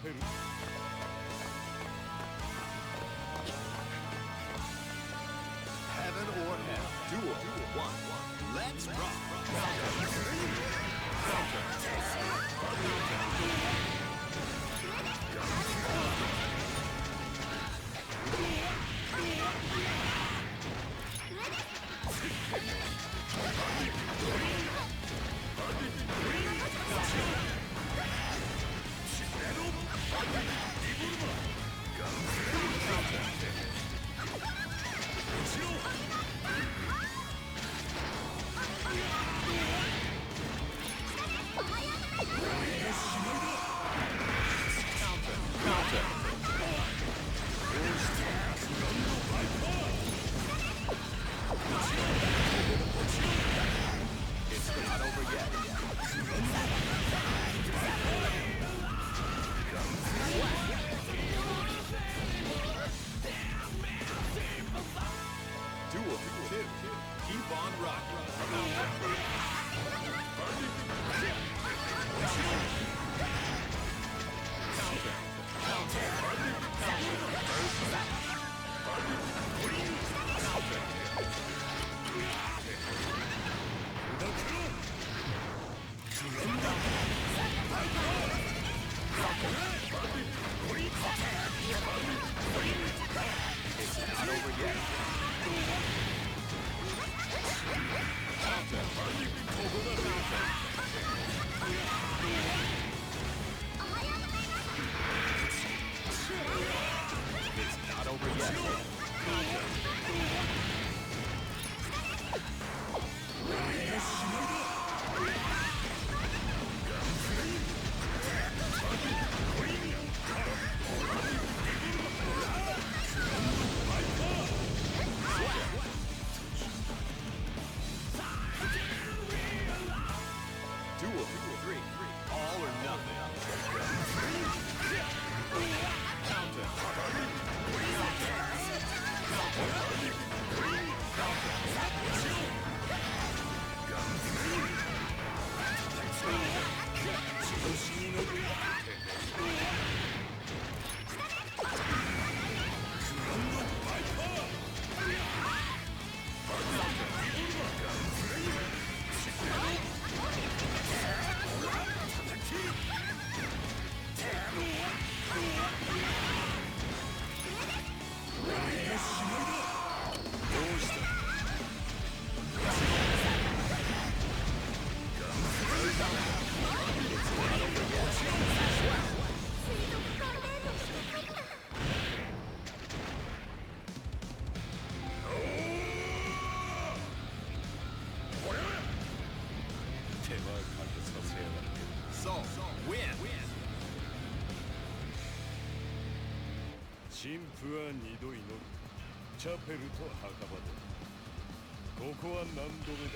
Heaven or hell. Duel. One. Let's rock. Duel 2. Keep on rocking. It's not over yet. It's not over yet. Duel 3. All or nothing. So, win. 神父は二度祈る。チャペルと墓場で。ここは何度目だ。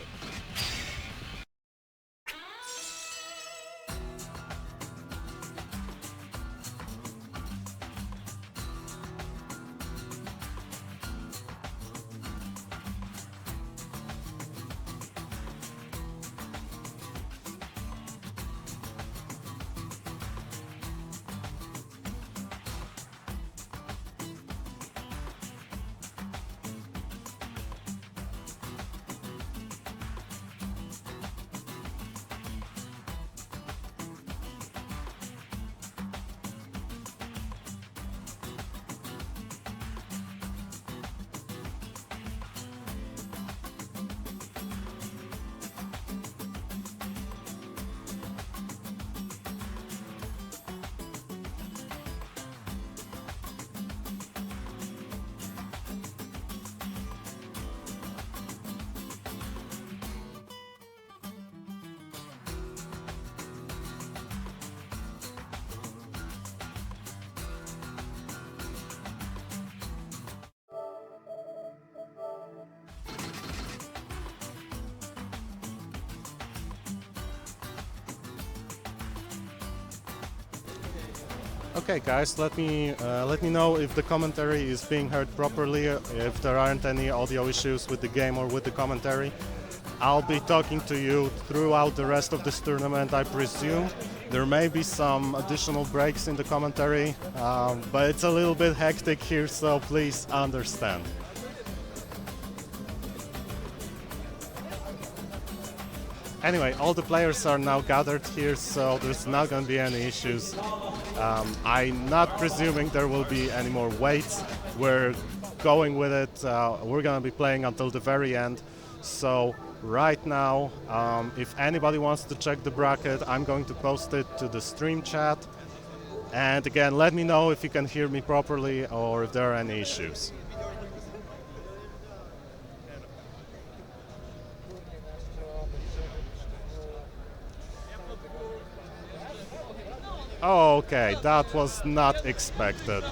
Okay, guys, let me know if the commentary is being heard properly, if there aren't any audio issues with the game or with the commentary. I'll be talking to you throughout the rest of this tournament, I presume. There may be some additional breaks in the commentary, but it's a little bit hectic here, so please understand. Anyway, all the players are now gathered here, so there's not going to be any issues. I'm not presuming there will be any more waits. We're going with it. We're going to be playing until the very end. So right now, if anybody wants to check the bracket, I'm going to post it to the stream chat. And again, let me know if you can hear me properly or if there are any issues. Oh, okay, that was not expected.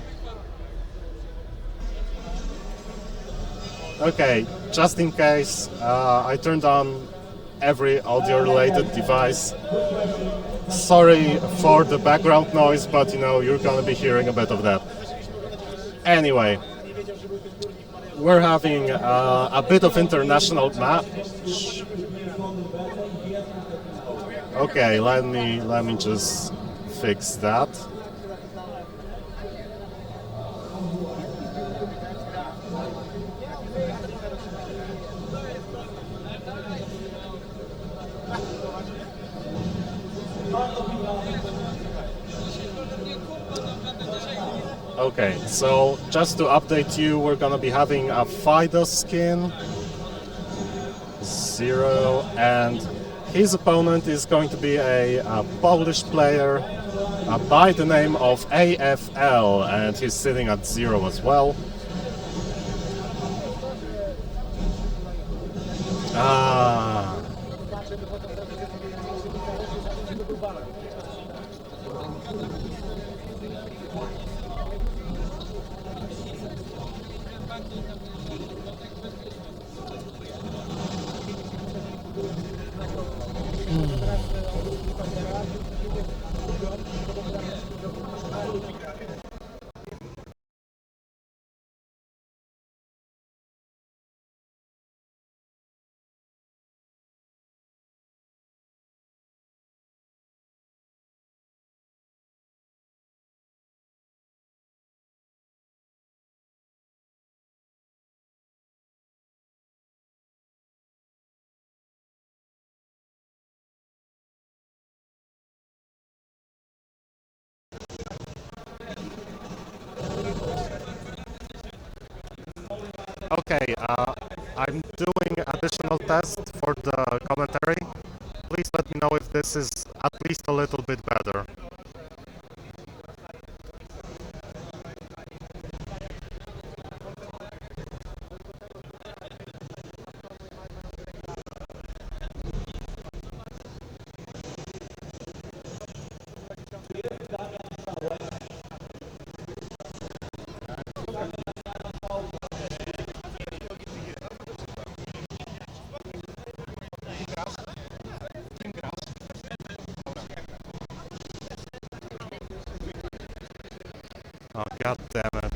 Okay, just in case, I turned on every audio-related device. Sorry for the background noise, but you know, you're gonna be hearing a bit of that. Anyway, we're having a bit of international match. Okay, let me just fix that. Okay, so just to update you, we're gonna be having a FIDA skin, 0, and his opponent is going to be a Polish player by the name of AFL, and he's sitting at 0 as well. Okay, I'm doing additional tests for the commentary. Please let me know if this is at least a little bit better. Oh, god damn it.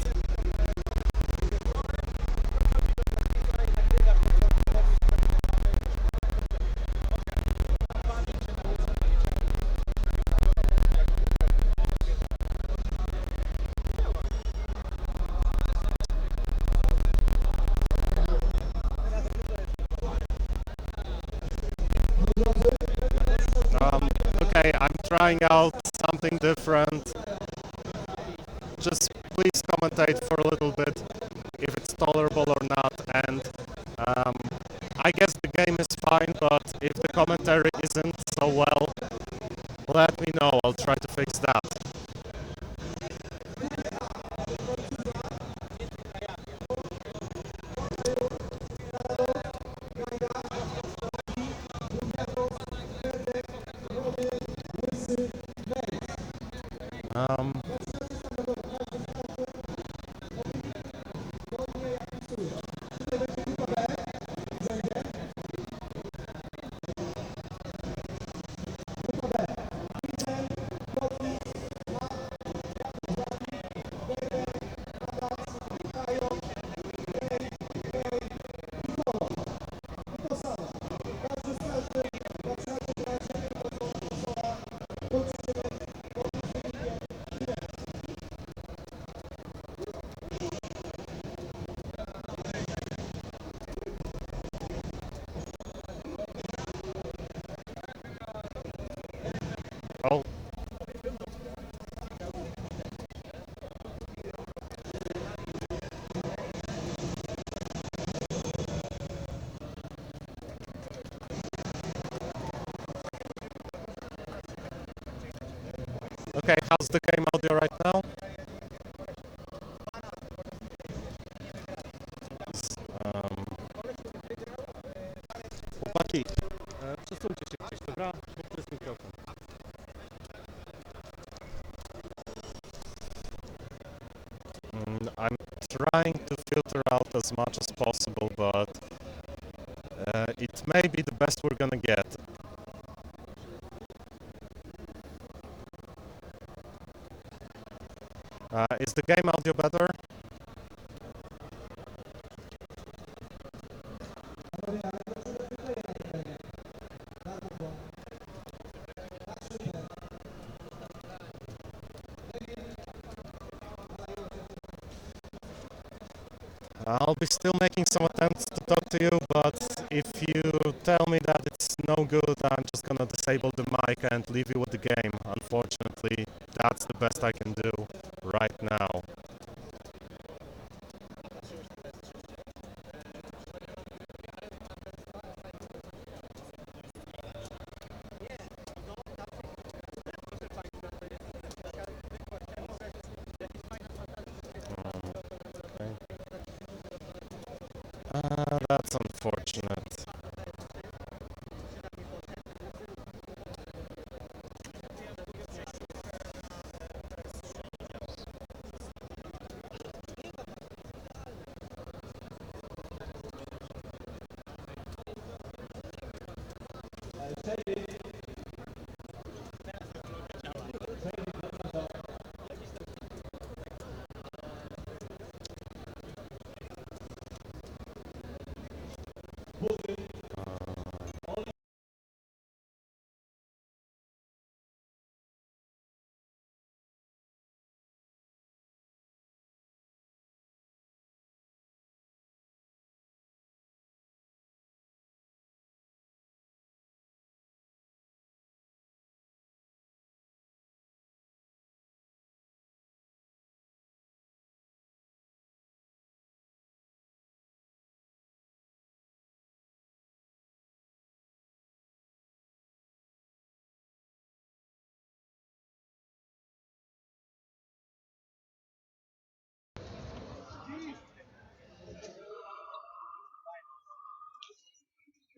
Okay, I'm trying out something different. Just please commentate for a little bit if it's tolerable or not, and I guess the game is fine, but if the commentary isn't so well, let me know, I'll try to fix that. Okay, how's the game audio right now? Um, Chłopaki, przesuńcie się gdzieś, dobra? Bo to jest mikrofon. I'm trying to filter out as much as possible, but it may be the best we're gonna get. Is the game audio better? I'll be still making some attempts to talk to you, but if you tell me that it's no good, I'm just gonna disable the mic and leave you with the game. Unfortunately, that's the best I can do right now. Okay. That's unfortunate.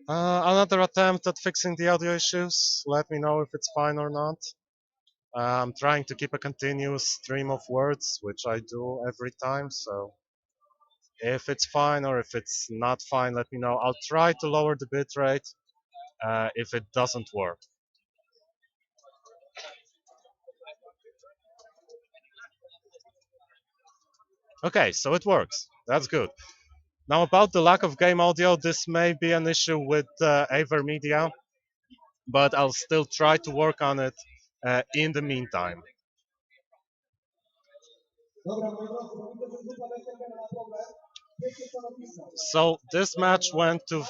Another attempt at fixing the audio issues. Let me know if it's fine or not. I'm trying to keep a continuous stream of words, which I do every time, so if it's fine or if it's not fine, let me know. I'll try to lower the bitrate if it doesn't work. Okay, so it works. That's good. Now about the lack of game audio, this may be an issue with AverMedia, but I'll still try to work on it in the meantime. So this match went to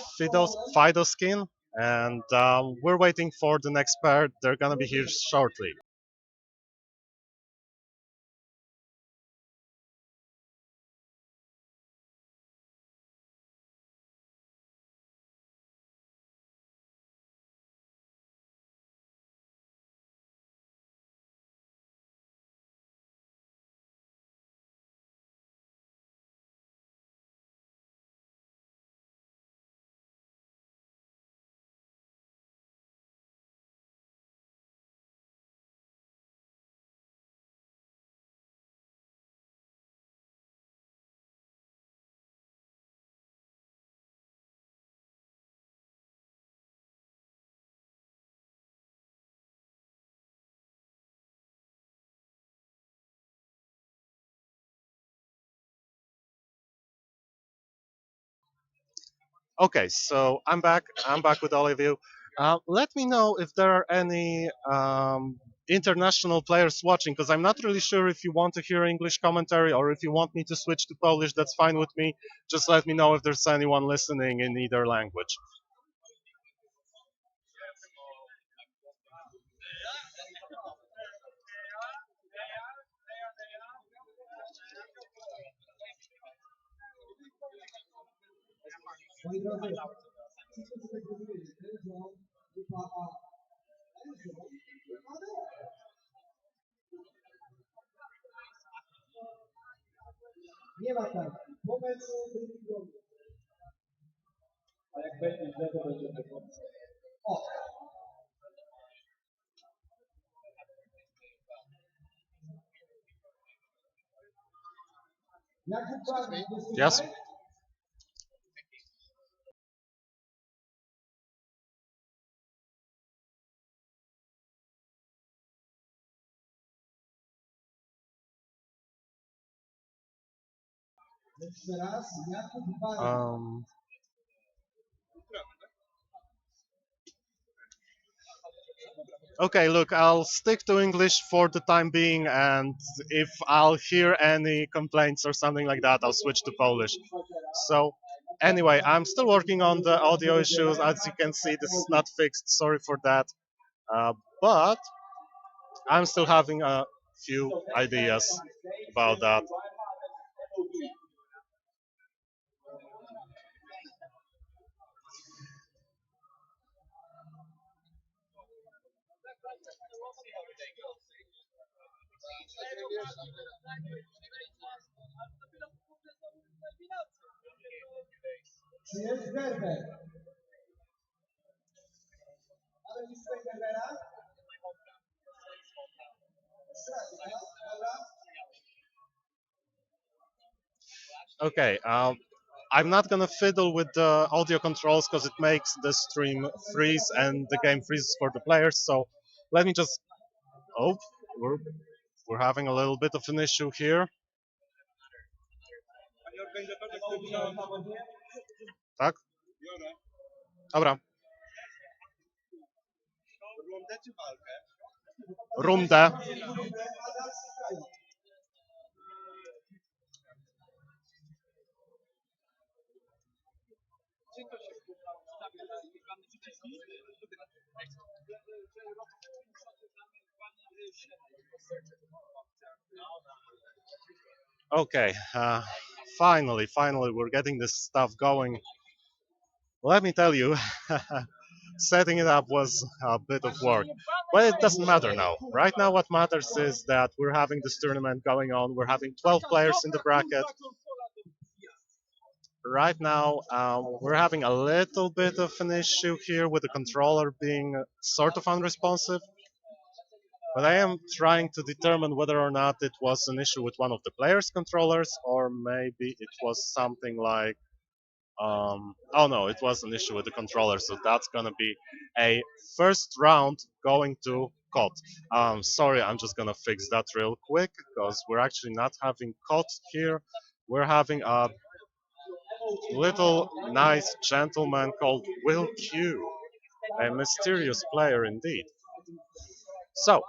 Fido Skin, and we're waiting for the next pair. They're gonna be here shortly. Okay, so I'm back. I'm back with all of you. Let me know if there are any international players watching, because I'm not really sure if you want to hear English commentary or if you want me to switch to Polish. That's fine with me. Just let me know if there's anyone listening in either language. Yes. Um, okay, look, I'll stick to English for the time being, and if I'll hear any complaints or something like that, I'll switch to Polish. So, anyway, I'm still working on the audio issues. As you can see, this is not fixed. Sorry for that. But I'm still having a few ideas about that. Okay, I'm not gonna fiddle with the audio controls because it makes the stream freeze and the game freezes for the players. So let me just. Oh, we're we're having a little bit of an issue here. Tak? Dobra. Rundę. Okay, finally, we're getting this stuff going. Let me tell you, setting it up was a bit of work. But it doesn't matter now. Right now, what matters is that we're having this tournament going on. We're having 12 players in the bracket. Right now, we're having a little bit of an issue here with the controller being sort of unresponsive. But I am trying to determine whether or not it was an issue with one of the players' controllers, or maybe it was something like oh no, it was an issue with the controller, so that's gonna be a first round going to COD. Sorry, I'm just gonna fix that real quick because we're actually not having COD here. We're having a little nice gentleman called Will Q, a mysterious player indeed. So,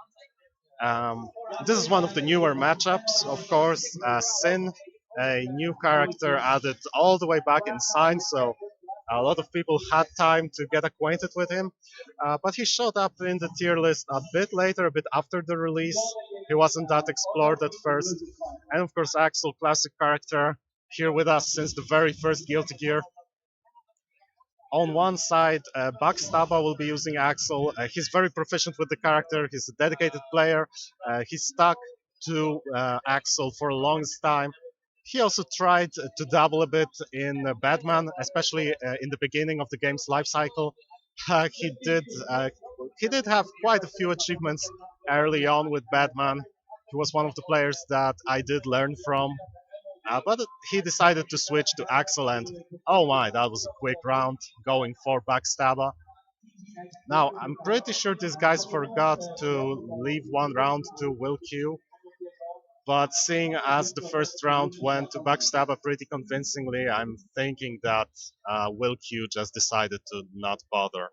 um, this is one of the newer matchups, of course. Sin, a new character added all the way back in Sign, so a lot of people had time to get acquainted with him. But he showed up in the tier list a bit later, a bit after the release. He wasn't that explored at first. And of course, Axel, classic character, here with us since the very first Guilty Gear. On one side, Backstabba will be using Axel. He's very proficient with the character. He's a dedicated player. He stuck to Axel for the longest time. He also tried to dabble a bit in Batman, especially in the beginning of the game's life cycle. Uh, he did he did have quite a few achievements early on with Batman. He was one of the players that I did learn from. But he decided to switch to Axel, and oh my, that was a quick round going for Backstabber. Now, I'm pretty sure these guys forgot to leave one round to Will Q, but seeing as the first round went to Backstabber pretty convincingly, I'm thinking that Will Q just decided to not bother.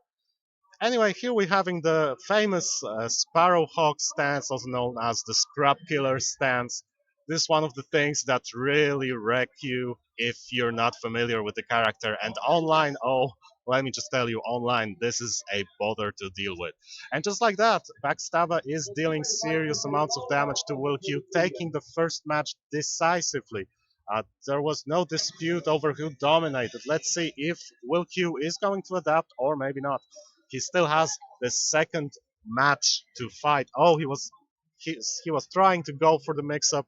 Anyway, here we're having the famous Sparrowhawk stance, also known as the Scrap Killer stance. This is one of the things that really wreck you if you're not familiar with the character. And online, oh, let me just tell you, online, this is a bother to deal with. And just like that, Backstabber is dealing serious amounts of damage to Will Q, taking the first match decisively. There was no dispute over who dominated. Let's see if Will Q is going to adapt or maybe not. He still has the second match to fight. Oh, he was trying to go for the mix-up,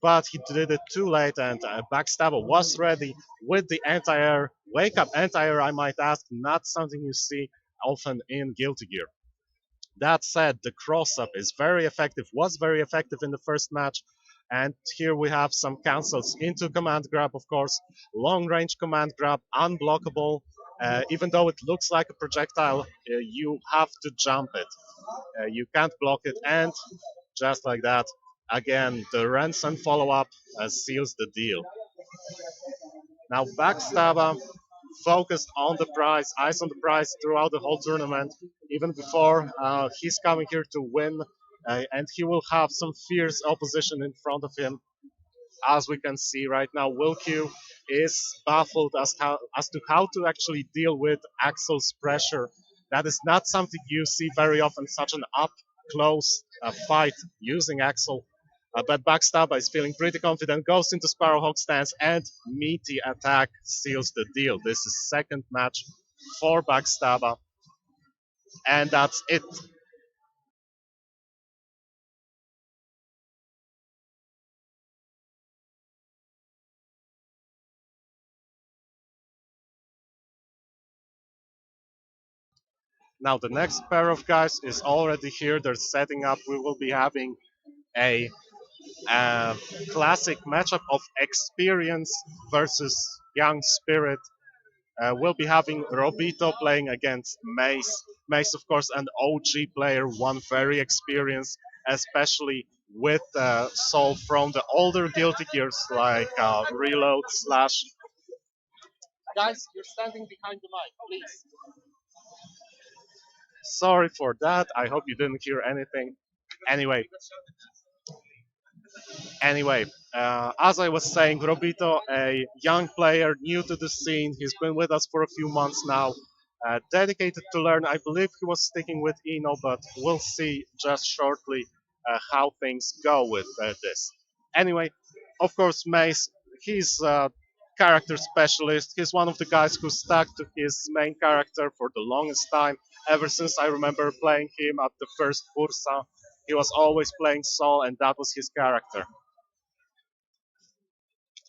but he did it too late, and Backstabber was ready with the anti-air. Wake up anti-air, I might ask, not something you see often in Guilty Gear. That said, the cross-up is very effective, was very effective in the first match, And here we have some cancels into command grab, of course, long range command grab, unblockable. Even though it looks like a projectile, you have to jump it. You can't block it, and just like that, again, the ransom follow-up seals the deal. Now Backstabber focused on the prize, eyes on the prize throughout the whole tournament, even before he's coming here to win, and he will have some fierce opposition in front of him. As we can see right now, Wilq is baffled as to how to actually deal with Axel's pressure. That is not something you see very often, such an up-close fight using Axel. But Backstabber is feeling pretty confident, goes into Sparrowhawk stance, and meaty attack seals the deal. This is second match for Backstabber, and that's it. Now the next pair of guys is already here. They're setting up. We will be having a classic matchup of experience versus young spirit. We'll be having Robito playing against Mace. Mace, of course, an OG player, one very experienced, especially with Soul from the older Guilty Gears like Reload slash. Guys, you're standing behind the mic, please. Sorry for that. I hope you didn't hear anything. Anyway, Anyway, as I was saying, Robito, a young player, new to the scene, he's been with us for a few months now, dedicated to learn. I believe he was sticking with Eno, but we'll see just shortly how things go with this. Anyway, of course, Mace, he's a character specialist. He's one of the guys who stuck to his main character for the longest time, ever since I remember playing him at the first Bursa. He was always playing Sol, and that was his character.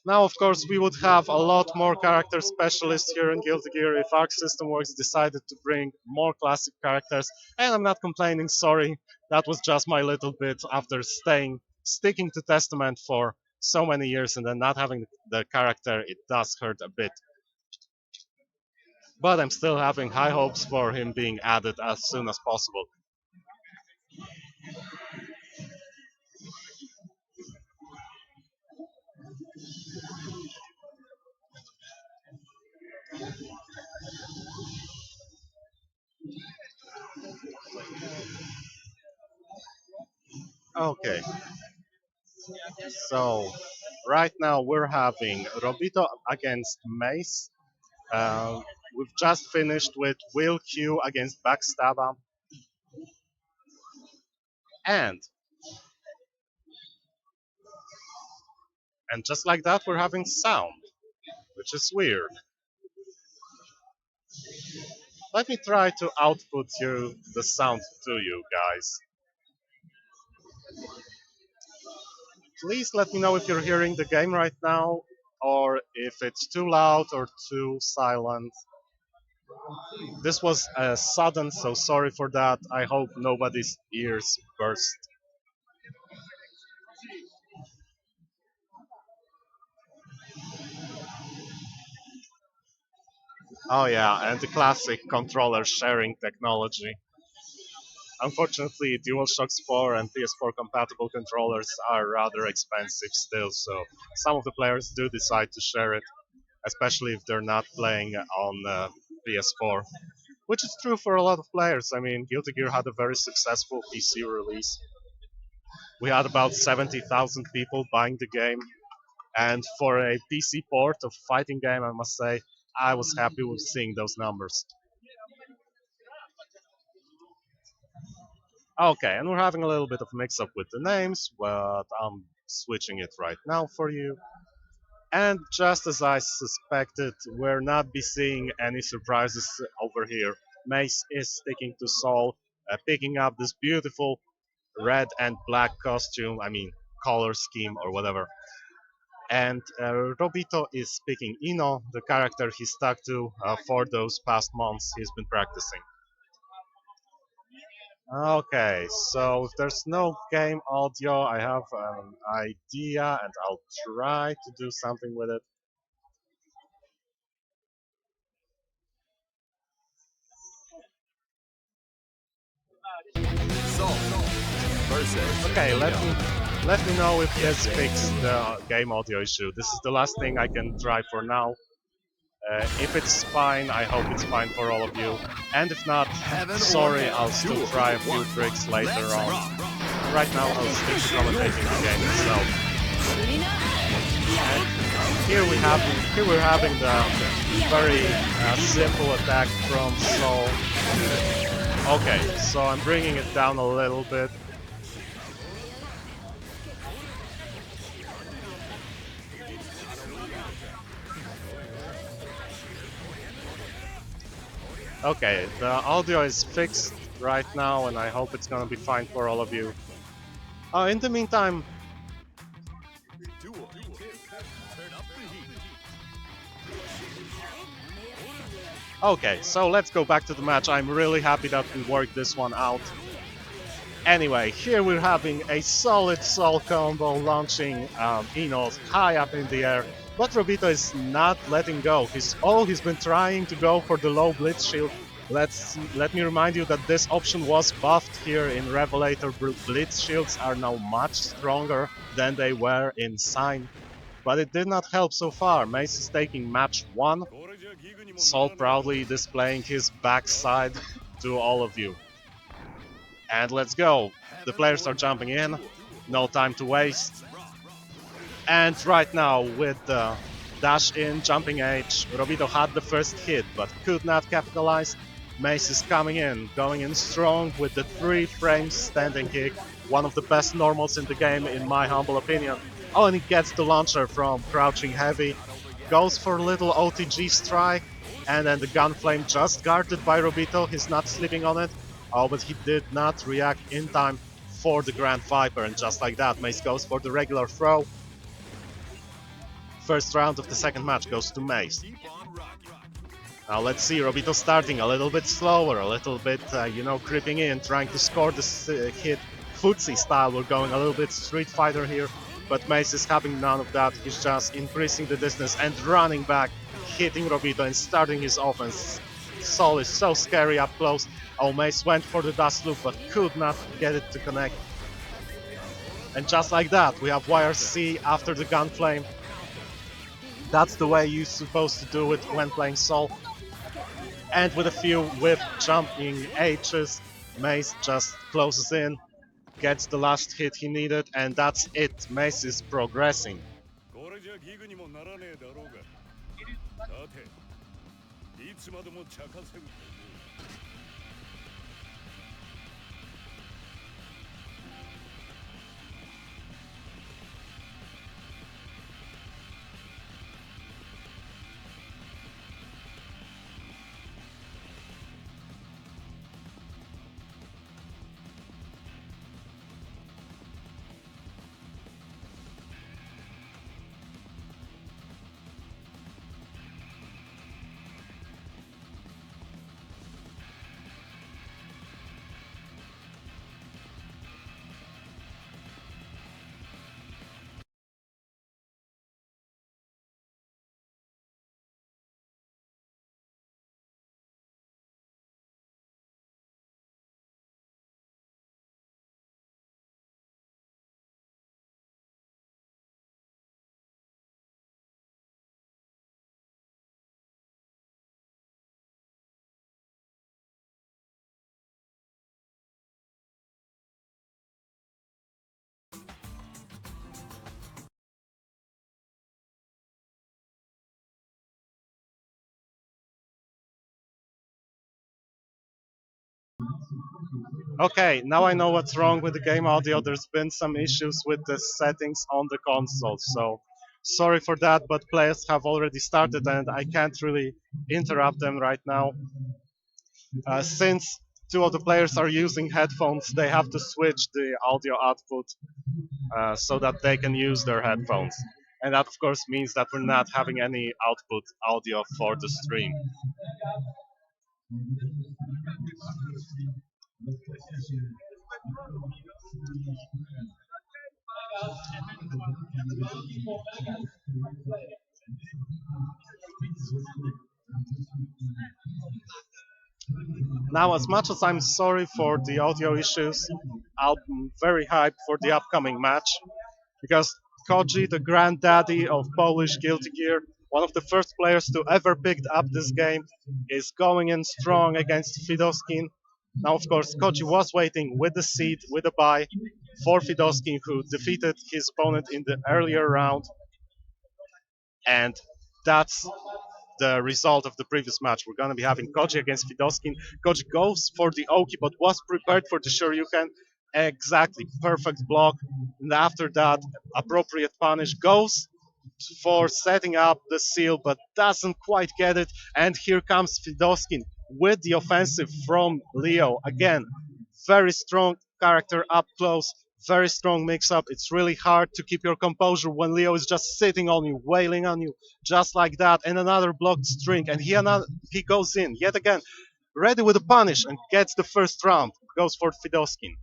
Now, of course, we would have a lot more character specialists here in Guilty Gear if Arc System Works decided to bring more classic characters. And I'm not complaining, sorry. That was just my little bit after sticking to Testament for so many years and then not having the character, it does hurt a bit. But I'm still having high hopes for him being added as soon as possible. Okay, so right now we're having Robito against Mace. We've just finished with Will Q against Backstabber. And and just like that we're having sound, which is weird. Let me try to output you the sound to you guys. Please let me know if you're hearing the game right now or if it's too loud or too silent. This was sudden, so sorry for that. I hope nobody's ears burst. Oh yeah, and the classic controller sharing technology. Unfortunately, DualShocks 4 and PS4 compatible controllers are rather expensive still, so some of the players do decide to share it, especially if they're not playing on PS4. Which is true for a lot of players. I mean, Guilty Gear had a very successful PC release. We had about 70,000 people buying the game, and for a PC port of fighting game, I must say, I was happy with seeing those numbers. Okay, and we're having a little bit of mix-up with the names, but I'm switching it right now for you. And just as I suspected, we're not be seeing any surprises over here. Mace is sticking to Sol, picking up this beautiful red and black costume, I mean color scheme or whatever. And Robito is picking Ino, the character he stuck to for those past months he's been practicing. Okay, so if there's no game audio, I have an idea and I'll try to do something with it. Salt versus Okay, Robito. let me know if Get this ready. fixed the game audio issue. This is the last thing I can try for now. If it's fine, I hope it's fine for all of you. And if not, Heaven or sorry, hell. I'll still Duel. try a few One. tricks later Let's on. rock. Right now, I'll stick to commentating the game itself. And here we're having the very simple attack from Soul. Okay, so I'm bringing it down a little bit. Okay, the audio is fixed right now, and I hope it's gonna be fine for all of you. In the meantime, Duel. Turn up the heat. okay, so let's go back to the match. I'm really happy that we worked this one out. Anyway, here we're having a solid Soul combo launching Enos high up in the air, but Robito is not letting go. He's been trying to go for the low Blitz Shield. Let me remind you that this option was buffed here in Revelator. Blitz Shields are now much stronger than they were in Sign, but it did not help so far. Mace is taking match 1, Soul proudly displaying his backside to all of you. And let's go. The Heaven players or are jumping in. Duel. No time to waste. And right now with the dash in, jumping H, Robito had the first hit but could not capitalize. Mace is coming in, going in strong with the 3 frames standing kick. One of the best normals in the game in my humble opinion. Oh, and he gets the launcher from crouching heavy. Goes for a little OTG strike. And then the gunflame just guarded by Robito. He's not sleeping on it. Oh, but he did not react in time for the Grand Viper. And just like that, Mace goes for the regular throw. First round of the second match goes to Mace. Keep on rocking. Now let's see, Robito starting a little bit slower, a little bit, creeping in, trying to score this hit footsie style. We're going a little bit Street Fighter here, but Mace is having none of that. He's just increasing the distance and running back, hitting Robito and starting his offense. Soul is so scary up close. Oh, Mace went for the dust loop, but could not get it to connect. And just like that, we have YRC after the gunflame. That's the way you're supposed to do it when playing Soul. And with a few whip jumping H's, Mace just closes in, gets the last hit he needed, and that's it. Mace is progressing. これじゃギグにもならねえだろうが。さて、いつまでも茶化せると思う。Okay, now I know what's wrong with the game audio. There's been some issues with the settings on the console, so sorry for that, but players have already started and I can't really interrupt them right now. Since 2 of the players are using headphones, they have to switch the audio output so that they can use their headphones. And that of course means that we're not having any output audio for the stream. Now, as much as I'm sorry for the audio issues, I'm very hyped for the upcoming match because Koji, the granddaddy of Polish Guilty Gear, one of the first players to ever pick up this game, is going in strong against Fidoskin. Now, of course, Koji was waiting with the seed, with the bye for Fidoskin, who defeated his opponent in the earlier round, and that's the result of the previous match. We're going to be having Koji against Fidoskin. Koji goes for the Oki, but was prepared for the Shoryuken. Exactly, perfect block. And after that, appropriate punish. Goes for setting up the seal, but doesn't quite get it. And here comes Fidoskin with the offensive from Leo. Again, very strong character up close. Very strong mix-up. It's really hard to keep your composure when Leo is just sitting on you, wailing on you, just like that. And another blocked string, and he goes in yet again, ready with a punish, and gets the first round. Goes for Fidoskin.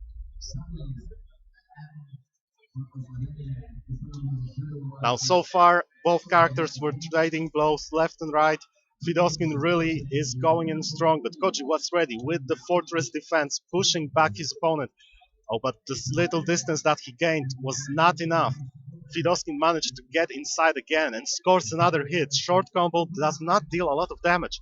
Now, so far, both characters were trading blows left and right. Fidoskin really is going in strong, but Koji was ready with the fortress defense, pushing back his opponent. Oh, but this little distance that he gained was not enough. Fidoskin managed to get inside again and scores another hit. Short combo does not deal a lot of damage,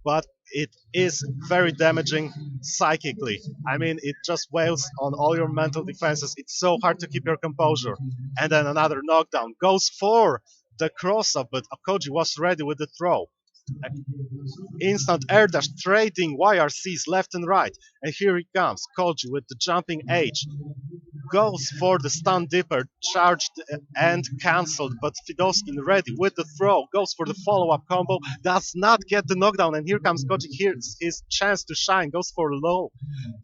but it is very damaging psychically. I mean, it just wails on all your mental defenses. It's so hard to keep your composure. And then another knockdown. Goes for the cross-up, but Koji was ready with the throw. Instant air dash, trading YRCs left and right. And here he comes, Koji with the jumping H. Goes for the stun dipper, charged and cancelled, but Fidoskin ready with the throw, goes for the follow-up combo, does not get the knockdown, and here comes Koji, here's his chance to shine, goes for low.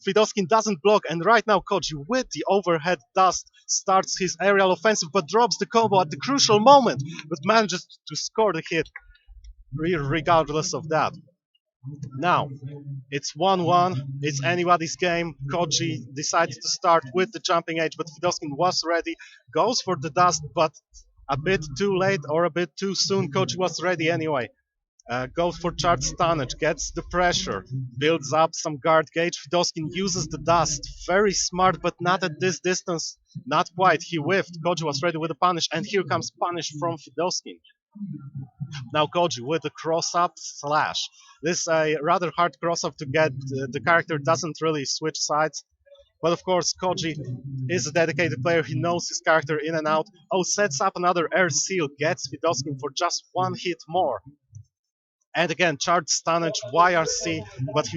Fidoskin doesn't block, and right now Koji with the overhead dust starts his aerial offensive, but drops the combo at the crucial moment, but manages to score the hit regardless of that. Now, it's 1-1, it's anybody's game. Koji decided to start with the jumping edge, but Fidoskin was ready, goes for the dust, but a bit too late or a bit too soon. Koji was ready anyway. Goes for charged stunnage, gets the pressure, builds up some guard gauge. Fidoskin uses the dust, very smart, but not at this distance, not quite. He whiffed, Koji was ready with a punish, and here comes punish from Fidoskin. Now Koji with the cross-up slash. This is a rather hard cross-up to get. The character doesn't really switch sides. But of course, Koji is a dedicated player. He knows his character in and out. Oh, sets up another air seal. Gets Fidoskin for just one hit more. And again, charged stunnage, YRC. But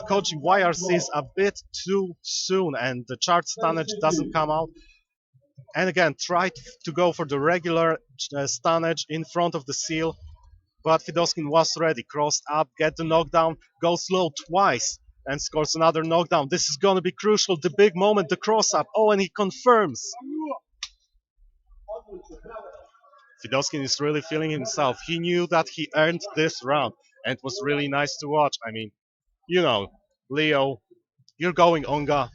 Koji YRCs a bit too soon. And the charged stunnage doesn't come out. And again, tried to go for the regular stunnage in front of the seal, but Fidoskin was ready. Crossed up, get the knockdown, goes low twice, and scores another knockdown. This is going to be crucial, the big moment, the cross-up. Oh, and he confirms. Fidoskin is really feeling himself. He knew that he earned this round, and it was really nice to watch. I mean, you know, Leo, you're going Onga.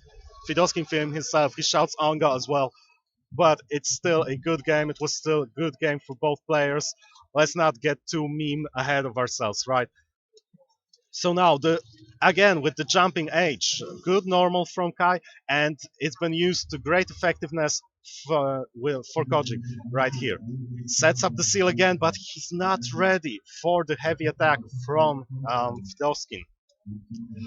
Fidoskin feeling himself, he shouts Onga as well. But it's still a good game. It was still a good game for both players. Let's not get too meme ahead of ourselves, right? So now, again with the jumping H, good normal from Kai, and it's been used to great effectiveness for Koji right here. Sets up the seal again, but he's not ready for the heavy attack from Fidoskin.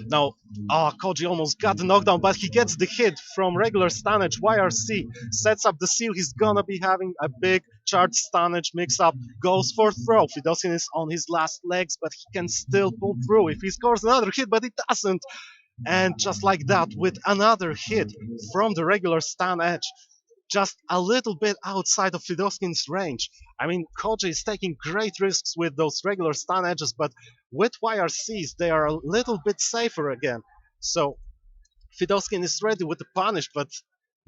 Now, Koji almost got the knockdown, but he gets the hit from regular stunnage. YRC sets up the seal. He's gonna be having a big charged stunnage mix-up. Goes for throw. Fidoskin is on his last legs, but he can still pull through if he scores another hit, but he doesn't. And just like that, with another hit from the regular stun edge, just a little bit outside of Fidoskin's range. I mean, Koji is taking great risks with those regular stun edges, but with YRCs, they are a little bit safer again. So Fidoskin is ready with the punish, but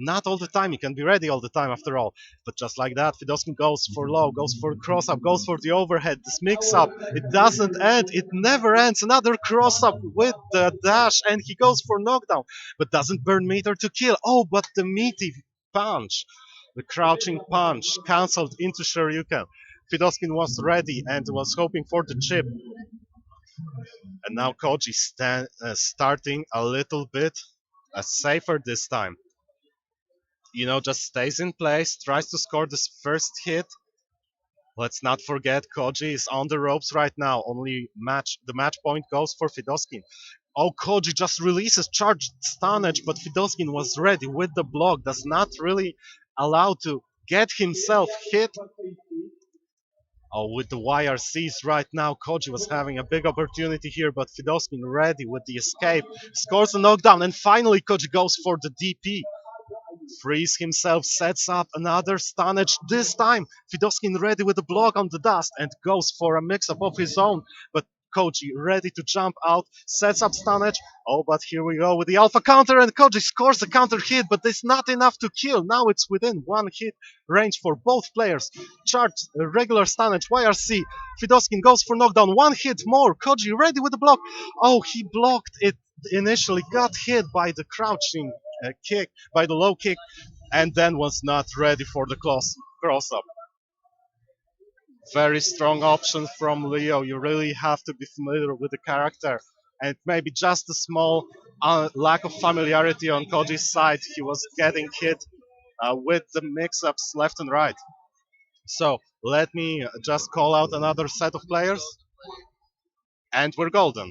Not all the time, he can be ready all the time after all. But just like that, Fidoskin goes for low, goes for cross-up, goes for the overhead. This mix-up, it doesn't end, it never ends. Another cross-up with the dash, and he goes for knockdown, but doesn't burn meter to kill. Oh, but the meaty punch, the crouching punch, cancelled into Shoryuken. Fidoskin was ready and was hoping for the chip. And now Koji starting a little bit safer this time. You know, just stays in place, tries to score this first hit. Let's not forget Koji is on the ropes right now. Only the match point goes for Fidoskin. Oh, Koji just releases charged stun edge, but Fidoskin was ready with the block. Does not really allow to get himself hit. Oh, with the YRCs right now, Koji was having a big opportunity here, but Fidoskin ready with the escape. Scores a knockdown, and finally Koji goes for the DP. Frees himself, sets up another stun edge. This time, Fidoskin ready with the block on the dust and goes for a mix-up of his own. But Koji ready to jump out, sets up stun edge. Oh, but here we go with the alpha counter, and Koji scores a counter hit, but it's not enough to kill. Now it's within one hit range for both players. Charged regular stun edge, YRC. Fidoskin goes for knockdown, one hit more. Koji ready with the block. Oh, he blocked it initially, got hit by the crouching kick, by the low kick, and then was not ready for the cross-up. Very strong option from Leo. You really have to be familiar with the character, and maybe just a small lack of familiarity on Koji's side. He was getting hit with the mix-ups left and right. So let me just call out another set of players, and we're golden.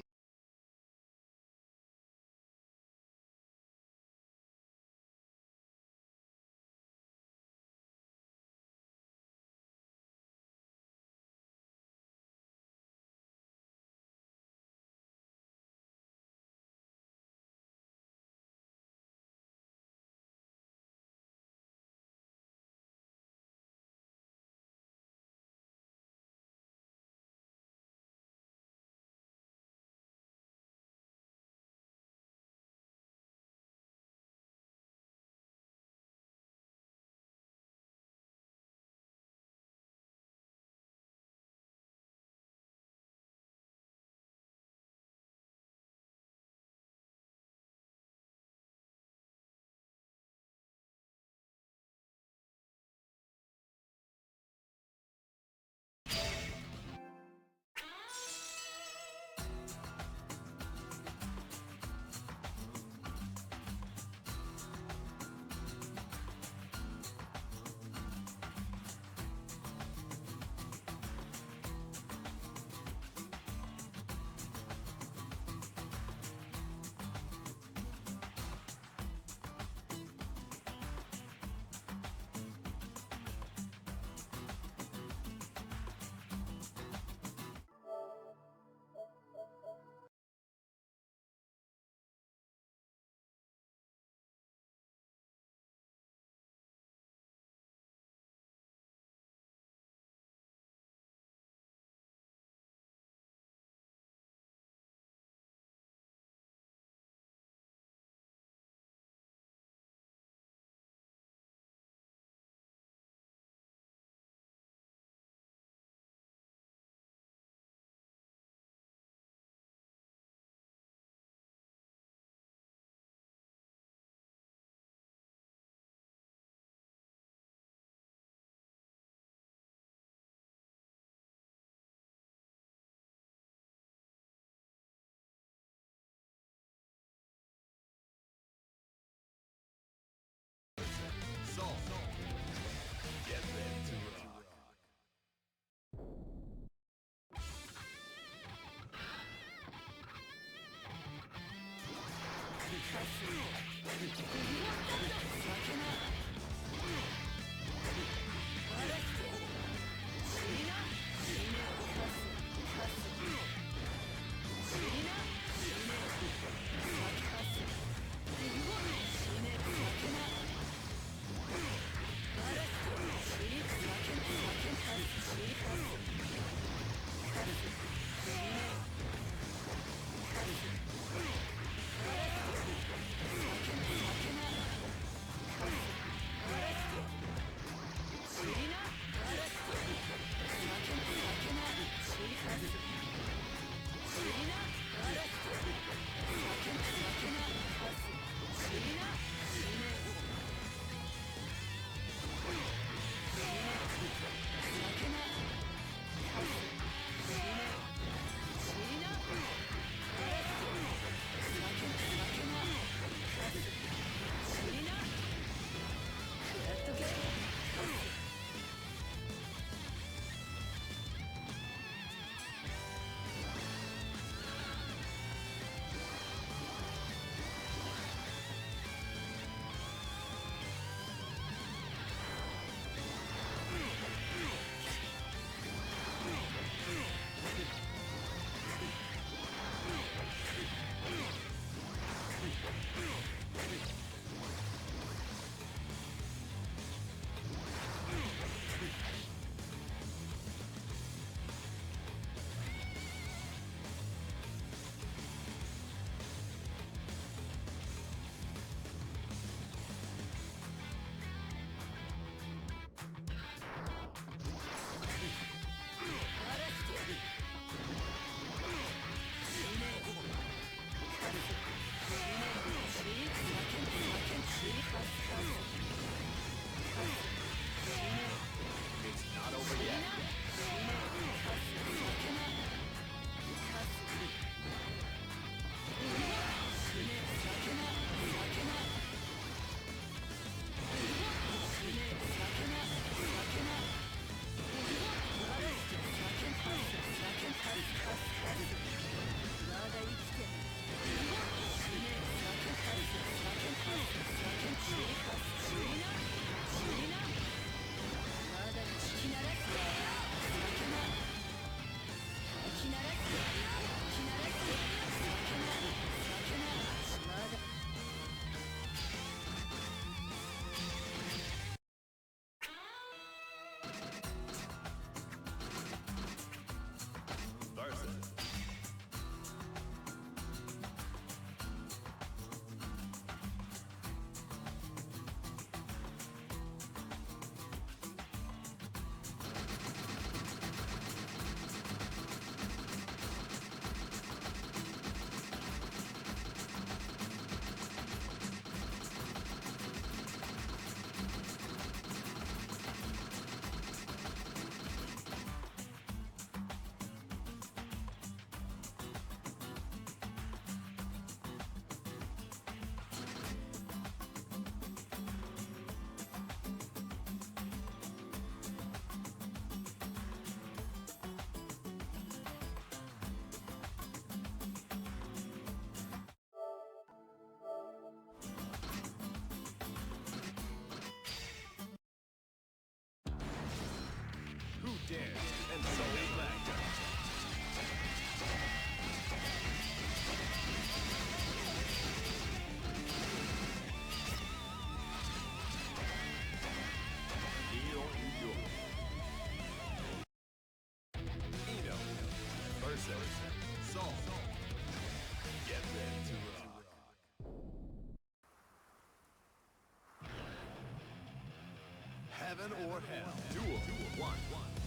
Get ready to rock.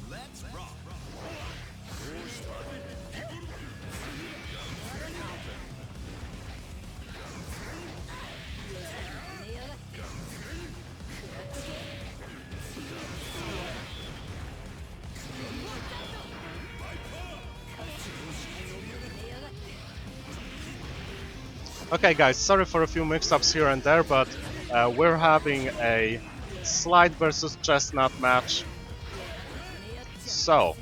Let's rock. Okay guys, sorry for a few mix-ups here and there, but we're having a Slide versus Chestnut match. So,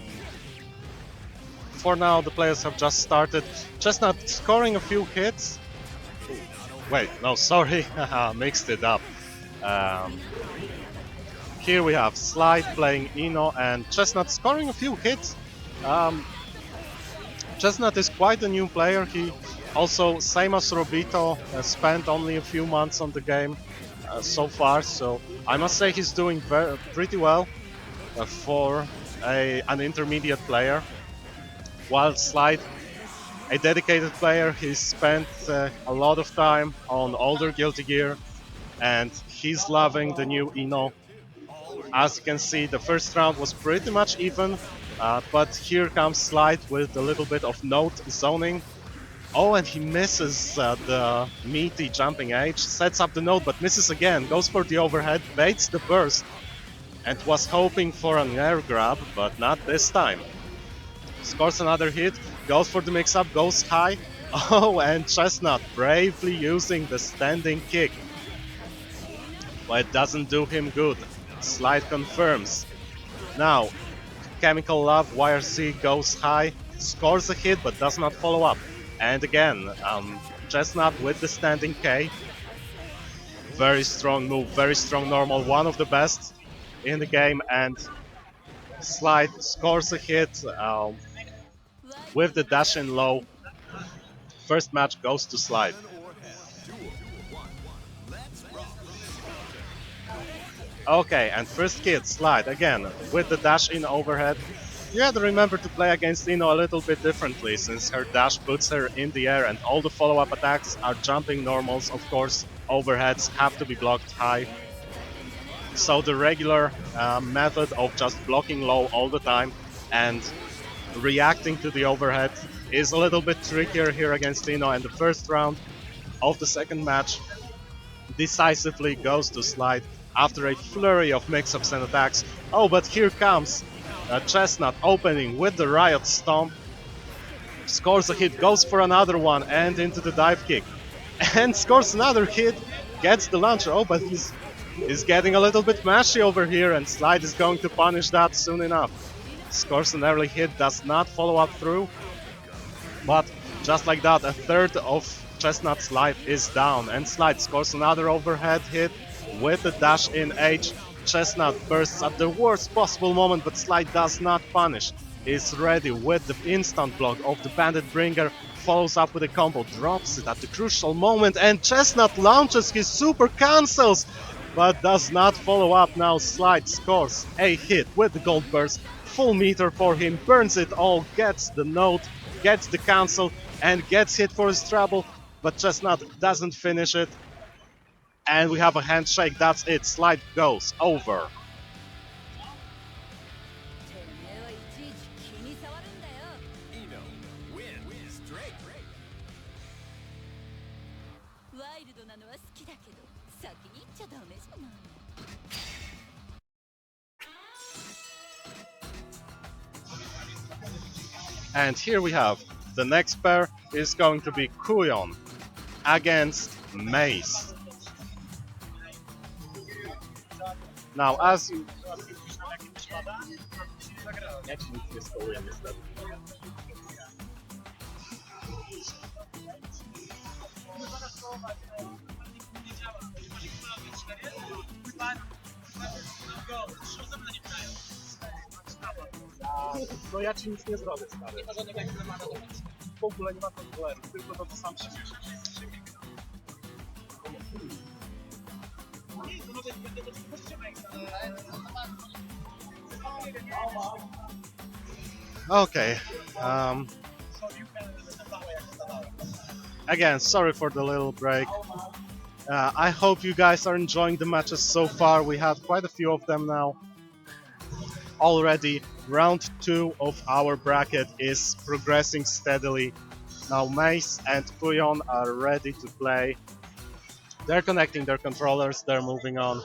for now the players have just started. Chestnut scoring a few hits. Wait, no, sorry, mixed it up. Here we have Slide playing Ino and Chestnut scoring a few hits. Chestnut is quite a new player. He also, same as Robito, spent only a few months on the game so far, so I must say he's doing pretty well for an intermediate player. While Slide, a dedicated player, he's spent a lot of time on older Guilty Gear and he's loving the new Ino. As you can see, the first round was pretty much even, but here comes Slide with a little bit of note zoning. Oh, and he misses the meaty jumping H, sets up the node but misses again, goes for the overhead, baits the burst, and was hoping for an air grab, but not this time. Scores another hit, goes for the mix-up, goes high. Oh, and Chestnut bravely using the standing kick. But it doesn't do him good. Slide confirms. Now, Chemical Love, YRC goes high, scores a hit but does not follow up. And again, Chestnut with the standing K. Very strong move, very strong normal, one of the best in the game, and Slide scores a hit with the dash in low. First match goes to Slide. Okay, and first hit, Slide again with the dash in overhead. You have to remember to play against Ino a little bit differently, since her dash puts her in the air and all the follow-up attacks are jumping normals, of course. Overheads have to be blocked high. So the regular method of just blocking low all the time and reacting to the overhead is a little bit trickier here against Ino, and the first round of the second match decisively goes to Slide after a flurry of mix-ups and attacks. Oh, but here comes Chestnut opening with the Riot Stomp, scores a hit, goes for another one and into the dive kick, and scores another hit, gets the launcher. Oh, but he's getting a little bit mashy over here, and Slide is going to punish that soon enough. Scores an early hit, does not follow up through, but just like that, a third of Chestnut's life is down, and Slide scores another overhead hit with the dash in H. Chestnut bursts at the worst possible moment, but Slide does not punish. Is ready with the instant block of the Bandit Bringer, follows up with a combo, drops it at the crucial moment, and Chestnut launches his super cancels, but does not follow up. Now Slide scores a hit with the gold burst, full meter for him, burns it all, gets the node, gets the cancel, and gets hit for his treble, but Chestnut doesn't finish it. And we have a handshake, that's it, Slide goes over. Ino wins straight. And here we have, the next pair is going to be Qjon against Mace. Now, as you... No ja ci nic nie zrobię, stary. Nie ma żadnego ekstrematu. W ogóle nie ma kontroleru, tylko to, co sam się bierze. Okay. Again, sorry for the little break. I hope you guys are enjoying the matches so far. We had quite a few of them now. already round 2 of our bracket is progressing steadily. Now Mace and Qjon are ready to play. They're connecting their controllers, they're moving on.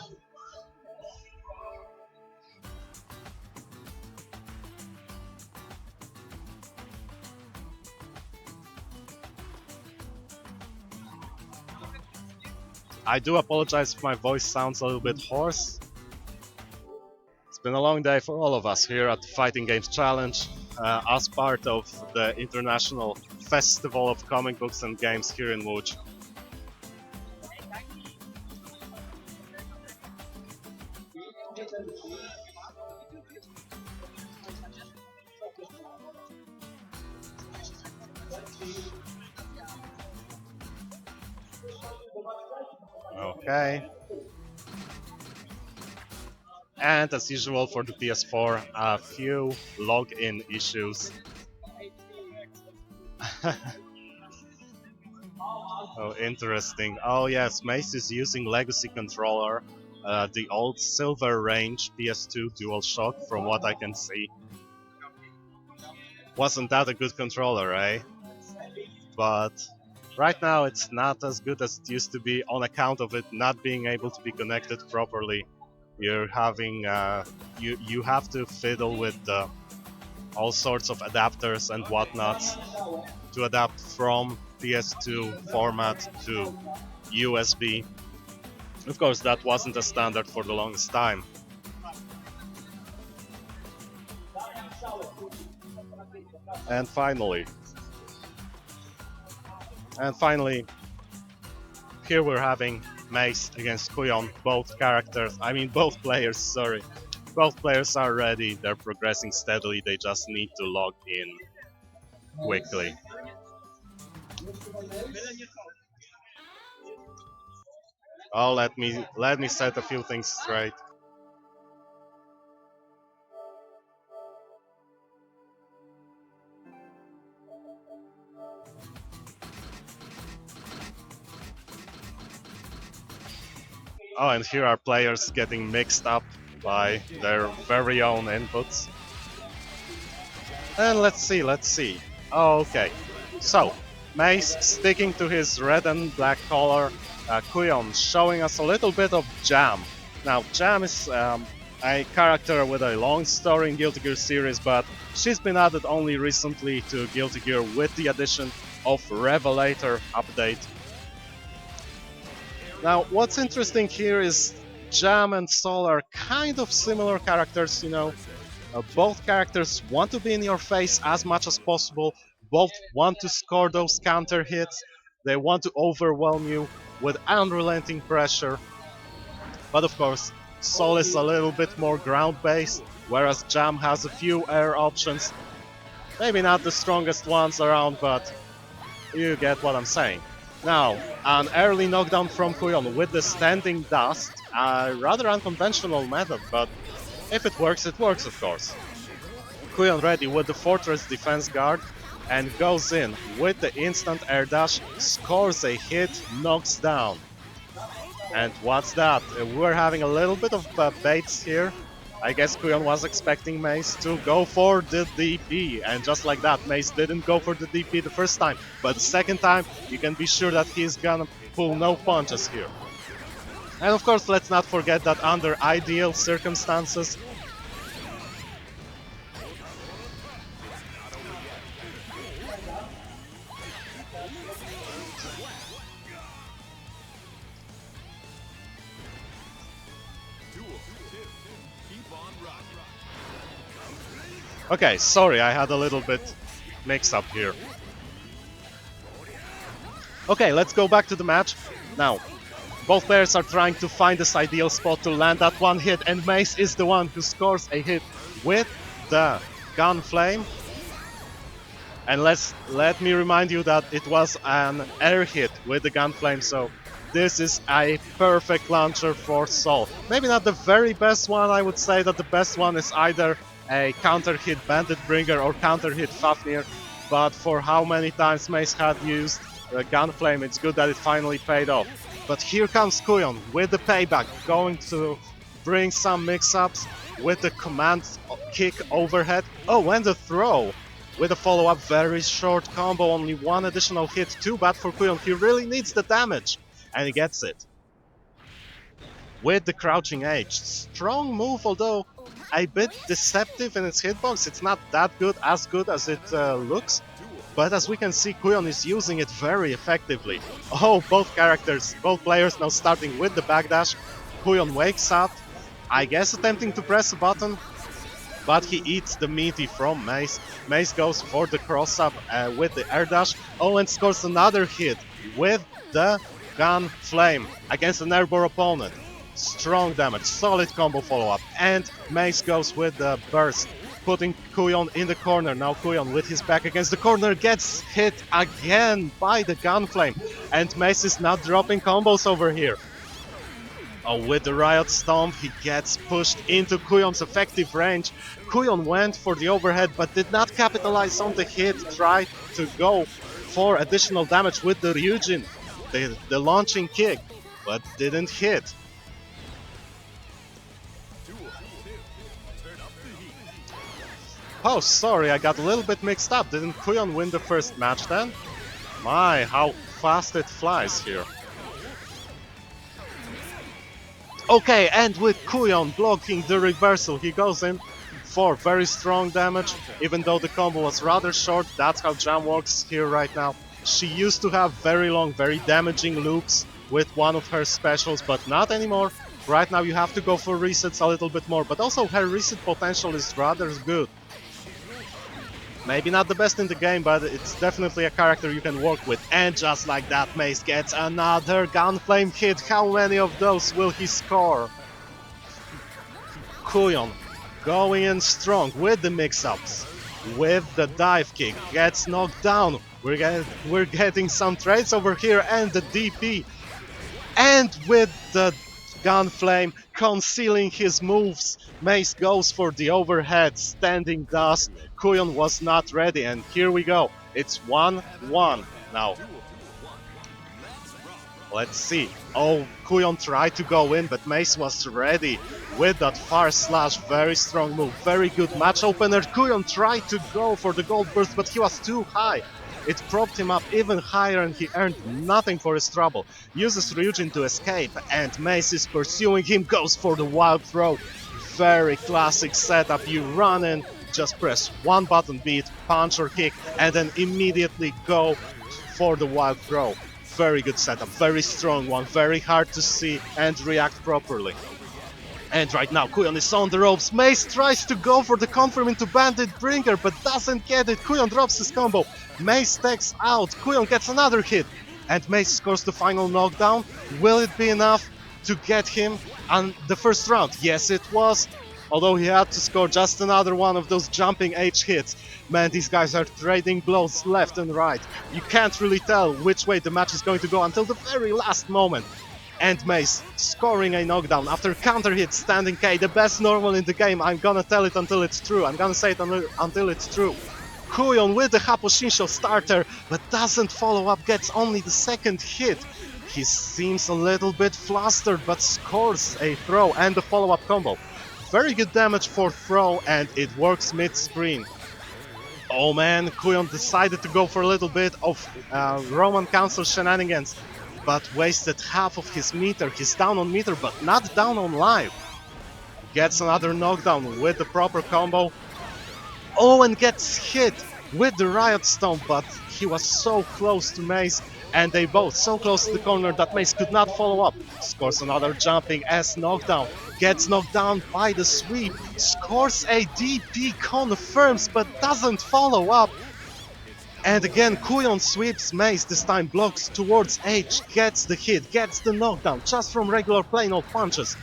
I do apologize if my voice sounds a little bit hoarse. It's been a long day for all of us here at the Fighting Games Challenge, as part of the International Festival of Comic Books and Games here in Łódź. Okay. And as usual for the PS4, a few login issues. Oh, interesting. Oh yes, Mace is using Legacy controller, the old Silver Range PS2 DualShock, from what I can see. Wasn't that a good controller, eh? But right now it's not as good as it used to be on account of it not being able to be connected properly. You're having you have to fiddle with all sorts of adapters and whatnots to adapt from PS2 format to USB. Of course, that wasn't a standard for the longest time. And finally, here we're having Mace against Qjon, both players, sorry. Both players are ready, they're progressing steadily, they just need to log in quickly. Oh, let me set a few things straight. Oh, and here are players getting mixed up by their very own inputs. And let's see. Oh, okay. So, Mace sticking to his red and black color, Qjon showing us a little bit of Jam. Now, Jam is a character with a long story in Guilty Gear series, but she's been added only recently to Guilty Gear with the addition of Revelator update. Now, what's interesting here is Jam and Sol are kind of similar characters, you know. Both characters want to be in your face as much as possible, both want to score those counter hits, they want to overwhelm you with unrelenting pressure. But of course, Sol is a little bit more ground-based, whereas Jam has a few air options. Maybe not the strongest ones around, but you get what I'm saying. Now, an early knockdown from Qjon with the standing dust, a rather unconventional method, but if it works, of course. Qjon ready with the Fortress Defense Guard and goes in with the instant air dash, scores a hit, knocks down. And what's that? We're having a little bit of baits here. I guess Qjon was expecting Mace to go for the DP, and just like that, Mace didn't go for the DP the first time, but the second time, you can be sure that he's gonna pull no punches here. And of course, let's not forget that under ideal circumstances, okay, sorry, I had a little bit mix-up here. Okay, let's go back to the match. Now, both players are trying to find this ideal spot to land that one hit, and Mace is the one who scores a hit with the gun flame. And let me remind you that it was an air hit with the gun flame, so this is a perfect launcher for Sol. Maybe not the very best one, I would say that the best one is either a counter hit Bandit Bringer or counter hit Fafnir, but for how many times Mace had used Gunflame, it's good that it finally paid off. But here comes Qjon with the payback, going to brings some mix-ups with the command kick overhead. Oh, and the throw with a follow-up, very short combo, only one additional hit. Too bad for Qjon, he really needs the damage, and he gets it. With the crouching edge, strong move, although a bit deceptive in its hitbox. It's not that good as it looks, but as we can see, Qjon is using it very effectively. Oh, both players now starting with the backdash. Qjon wakes up, I guess attempting to press a button, but he eats the meaty from Mace. Mace goes for the cross-up with the air dash. Oh, and scores another hit with the gun flame against an airborne opponent. Strong damage, solid combo follow-up, and Mace goes with the burst, putting Qjon in the corner. Now Qjon with his back against the corner gets hit again by the gun flame, and Mace is not dropping combos over here. Oh, with the Riot Stomp, he gets pushed into Qjon's effective range. Qjon went for the overhead, but did not capitalize on the hit, tried to go for additional damage with the Ryujin, the launching kick, but didn't hit. Oh, sorry, I got a little bit mixed up. Didn't Qjon win the first match then? My, how fast it flies here. Okay, and with Qjon blocking the reversal, he goes in for very strong damage, even though the combo was rather short. That's how Jam works here right now. She used to have very long, very damaging loops with one of her specials, but not anymore. Right now you have to go for resets a little bit more, but also her reset potential is rather good. Maybe not the best in the game, but it's definitely a character you can work with. And just like that, Mace gets another Gunflame hit. How many of those will he score? Qjon going in strong with the mix-ups, with the dive kick, gets knocked down. We're getting some trades over here, and the DP. And with the Gunflame concealing his moves, Mace goes for the overhead, standing dust. Qjon was not ready, and here we go. It's 1-1 now. Let's see. Oh, Qjon tried to go in, but Mace was ready with that far slash. Very strong move, very good match opener. Qjon tried to go for the gold burst, but he was too high. It propped him up even higher, and he earned nothing for his trouble. Uses Ryujin to escape, and Mace is pursuing him, goes for the wild throw. Very classic setup. You run in, just press one button, be it punch or kick, and then immediately go for the wild throw. Very good setup, very strong one, very hard to see and react properly. And right now Qjon is on the ropes. Mace tries to go for the confirm into Bandit Bringer, but doesn't get it. Qjon drops his combo. Mace takes out. Qjon gets another hit, and Mace scores the final knockdown. Will it be enough to get him on the first round? Yes, it was. Although he had to score just another one of those jumping H hits. Man, these guys are trading blows left and right. You can't really tell which way the match is going to go until the very last moment. And Mace scoring a knockdown after counter hit, standing K, the best normal in the game. I'm gonna tell it until it's true. I'm gonna say it until it's true. Qjon with the Haposhinsho starter, but doesn't follow up, gets only the second hit. He seems a little bit flustered, but scores a throw and the follow-up combo. Very good damage for throw, and it works mid-screen. Oh man, Qjon decided to go for a little bit of Roman Council shenanigans, but wasted half of his meter. He's down on meter, but not down on life. Gets another knockdown with the proper combo. Oh, and gets hit with the Riot Stomp, but he was so close to Mace, and they both so close to the corner that Mace could not follow up. Scores another jumping S knockdown. Gets knocked down by the sweep. Scores a DP, confirms, but doesn't follow up. And again, Qjon sweeps Mace, this time blocks towards H, gets the hit, gets the knockdown, just from regular plain old punches.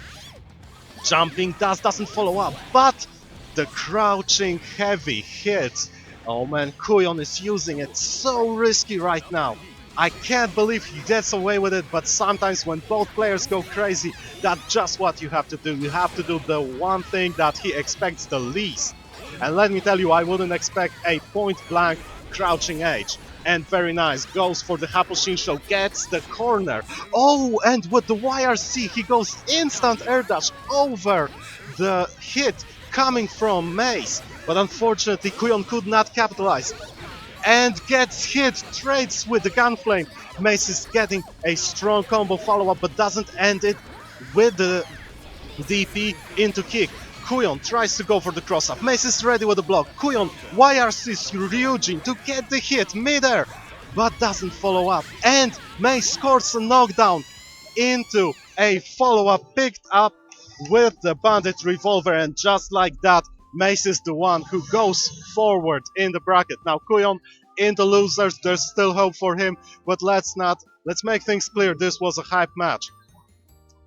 Jumping dust doesn't follow up, but the crouching heavy hit. Oh man, Qjon is using it so risky right now. I can't believe he gets away with it, but sometimes when both players go crazy, that's just what you have to do. You have to do the one thing that he expects the least. And let me tell you, I wouldn't expect a point-blank crouching H. and very nice, goes for the Haposhinsho, gets the corner. Oh, and with the YRC, he goes instant air dash over the hit coming from Mace, but unfortunately Qjon could not capitalize and gets hit, trades with the Gunflame. Mace is getting a strong combo follow-up, but doesn't end it with the DP into kick. Qjon tries to go for the cross-up. Mace is ready with the block. Qjon YRCs Ryujin to get the hit mid-air, but doesn't follow up. And Mace scores a knockdown into a follow-up picked up with the Bandit Revolver, and just like that, Mace is the one who goes forward in the bracket. Now Qjon in the losers, there's still hope for him, but let's make things clear, this was a hype match.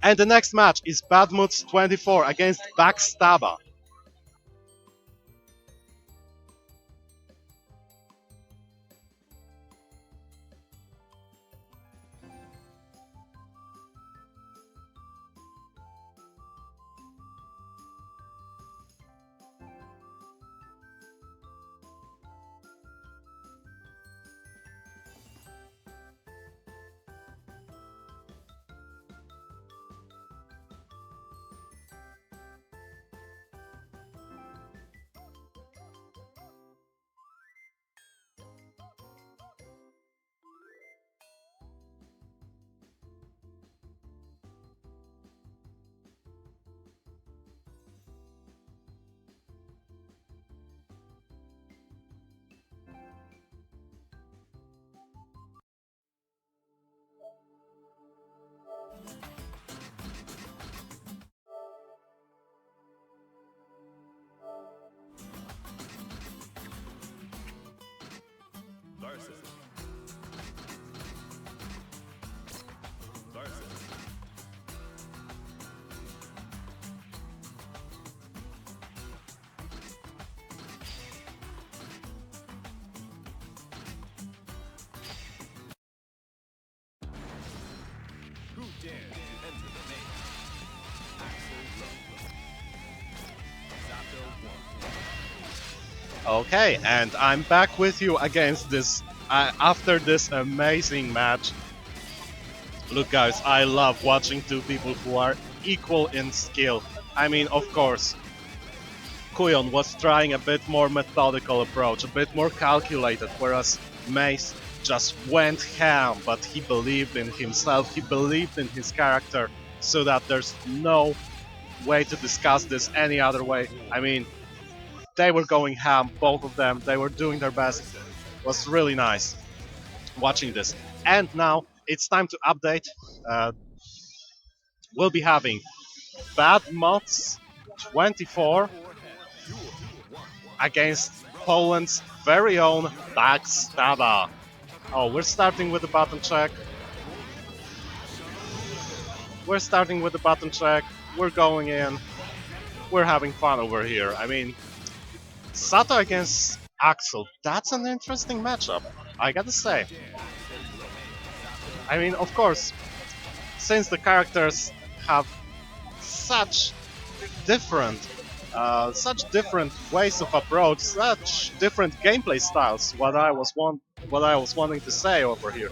And the next match is Badmuts 24 against Backstabber. Who dares to enter the main? Okay, and I'm back with you against this after this amazing match. Look guys, I love watching two people who are equal in skill. I mean, of course, Qjon was trying a bit more methodical approach, a bit more calculated, whereas Mace just went ham, but he believed in himself, he believed in his character, so that there's no way to discuss this any other way. I mean, they were going ham, both of them, they were doing their best. It was really nice watching this. And now it's time to update. We'll be having Badmuts 24 against Poland's very own Backstabber. Oh, we're starting with the button check. We're starting with the button check. We're going in. We're having fun over here. I mean, Sato against Axel. That's an interesting matchup, I gotta say. I mean, of course, since the characters have such different ways of approach, such different gameplay styles, what I was wanting to say over here.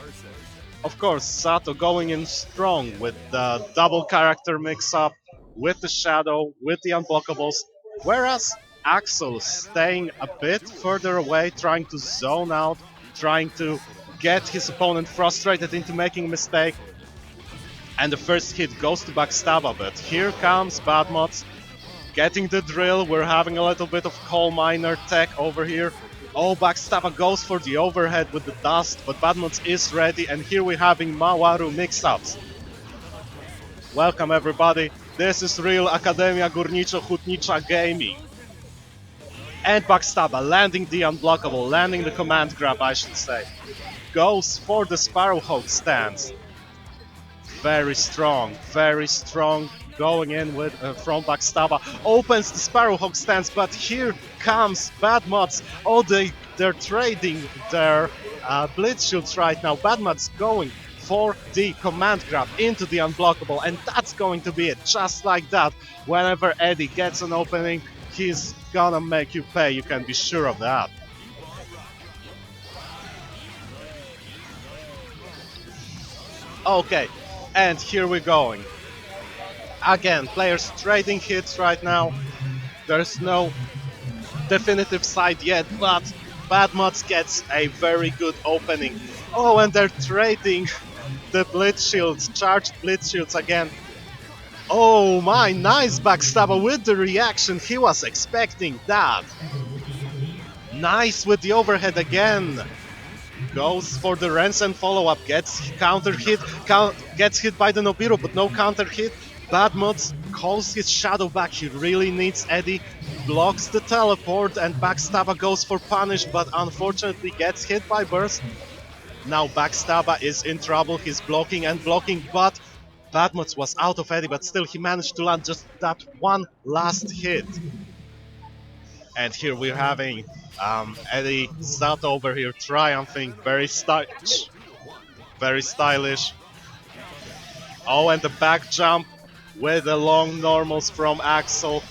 Of course, Sato going in strong with the double character mix-up, with the Shadow, with the unblockables, whereas Axel staying a bit further away, trying to zone out, trying to get his opponent frustrated into making a mistake. And the first hit goes to Backstabber, but here comes Badmuts, getting the drill. We're having a little bit of coal miner tech over here. Oh, Backstabber goes for the overhead with the dust, but Badmuts is ready, and here we're having Mawaru mix-ups. Welcome everybody, this is real Akademia Górniczo-Hutnicza gaming. And Backstabber landing the unblockable, landing the command grab I should say. Goes for the Sparrowhawk stance. Very strong going in with from Backstabber. Opens the Sparrowhawk stance, but here comes Badmuts. Oh, they're trading their blitz shields right now. Badmuts going for the command grab into the unblockable, and that's going to be it. Just like that, whenever Eddie gets an opening, he's gonna make you pay, you can be sure of that. Okay, and here we're going. Again, players trading hits right now. There's no definitive side yet, but Badmods gets a very good opening. Oh, and they're trading the Blitz Shields, charged Blitz Shields again. Oh my, nice backstabber with the reaction, he was expecting that. Nice with the overhead again. Goes for the Rensen follow-up, gets counter hit, gets hit by the Nobiru, but no counter hit. Badmods calls his shadow back, he really needs Eddie, blocks the teleport, and Backstabber goes for punish, but unfortunately gets hit by burst. Now Backstabber is in trouble, he's blocking and blocking, but Badmods was out of Eddie, but still he managed to land just that one last hit. And here we're having Eddie Zato over here triumphing, very stylish. Very stylish. Oh, and the back jump with the long normals from Axel.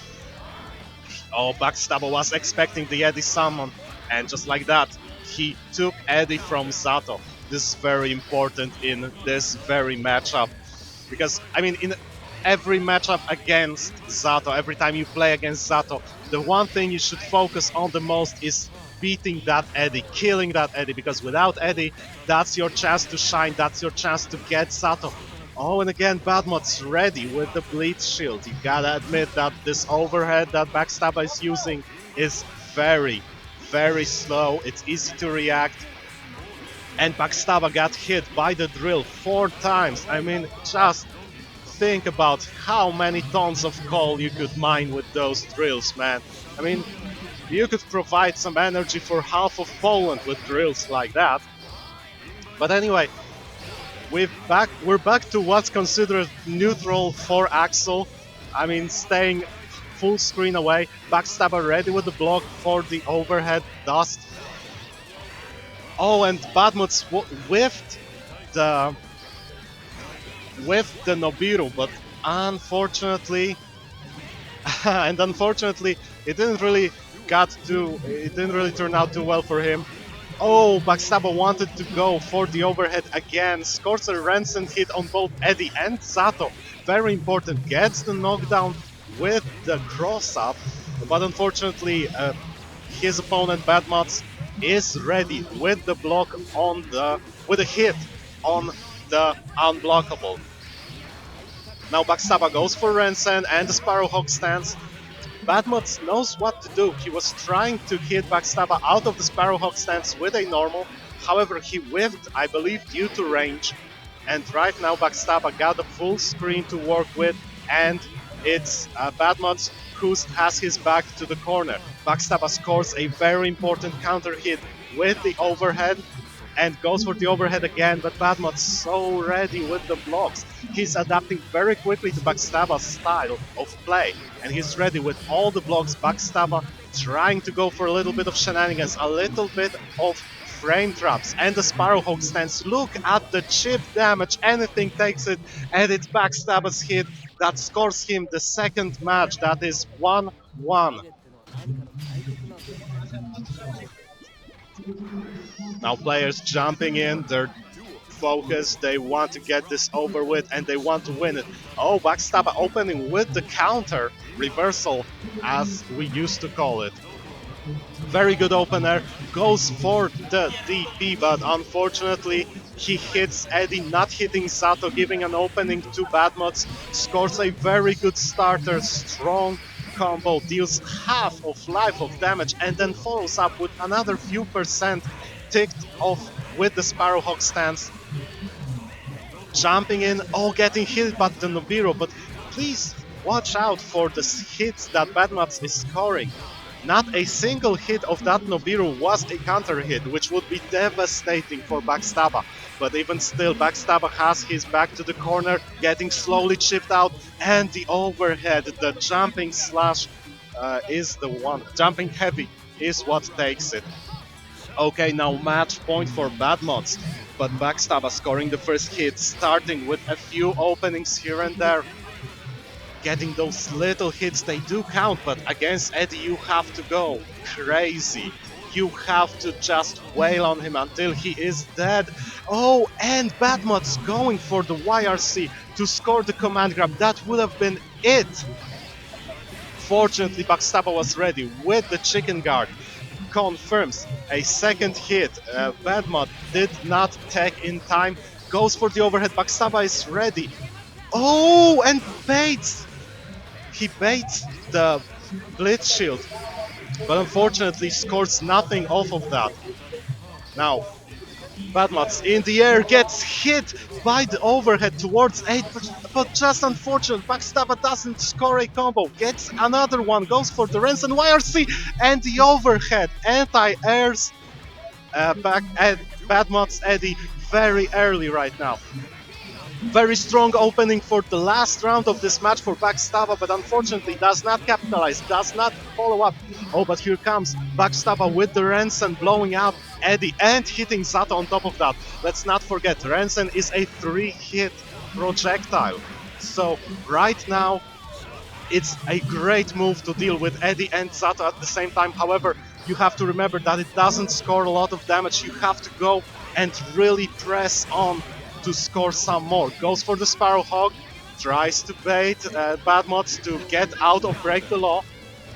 Oh, Backstabber was expecting the Eddie summon, and just like that, he took Eddie from Zato. This is very important in this very matchup, because, I mean, in every matchup against Zato, every time you play against Zato, the one thing you should focus on the most is beating that Eddie, killing that Eddie, because without Eddie, that's your chance to shine, that's your chance to get Zato. Oh, and again, Badmod's ready with the Bleed Shield. You gotta admit that this overhead that Backstabber is using is very, very slow. It's easy to react. And Backstabber got hit by the drill 4 times. I mean, just think about how many tons of coal you could mine with those drills, man. I mean, you could provide some energy for half of Poland with drills like that. But anyway, we're back to what's considered neutral for Axel. I mean, staying full screen away. Backstabber ready with the block for the overhead dust. Oh, and Badmods whiffed the Nobiru, but unfortunately, it didn't really turn out too well for him. Oh, Backstabber wanted to go for the overhead again, scores a Rensen hit on both Eddie and Zato. Very important, gets the knockdown with the cross-up, but unfortunately his opponent Badmods is ready with the block on with a hit on the unblockable. Now Backstabber goes for Rensen and the Sparrowhawk stance. Badmods knows what to do. He was trying to hit Backstabber out of the Sparrowhawk stance with a normal. However, he whiffed, I believe, due to range. And right now Backstabber got a full screen to work with, and it's Badmods who has his back to the corner. Backstabber scores a very important counter hit with the overhead and goes for the overhead again, but Badmods so ready with the blocks. He's adapting very quickly to Backstabber's style of play, and he's ready with all the blocks. Backstabber trying to go for a little bit of shenanigans, a little bit of frame traps, and the Sparrowhawk stance. Look at the chip damage, anything takes it, and it's Backstabber's hit that scores him the second match. That is 1-1. Now players jumping in, they're focused, they want to get this over with and they want to win it. Oh, Backstabber opening with the counter, reversal as we used to call it. Very good opener, goes for the DP, but unfortunately he hits Eddie, not hitting Sato, giving an opening to Badmods. Scores a very good starter, strong combo, deals half of life of damage, and then follows up with another few percent ticked off with the Sparrowhawk stance. Jumping in, oh, getting hit by the Nobiru, but please watch out for the hits that Badmods is scoring. Not a single hit of that Nobiru was a counter hit, which would be devastating for Backstabber. But even still, Backstabber has his back to the corner, getting slowly chipped out, and the overhead, the jumping slash is the one. Jumping heavy is what takes it. Okay, now match point for Badmods, but Backstabber scoring the first hit, starting with a few openings here and there. Getting those little hits, they do count, but against Eddie you have to go crazy. You have to just wail on him until he is dead. Oh, and Badmod's going for the YRC to score the command grab. That would have been it. Fortunately, Backstabber was ready with the chicken guard. Confirms a second hit. Badmod did not tag in time. Goes for the overhead. Backstabber is ready. Oh, and baits. He baits the Blitz Shield, but unfortunately scores nothing off of that. Now, Badmod's in the air, gets hit by the overhead towards 8, but just unfortunate. Backstabber doesn't score a combo, gets another one, goes for the Ransom YRC, and the overhead anti-airs back at Badmod's Eddie very early right now. Very strong opening for the last round of this match for Backstabber, but unfortunately does not capitalize, does not follow up. Oh, but here comes Backstabber with the Ransom blowing up Eddie and hitting Zato on top of that. Let's not forget, Ransom is a 3-hit projectile. So right now, it's a great move to deal with Eddie and Zato at the same time. However, you have to remember that it doesn't score a lot of damage. You have to go and really press on to score some more. Goes for the Sparrow Hawk, tries to bait Badmod to get out of Break the Law,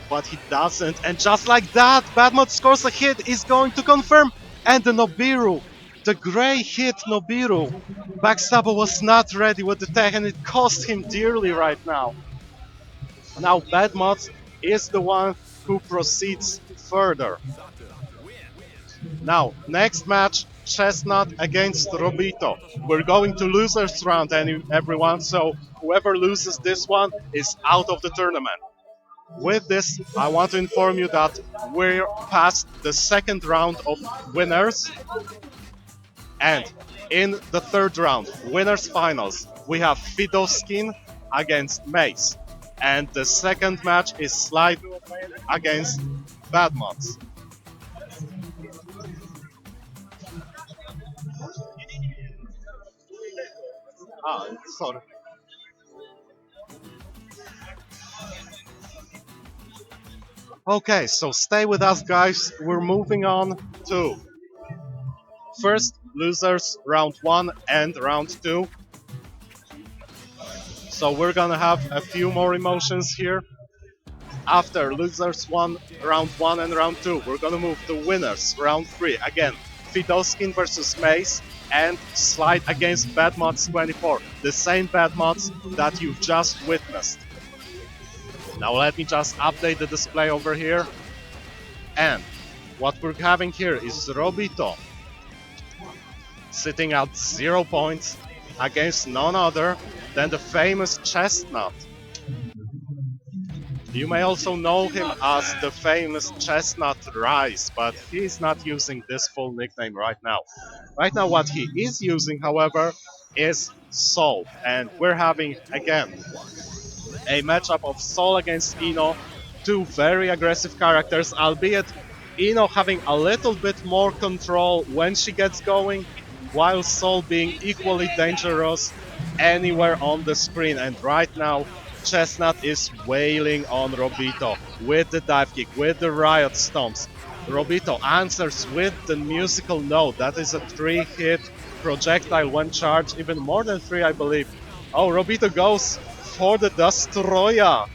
but he doesn't, and just like that, Badmod scores a hit, is going to confirm, and the Nobiru, the grey hit Nobiru. Backstabber was not ready with the tag, and it cost him dearly right now. Now Badmod is the one who proceeds further. Now, next match, Chestnut against Robito. We're going to losers round, everyone, so whoever loses this one is out of the tournament. With this, I want to inform you that we're past the second round of winners, and in the third round, winners finals, we have Fidoskin against Mace, and the second match is Slide against Badmods. Sorry. Okay, so stay with us, guys. We're moving on to first losers round 1 and round 2. So we're gonna have a few more emotions here. After losers round 1 and round 2, we're gonna move to winners round 3. Again, Fidoskin versus Mace and Slide against Badmods 24. The same Badmods that you've just witnessed. Now let me just update the display over here. And what we're having here is Robito sitting at 0 points against none other than the famous Chestnut. You may also know him as the famous Chestnut Rise, but he's not using this full nickname right now. Right now what he is using, however, is Soul. And we're having, again, a matchup of Soul against Ino. Two very aggressive characters, albeit Ino having a little bit more control when she gets going, while Soul being equally dangerous anywhere on the screen. And right now, Chestnut is wailing on Robito with the dive kick, with the riot stomps. Robito answers with the musical note. That is a 3-hit projectile when charged, even more than 3, I believe. Oh, Robito goes for the Destroyer.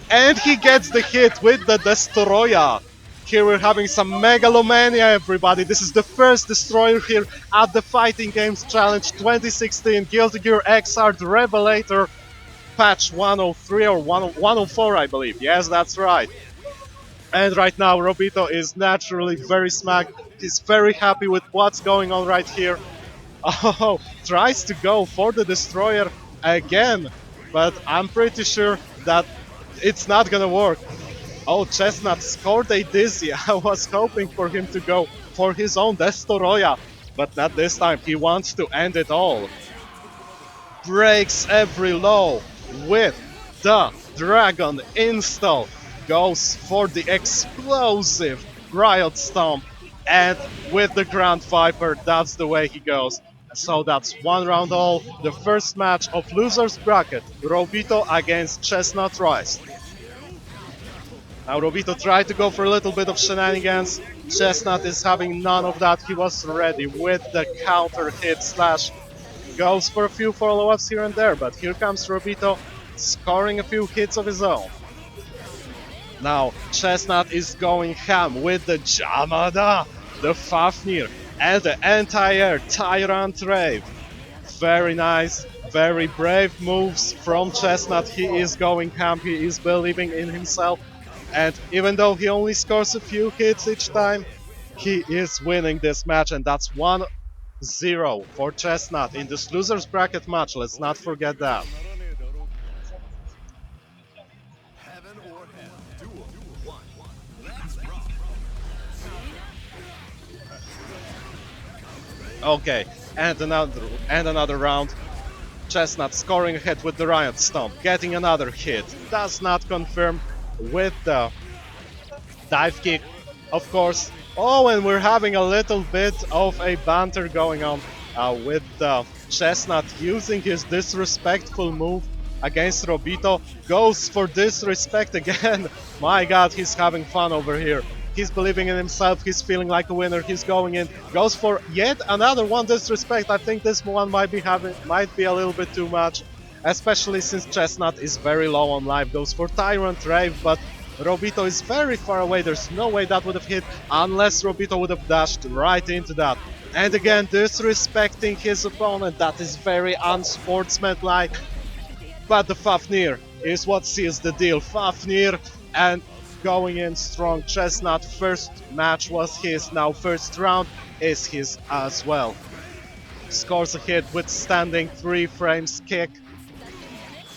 And he gets the hit with the Destroyer. Here we're having some megalomania, everybody. This is the first Destroyer here at the Fighting Games Challenge 2016 Guilty Gear Xrd Revelator patch 103 or 104, I believe. Yes, that's right. And right now Robito is naturally very smacked. He's very happy with what's going on right here. Oh, tries to go for the Destroyer again, but I'm pretty sure that it's not gonna work. Oh, Chestnut scored a dizzy. I was hoping for him to go for his own Destroyer, but not this time. He wants to end it all. Breaks every law with the Dragon install. Goes for the explosive Riot Stomp, and with the Grand Viper, that's the way he goes. So that's 1 round all. The first match of losers bracket, Robito against Chestnut Rise. Now Robito tried to go for a little bit of shenanigans. Chestnut is having none of that. He was ready with the counter hit slash. Goes for a few follow-ups here and there, but here comes Robito scoring a few hits of his own. Now Chestnut is going ham with the Jamada, the Fafnir, and the anti-air Tyrant Rave. Very nice, very brave moves from Chestnut. He is going ham, he is believing in himself. And even though he only scores a few hits each time, he is winning this match, and that's 1-0 for Chestnut in this losers bracket match. Let's not forget that. ならねえだろうが Heaven or hell. Duel. One. Let's rock. Okay, and another round. Chestnut scoring ahead with the Riot Stomp, getting another hit. Does not confirm with the dive kick, of course. Oh, and we're having a little bit of a banter going on with Chestnut using his disrespectful move against Robito. Goes for disrespect again. My god, he's having fun over here. He's believing in himself, he's feeling like a winner, he's going in, goes for yet another one disrespect. I think this one might be a little bit too much, especially since Chestnut is very low on life. Goes for Tyrant Rave, but Robito is very far away. There's no way that would have hit unless Robito would have dashed right into that. And again, disrespecting his opponent. That is very unsportsmanlike. But the Fafnir is what seals the deal. Fafnir and going in strong. Chestnut first match was his, now first round is his as well. Scores a hit with standing 3 frames kick.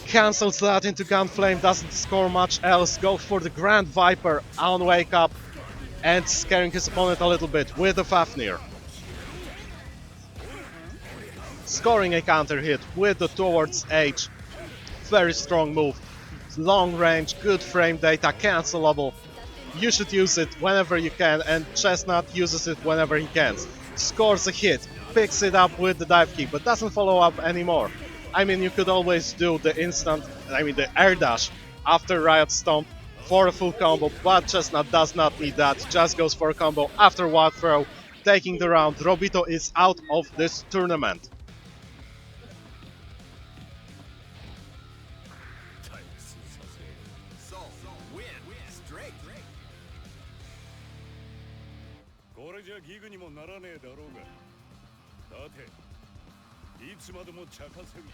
Cancels that into Gunflame, doesn't score much else. Goes for the Grand Viper on Wake Up and scaring his opponent a little bit with the Fafnir. Scoring a counter hit with the Towards H. Very strong move. Long range, good frame data, cancelable. You should use it whenever you can, and Chestnut uses it whenever he can. Scores a hit, picks it up with the dive kick, but doesn't follow up anymore. I mean, you could always do the the air dash after Riot Stomp for a full combo, but Chestnut does not need that, just goes for a combo after Wild Throw, taking the round. Robito is out of this tournament. So, win straight. これじゃギグにもならねえだろうがさていつまでも茶化せる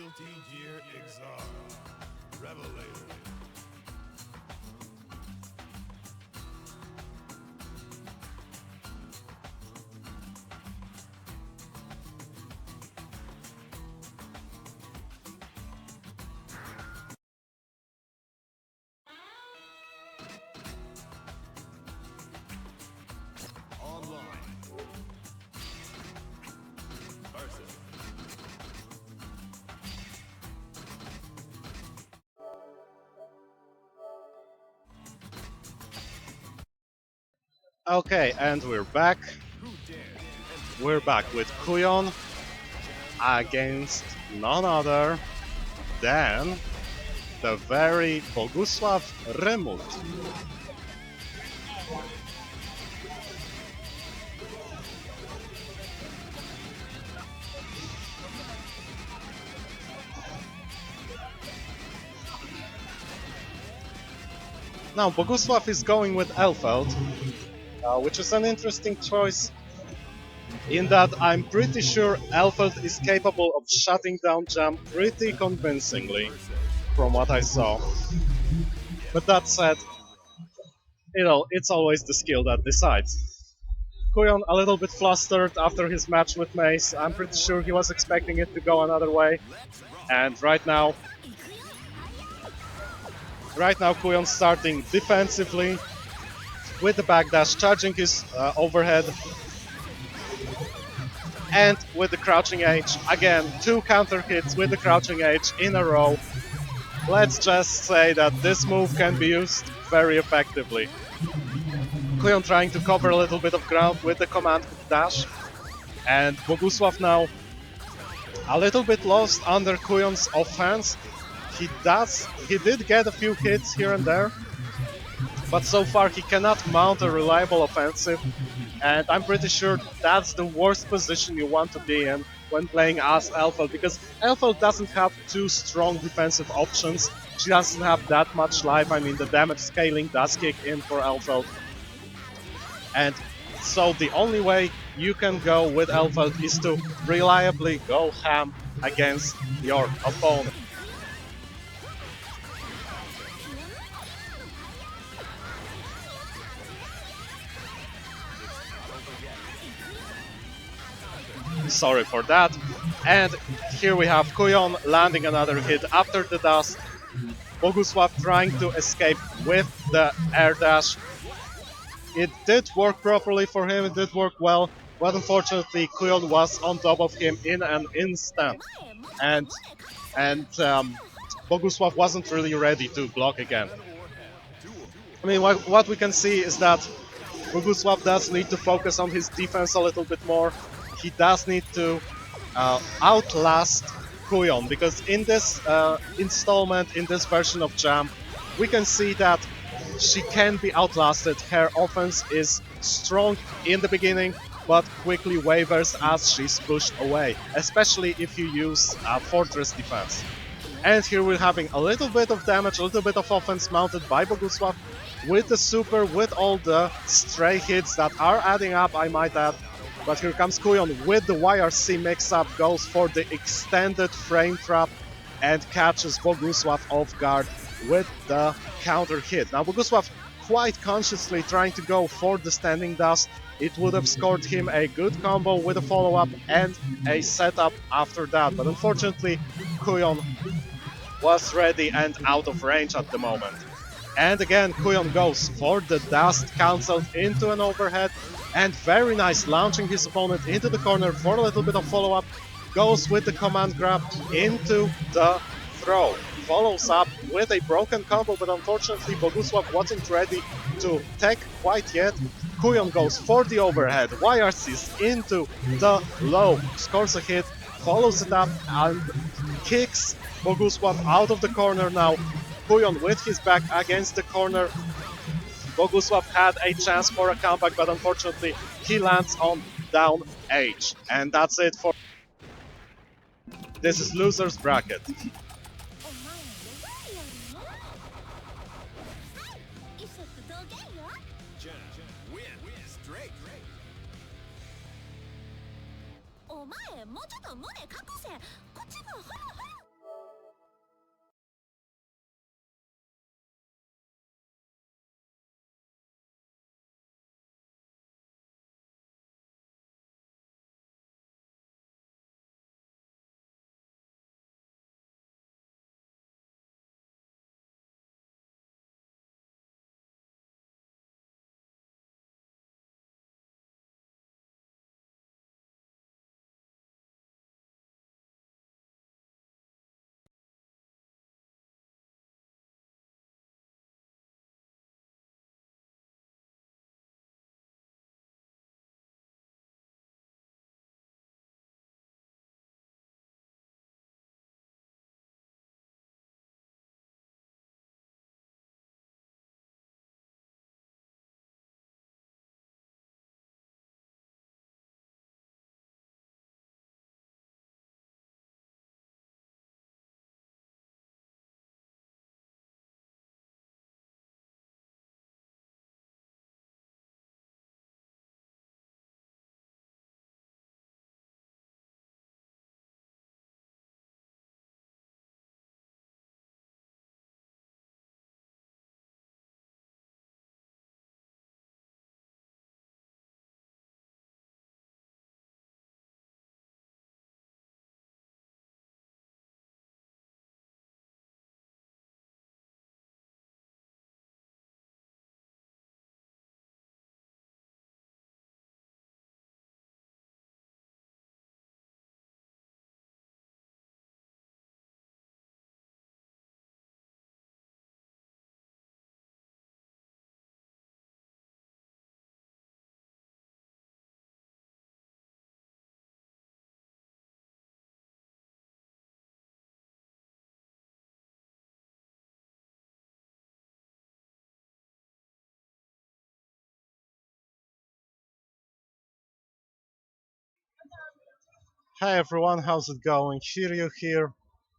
Specialty Gear Xrd Revelator. Online. Versus. Okay, and we're back. Who dares to enter We're back with Qjon against none other than the very Bogusław Remut. Now Bogusław is going with Elfeld, which is an interesting choice in that I'm pretty sure Elfeld is capable of shutting down Jam pretty convincingly from what I saw. But that said, you know, it's always the skill that decides. Qjon a little bit flustered after his match with Mace. I'm pretty sure he was expecting it to go another way. And right now Qjon's starting defensively with the backdash, charging his overhead, and with the crouching H. Again, 2 counter hits with the crouching H in a row. Let's just say that this move can be used very effectively. Qjon trying to cover a little bit of ground with the command dash, and Bogusław now a little bit lost under Qjon's offense. He did get a few hits here and there, but so far he cannot mount a reliable offensive, and I'm pretty sure that's the worst position you want to be in when playing as Elfeld, because Elfeld doesn't have 2 strong defensive options. She doesn't have that much life. I mean, the damage scaling does kick in for Elfeld, and so the only way you can go with Elfeld is to reliably go ham against your opponent. Sorry for that. And here we have Qjon landing another hit after the dust. Bogusław trying to escape with the air dash. It did work properly for him, it did work well, but unfortunately Qjon was on top of him in an instant. And Bogusław wasn't really ready to block again. I mean, what we can see is that Bogusław does need to focus on his defense a little bit more. He does need to outlast Qjon, because in this installment, in this version of Jam, we can see that she can be outlasted. Her offense is strong in the beginning, but quickly wavers as she's pushed away, especially if you use Fortress defense. And here we're having a little bit of damage, a little bit of offense mounted by Bogusław with the super, with all the stray hits that are adding up, I might add. But here comes Qjon with the YRC mix-up, goes for the extended frame trap and catches Bogusław off guard with the counter hit. Now Bogusław quite consciously trying to go for the standing dust. It would have scored him a good combo with a follow-up and a setup after that. But unfortunately, Qjon was ready and out of range at the moment. And again, Qjon goes for the dust, cancelled into an overhead. And very nice, launching his opponent into the corner for a little bit of follow-up. Goes with the command grab into the throw. Follows up with a broken combo, but unfortunately Bogusław wasn't ready to tech quite yet. Qjon goes for the overhead, YRCs into the low, scores a hit, follows it up and kicks Bogusław out of the corner now. Qjon with his back against the corner. Bogusław had a chance for a comeback, but unfortunately he lands on down H. And that's it for... This is loser's bracket. win straight. お前もうちょっと胸隠せこっちもほらほら Hey everyone, how's it going? Shiryu here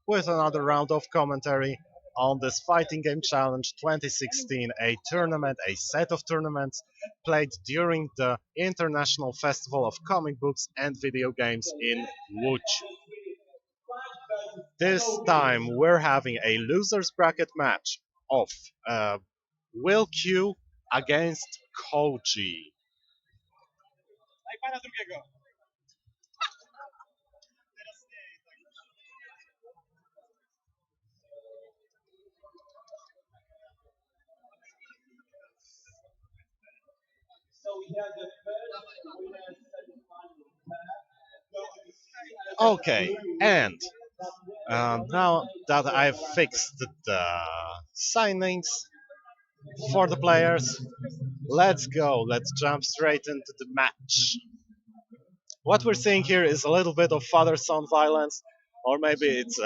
with another round of commentary on this Fighting Game Challenge 2016, a tournament, a set of tournaments played during the International Festival of Comic Books and Video Games in Łódź. This time we're having a losers bracket match of Will Q against Koji. Okay, and now that I've fixed the signings for the players, let's go. Let's jump straight into the match. What we're seeing here is a little bit of father-son violence, or maybe it's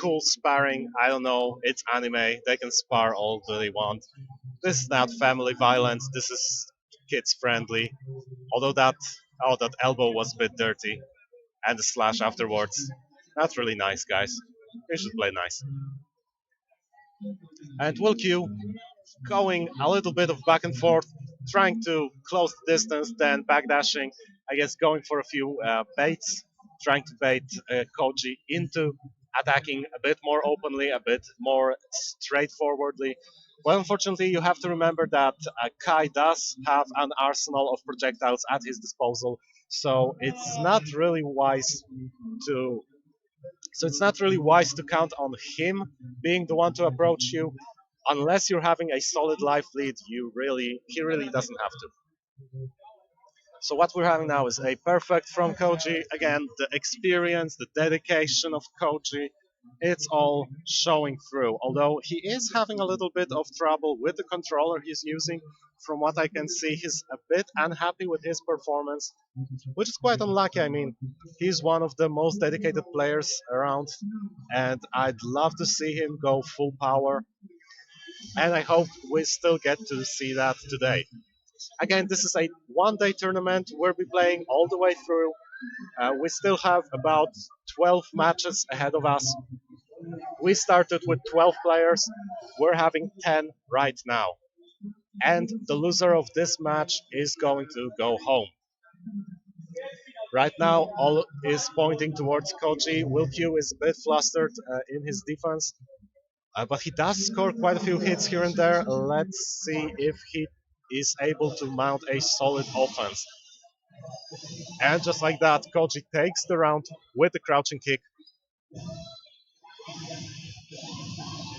cool sparring. I don't know. It's anime. They can spar all they want. This is not family violence. This is kids friendly. Although that elbow was a bit dirty, and the slash afterwards. Not really nice, guys. You should play nice. And Will Q going a little bit of back and forth, trying to close the distance, then backdashing, I guess going for a few baits, trying to bait Koji into attacking a bit more openly, a bit more straightforwardly. Well, unfortunately, you have to remember that Kai does have an arsenal of projectiles at his disposal, so it's not really wise to count on him being the one to approach you. Unless you're having a solid life lead, he really doesn't have to. So what we're having now is a perfect from Koji. Again, the experience, the dedication of Koji, it's all showing through. Although he is having a little bit of trouble with the controller he's using. From what I can see, he's a bit unhappy with his performance, which is quite unlucky. I mean, he's one of the most dedicated players around, and I'd love to see him go full power. And I hope we still get to see that today. Again, this is a one-day tournament. We'll be playing all the way through. We still have about 12 matches ahead of us. We started with 12 players. We're having 10 right now. And the loser of this match is going to go home. Right now, all is pointing towards Koji. Will Q is a bit flustered in his defense. But he does score quite a few hits here and there. Let's see if he is able to mount a solid offense. And just like that, Koji takes the round with the crouching kick.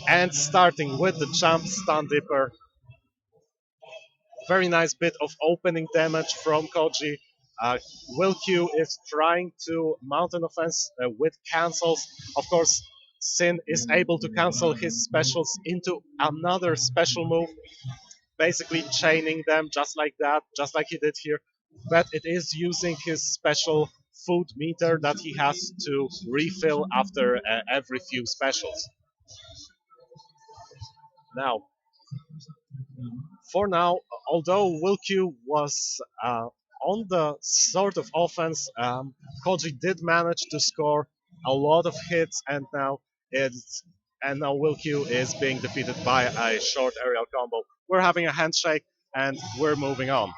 And starting with the jump stun dipper. Very nice bit of opening damage from Koji. Will Q is trying to mount an offense with cancels. Of course, Sin is able to cancel his specials into another special move, basically chaining them just like that, just like he did here. But it is using his special food meter that he has to refill after every few specials. Now, for now, although Will Q was on the sort of offense, Koji did manage to score a lot of hits, and now Will Q is being defeated by a short aerial combo. We're having a handshake, and we're moving on.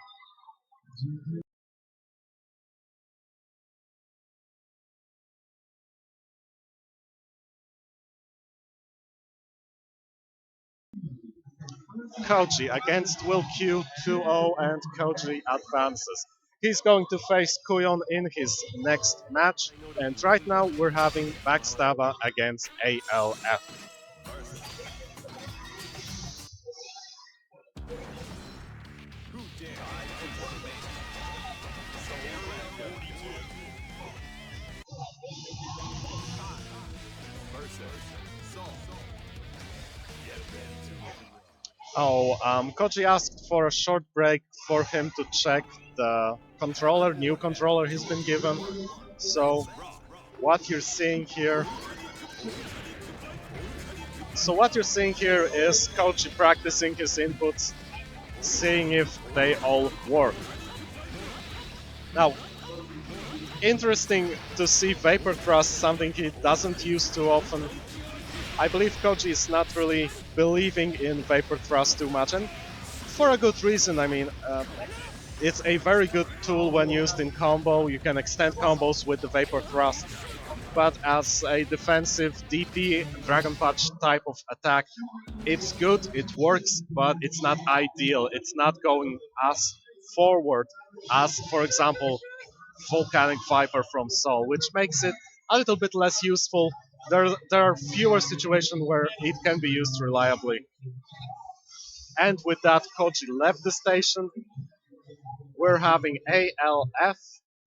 Koji against Will Q 2-0, and Koji advances. He's going to face Qjon in his next match, and right now we're having Backstabber against ALF. Koji asked for a short break for him to check the new controller he's been given. So what you're seeing here is Koji practicing his inputs, seeing if they all work. Now, interesting to see Vapor Thrust, something he doesn't use too often. I believe Koji is not really believing in Vapor Thrust too much, and for a good reason. I mean, it's a very good tool when used in combo. You can extend combos with the Vapor Thrust, but as a defensive DP Dragon Punch type of attack, it's good, it works, but it's not ideal. It's not going as forward as, for example, Volcanic Viper from Soul, which makes it a little bit less useful. There are fewer situations where it can be used reliably. And with that, Koji left the station. We're having ALF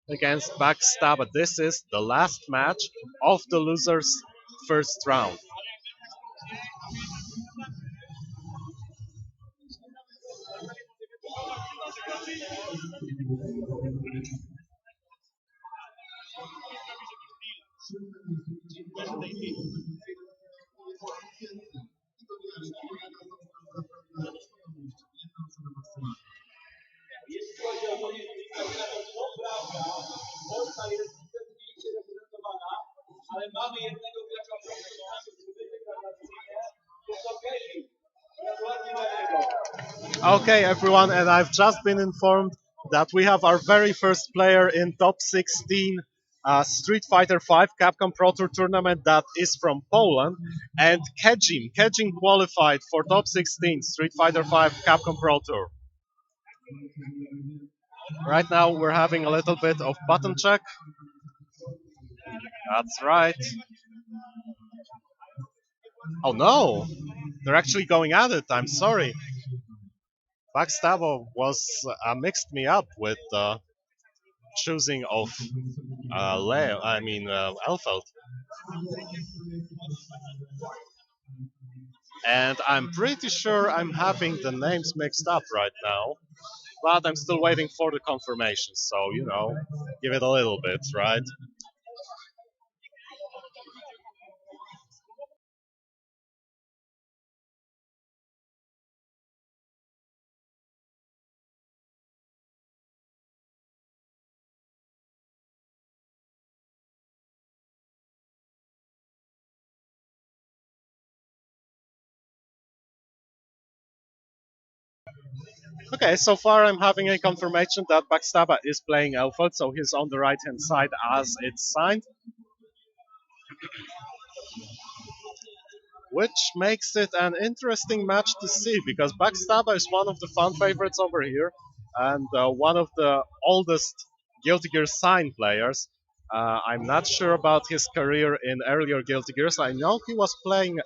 against Backstabber. This is the last match of the losers' first round. Jeśli chodzi o politykę, to prawda, Polska jest rzeczywiście reprezentowana, ale mamy jednego gracza w naszym reprezentacyjnie, jest to Kevin. Gratulacje dla niego. Okay, everyone, and I've just been informed that we have our very first player in top 16 Street Fighter V Capcom Pro Tour tournament that is from Poland, and Kejim. Kejim qualified for top 16 Street Fighter V Capcom Pro Tour. Right now we're having a little bit of button check. That's right. Oh no! They're actually going at it, I'm sorry. Backstabber was mixed me up with choosing of Leo, Elfeld. And I'm pretty sure I'm having the names mixed up right now, but I'm still waiting for the confirmation, so, you know, give it a little bit, right? Okay, so far I'm having a confirmation that Backstabber is playing Elfeld, so he's on the right hand side as it's signed. Which makes it an interesting match to see, because Backstabber is one of the fan favorites over here, and one of the oldest Guilty Gear Sign players. I'm not sure about his career in earlier Guilty Gears. I know he was playing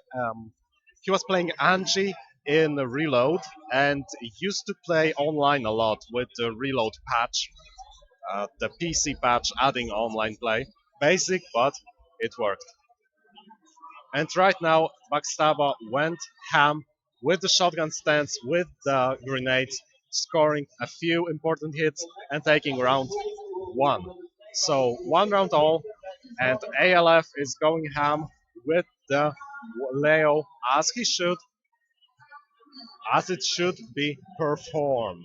Angie in Reload, and used to play online a lot with the Reload patch, the PC patch adding online play. Basic, but it worked. And right now, Backstabber went ham with the shotgun stance, with the grenades, scoring a few important hits and taking round one. So one round all, and ALF is going ham with the Leo as he should, as it should be performed.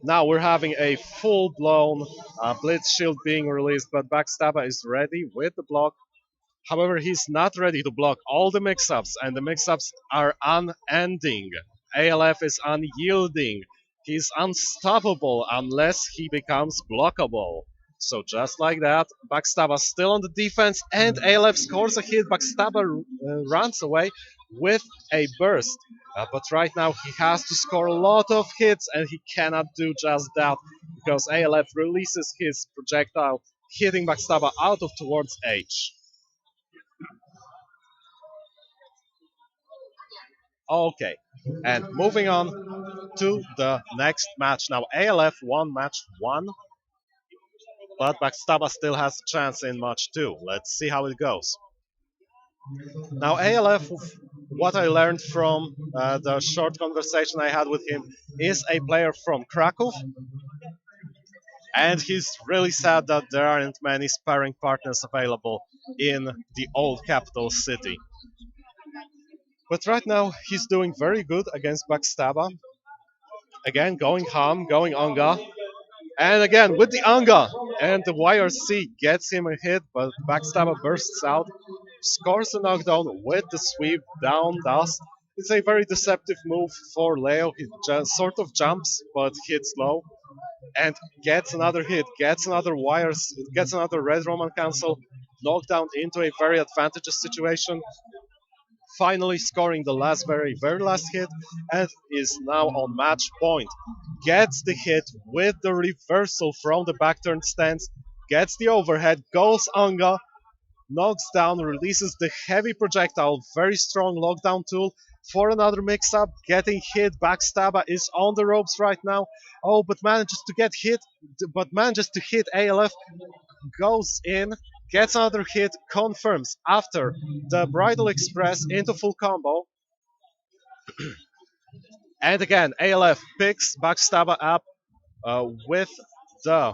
Now we're having a full-blown Blitz Shield being released, but Backstabber is ready with the block. However, he's not ready to block all the mix-ups, and the mix-ups are unending. ALF is unyielding. He's unstoppable unless he becomes blockable. So just like that, Backstabber still on the defense, and ALF scores a hit. Backstabber runs away with a burst. But right now he has to score a lot of hits, and he cannot do just that, because ALF releases his projectile, hitting Backstabber out of towards H. Okay, and moving on to the next match. Now, ALF won match 1, but Backstabber still has a chance in match 2. Let's see how it goes. Now, ALF, what I learned from the short conversation I had with him, is a player from Krakow, and he's really sad that there aren't many sparring partners available in the old capital city. But right now, he's doing very good against Backstabber. Again, going Ham, going Anga. And again with the Anga. And the YRC gets him a hit, but Backstabber bursts out. Scores a knockdown with the sweep down dust. It's a very deceptive move for Leo. He just sort of jumps, but hits low. And gets another hit, gets another wires, gets another red Roman cancel, knockdown into a very advantageous situation. Finally scoring the very last hit, and is now on match point. Gets the hit with the reversal from the back turn stance, gets the overhead, goes Anga, knocks down, releases the heavy projectile, very strong lockdown tool for another mix-up, getting hit. Backstabber is on the ropes right now. Oh, but manages to get hit, but manages to hit ALF, goes in, gets another hit, confirms after the Bridal Express into full combo. And again, ALF picks Backstabber up with the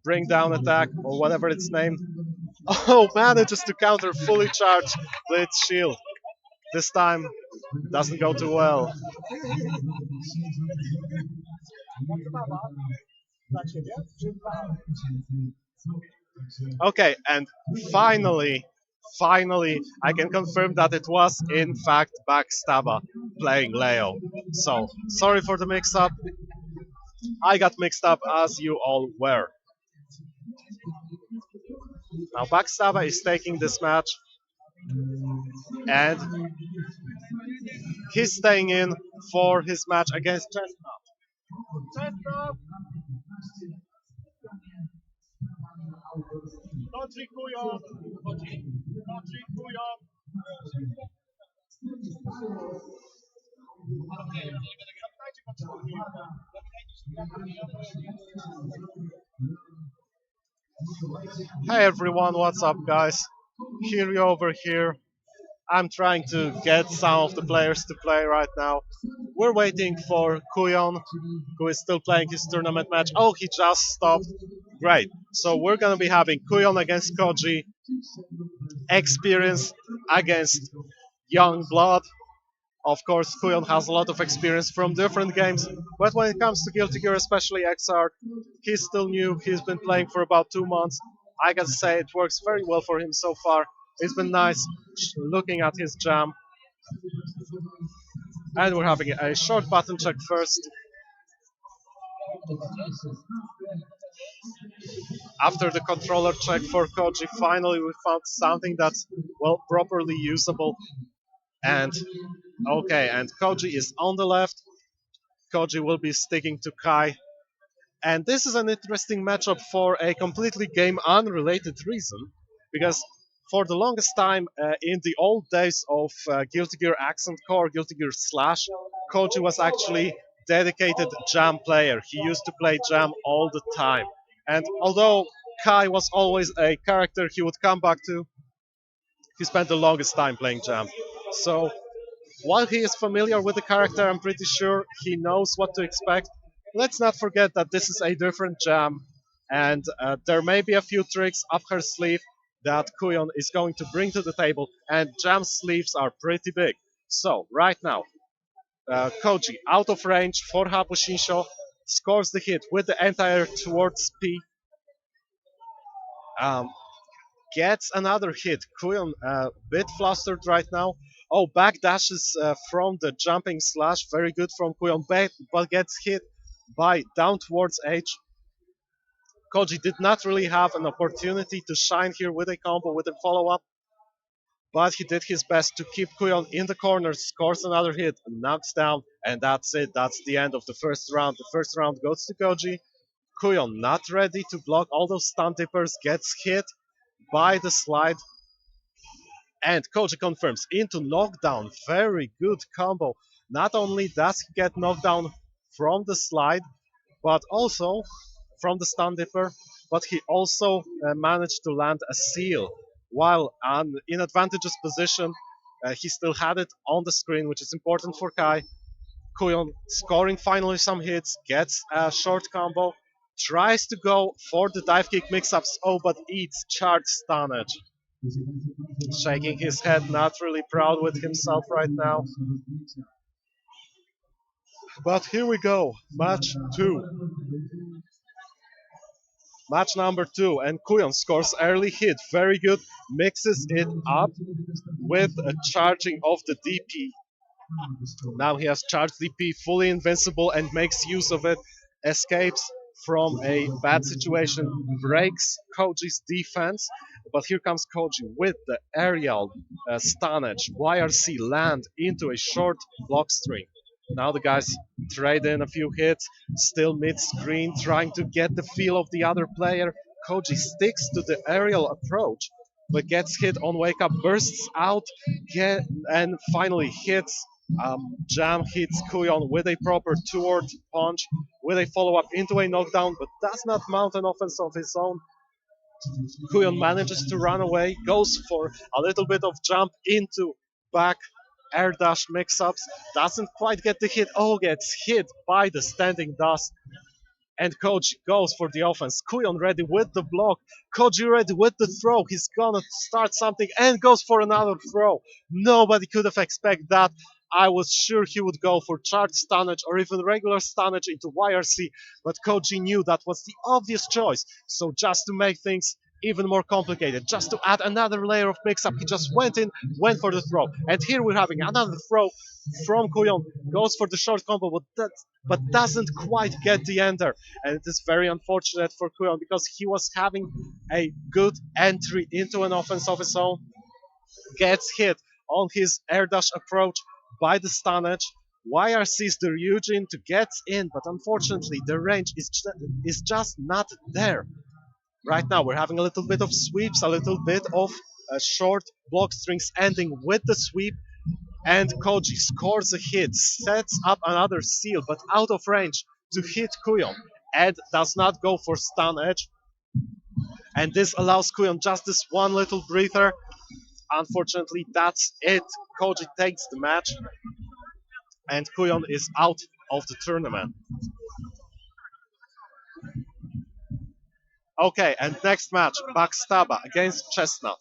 bring down attack, or whatever it's named. Oh, manages to counter fully charged Blitz Shield. This time doesn't go too well. Okay, and finally, I can confirm that it was in fact Backstabber playing Leo. So, sorry for the mix-up. I got mixed up as you all were. Now Backstabber is taking this match, and he's staying in for his match against Chestnut. Chestnut! Qjon! Qjon! Hey everyone, what's up guys? Kiryu over here. I'm trying to get some of the players to play right now. We're waiting for Qjon, who is still playing his tournament match. Oh, he just stopped. Great. So we're gonna be having Qjon against Koji, Experience against Young Blood. Of course, Qjon has a lot of experience from different games, but when it comes to Guilty Gear, especially Xrd, he's still new. He's been playing for about 2 months. I gotta say, it works very well for him so far. It's been nice looking at his jam. And we're having a short button check first. After the controller check for Koji, finally we found something that's, well, properly usable. And okay, and Koji is on the left. Koji will be sticking to Kai. And this is an interesting matchup for a completely game unrelated reason, because for the longest time in the old days of Guilty Gear Accent Core, Guilty Gear Slash, Koji was actually dedicated jam player. He used to play jam all the time. And although Kai was always a character he would come back to, he spent the longest time playing jam. So while he is familiar with the character, I'm pretty sure he knows what to expect. Let's not forget that this is a different jam, and there may be a few tricks up her sleeve that Qjon is going to bring to the table, and jam sleeves are pretty big. So, right now, Koji, out of range for Hapu Shinsho, scores the hit with the entire towards P. Gets another hit. Qjon a bit flustered right now. Oh, back dashes from the jumping slash. Very good from Qjon, but gets hit by down towards H. Koji did not really have an opportunity to shine here with a combo, with a follow-up, but he did his best to keep Qjon in the corner, scores another hit, knocks down, and that's it. That's the end of the first round. The first round goes to Koji. Qjon not ready to block all those stun dippers, gets hit by the slide, and Koji confirms into knockdown. Very good combo. Not only does he get knocked down from the slide, but also from the stun dipper, but he also managed to land a seal. While in advantageous position, he still had it on the screen, which is important for Kai. Qjon scoring finally some hits, gets a short combo, tries to go for the dive kick mix-ups, oh, but eats charged stunnage. Shaking his head, not really proud with himself right now. But here we go, match 2. Match number 2, and Qjon scores early hit, very good, mixes it up with a charging of the DP. Now he has charged DP, fully invincible, and makes use of it, escapes from a bad situation, breaks Koji's defense, but here comes Koji with the aerial stun edge, YRC land into a short block string. Now the guys trade in a few hits, still mid-screen, trying to get the feel of the other player. Koji sticks to the aerial approach, but gets hit on wake up, bursts out, and finally hits. Jam hits Qjon with a proper two-word punch, with a follow-up into a knockdown, but does not mount an offense of his own. Qjon manages to run away, goes for a little bit of jump into back air dash mix-ups, doesn't quite get the hit, gets hit by the standing dust, and Koji goes for the offense. Qjon ready with the block, Koji ready with the throw, he's gonna start something and goes for another throw. Nobody could have expected that. I was sure he would go for charged stunnage or even regular stunnage into YRC, but Koji knew that was the obvious choice. So just to make things even more complicated, just to add another layer of mix-up, he just went for the throw. And here we're having another throw from Qjon, goes for the short combo, but doesn't quite get the ender. And it is very unfortunate for Qjon because he was having a good entry into an offense of his own, gets hit on his air dash approach by the stun edge. YRC's the Ryujin to get in, but unfortunately the range is just not there. Right now we're having a little bit of sweeps, a little bit of short block strings ending with the sweep, and Koji scores a hit, sets up another seal, but out of range to hit Qjon, and does not go for stun edge. And this allows Qjon just this one little breather. Unfortunately, that's it. Koji takes the match, and Qjon is out of the tournament. Okay, and next match, Backstaba against Chestnut.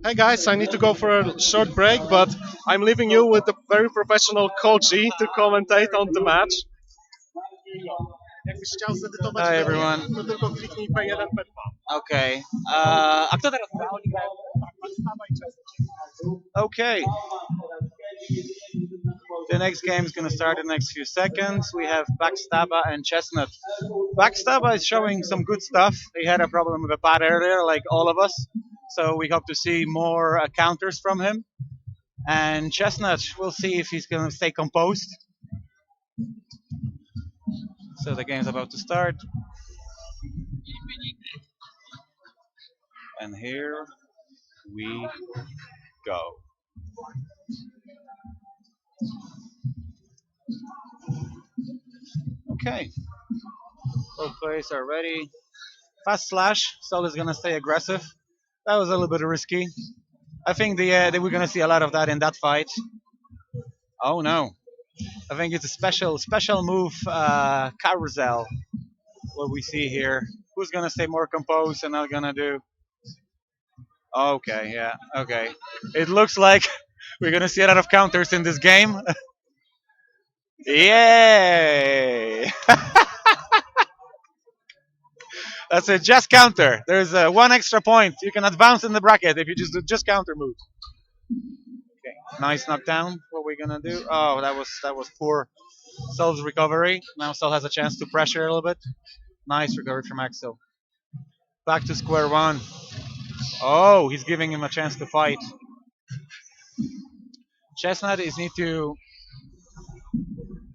Hey guys, I need to go for a short break, but I'm leaving you with the very professional Koji to commentate on the match. Jakbyś chciał zedytować Hi, grę, everyone. to tylko kliknij P1, P2. Okay. A kto teraz gra? Oni grają Backstaba i Chestnut. Okay. The next game is going to start in the next few seconds. We have Backstaba and Chestnut. Backstaba is showing some good stuff. He had a problem with a pad earlier, like all of us. So we hope to see more counters from him. And Chestnut, we'll see if he's going to stay composed. So the game's about to start. And here we go. Okay, both players are ready. Fast slash. Sol is gonna stay aggressive. That was a little bit risky. I think that we're gonna see a lot of that in that fight. Oh no! I think it's a special move, carousel. What we see here. Who's gonna stay more composed and not gonna do? Okay, yeah, okay. It looks like we're gonna see a lot of counters in this game. Yay! That's a just counter. There's one extra point. You can advance in the bracket if you just do just counter moves. Okay, nice knockdown. What we're gonna do? Oh, that was poor. Sol's recovery. Now Sol has a chance to pressure a little bit. Nice recovery from Axel. Back to square one. Oh, he's giving him a chance to fight. Chestnut is need to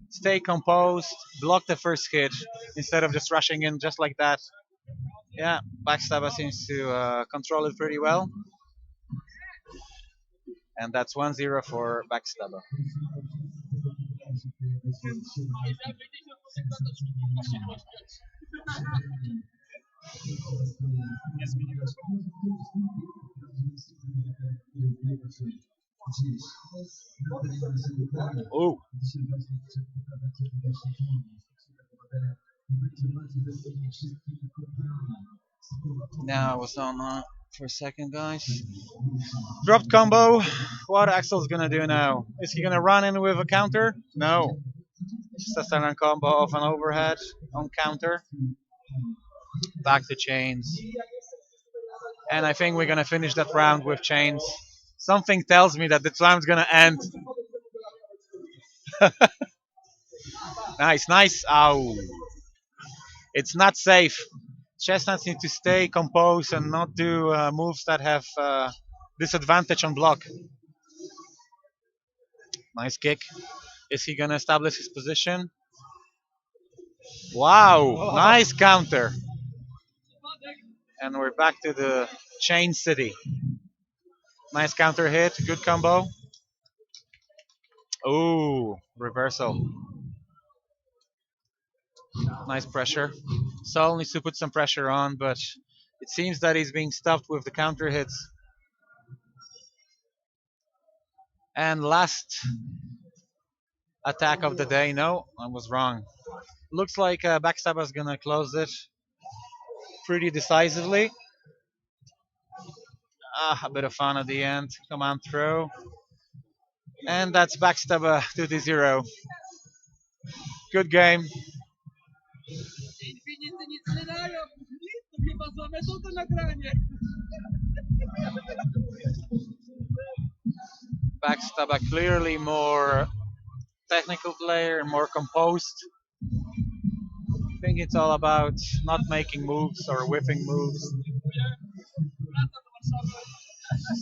stay composed, block the first hit instead of just rushing in just like that. Yeah, Backstabber seems to control it pretty well. And that's 1-0 for Backstabber. Oh. Now I was on for a second, guys. Dropped combo. What Axel's gonna do now? Is he gonna run in with a counter? No. Just a standard combo off an overhead on counter. Back to chains. And I think we're gonna finish that round with chains. Something tells me that the time's gonna end. Nice, nice. Ow. It's not safe. Chestnuts need to stay composed and not do moves that have disadvantage on block. Nice kick. Is he gonna establish his position? Wow, nice counter. And we're back to the chain city. Nice counter hit, good combo. Ooh, reversal. Nice pressure. Sol needs to put some pressure on, but it seems that he's being stuffed with the counter hits. And last attack of the day. No, I was wrong. Looks like Backstabber's gonna close it pretty decisively. A bit of fun at the end. Command throw. And that's Backstabber 2-0. Good game. Backstabber clearly more technical player, more composed. I think it's all about not making moves or whiffing moves.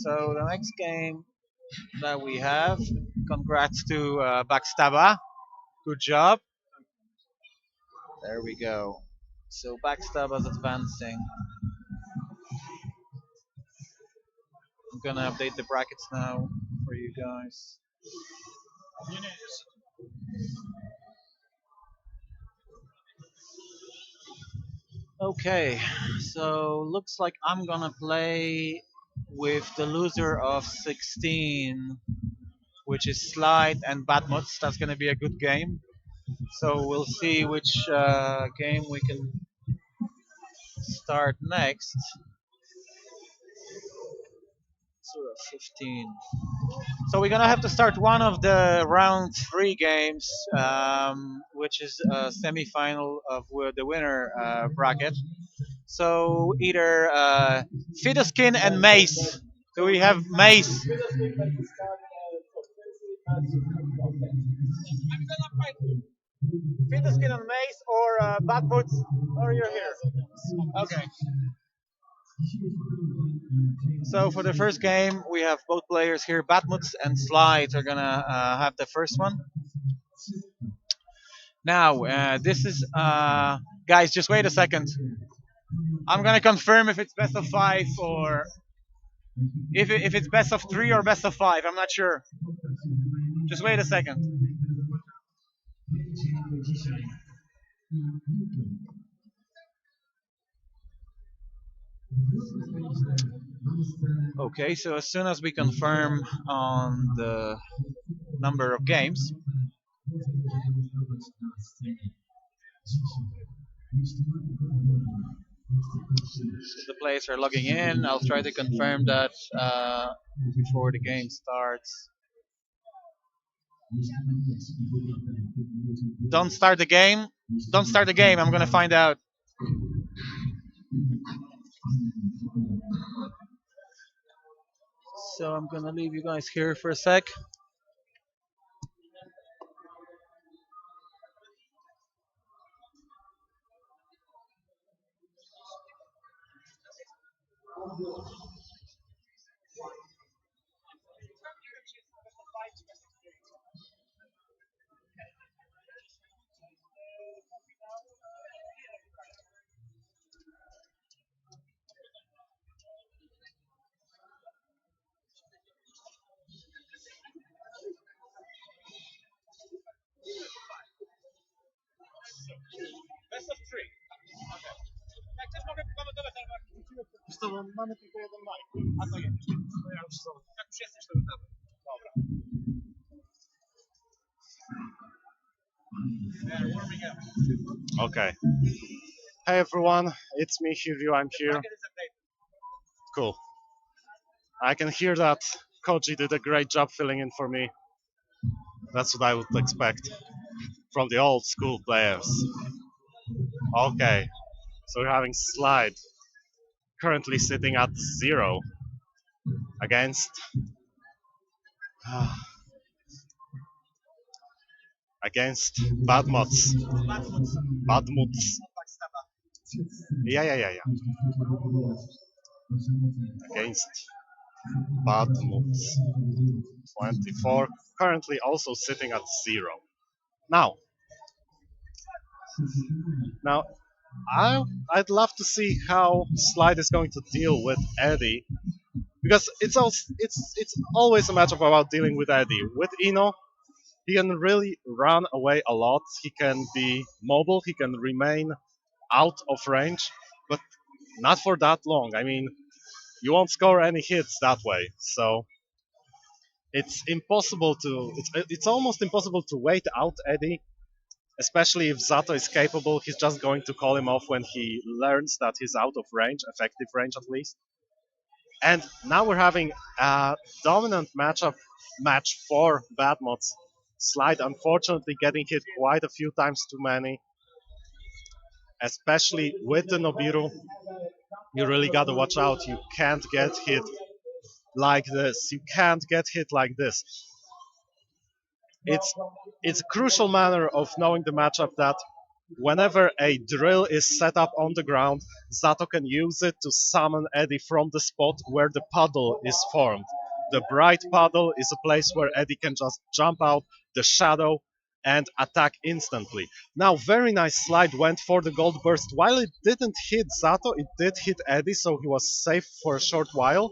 So the next game that we have, congrats to Backstabber. Good job. There we go. So Backstabber's advancing. I'm gonna update the brackets now for you guys. Okay, so looks like I'm gonna play with the loser of 16, which is Slide and Batmuts. That's gonna be a good game. So we'll see which game we can start next. 15. So we're gonna have to start one of the round 3 games, which is a semi-final of the winner bracket. So either Fiduskin and Mace. Do we have Mace? Fiduskin and Mace or Backboots? Or you're here? Okay. So for the first game, we have both players here. Batmuts and Slides are gonna have the first one. Now, this is guys. Just wait a second. I'm gonna confirm if it's best of 5 or if it's best of 3 or best of 5. I'm not sure. Just wait a second. Okay, so as soon as we confirm on the number of games, the players are logging in. I'll try to confirm that before the game starts. Don't start the game. Don't start the game. I'm gonna find out. So I'm gonna leave you guys here for a sec. Best of 3. Jak też mogę komentować, ale wiesz co, mamy tylko jeden live. A to jest. Ja już są. Jak już jesteś, to już dawaj. Dobra. Yeah, warming up. Okay. Hey everyone, it's me, Hiryu. I'm here. Cool. I can hear that Koji did a great job filling in for me. That's what I would expect from the old school players. Okay, so we're having Slide currently sitting at 0 against against Badmots. Badmots. Yeah. Against Badmots. 24, currently also sitting at 0. Now, I'd love to see how Slide is going to deal with Eddie, because it's always a matchup about dealing with Eddie. With Ino, he can really run away a lot. He can be mobile. He can remain out of range, but not for that long. I mean, you won't score any hits that way. So it's almost impossible to wait out Eddie, especially if Zato is capable. He's just going to call him off when he learns that he's out of range, effective range at least. And now we're having a dominant match for Badmots. Slide unfortunately getting hit quite a few times too many, especially with the Nobiru. You really gotta watch out. You can't get hit like this. It's a crucial manner of knowing the matchup that whenever a drill is set up on the ground, Zato can use it to summon Eddie from the spot where the puddle is formed. The bright puddle is a place where Eddie can just jump out the shadow and attack instantly. Now, very nice Slide went for the gold burst. While it didn't hit Zato, it did hit Eddie, so he was safe for a short while,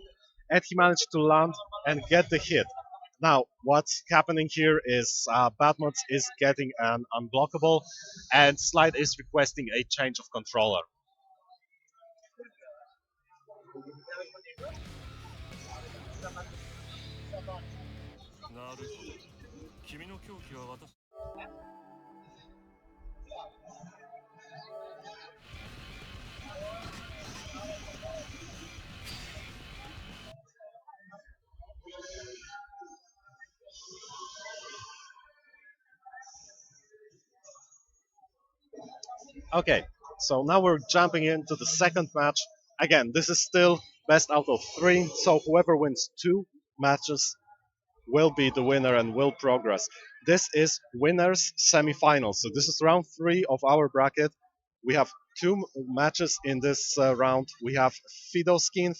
and he managed to land and get the hit. Now, what's happening here is Badmots is getting an unblockable, and Slide is requesting a change of controller. Okay, so now we're jumping into the second match. Again, this is still best out of 3, so whoever wins 2 matches will be the winner and will progress. This is winners semifinals. So this is round 3 of our bracket. We have 2 matches in this round. We have Fido Skin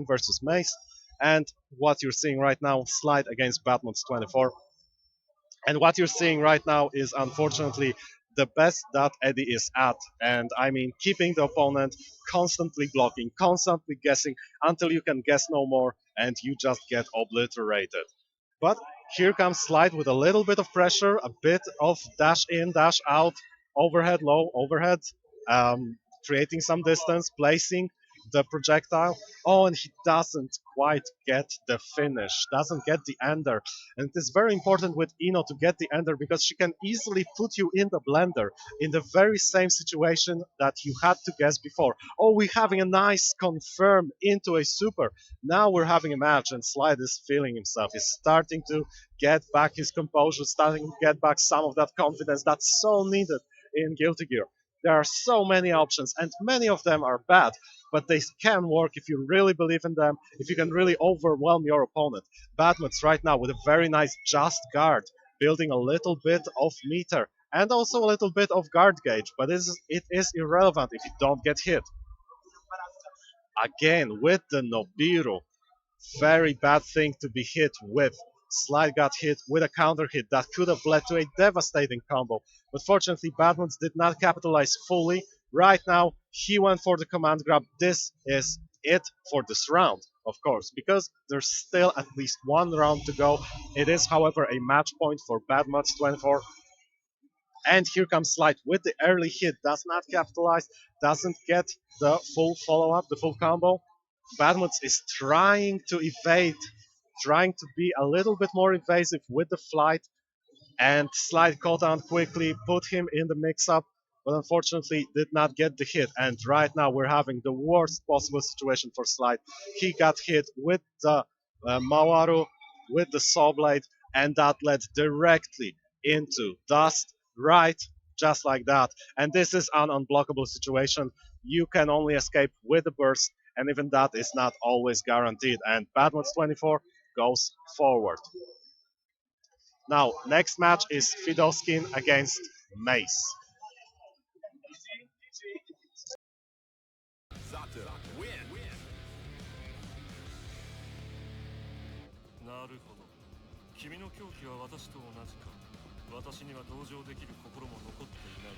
versus Mace, and what you're seeing right now, Slide against Badmots 24. And what you're seeing right now is unfortunately the best that Eddie is at. And I mean, keeping the opponent constantly blocking, constantly guessing until you can guess no more and you just get obliterated. But here comes Slide with a little bit of pressure, a bit of dash in, dash out, overhead, low, overhead, creating some distance, placing the projectile. Oh, and he doesn't quite get the finish, doesn't get the ender. And it is very important with Ino to get the ender because she can easily put you in the blender in the very same situation that you had to guess before. Oh, we're having a nice confirm into a super. Now we're having a match and Slide is feeling himself. He's starting to get back his composure, starting to get back some of that confidence that's so needed in Guilty Gear. There are so many options and many of them are bad, but they can work if you really believe in them, if you can really overwhelm your opponent. Badmut's right now with a very nice just guard, building a little bit of meter and also a little bit of guard gauge, but it is irrelevant if you don't get hit. Again, with the Nobiru, very bad thing to be hit with. Slide got hit with a counter hit that could have led to a devastating combo, but fortunately Badmans did not capitalize fully. Right now, he went for the command grab. This is it for this round, of course, because there's still at least one round to go. It is, however, a match point for Badmans 24. And here comes Slide with the early hit, does not capitalize, doesn't get the full follow-up, the full combo. Badmuts is trying to evade, trying to be a little bit more evasive with the flight, and Slide caught on quickly, put him in the mix-up, but unfortunately did not get the hit. And right now we're having the worst possible situation for Slide. He got hit with the Mawaru, with the Saw Blade, and that led directly into Dust, right, just like that. And this is an unblockable situation. You can only escape with the burst, and even that is not always guaranteed. And Badmans 24 goes forward. Now, next match is Fidoskin against Mace. Sato win. なるほど。君の狂気は私と同じか。私には同情できる心も残っていない。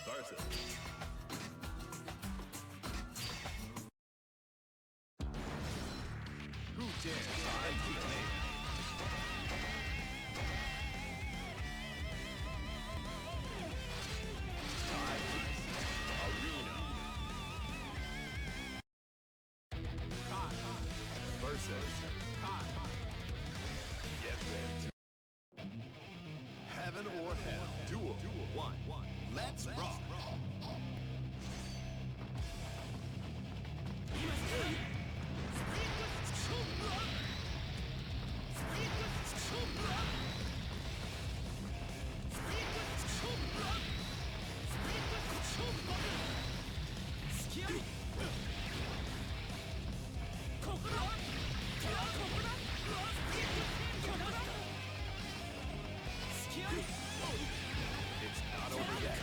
Versus. Who dares defend the name? Arena. Kai versus Kai. Get ready. Heaven or hell. Duel. One. Let's rock. It's not over yet.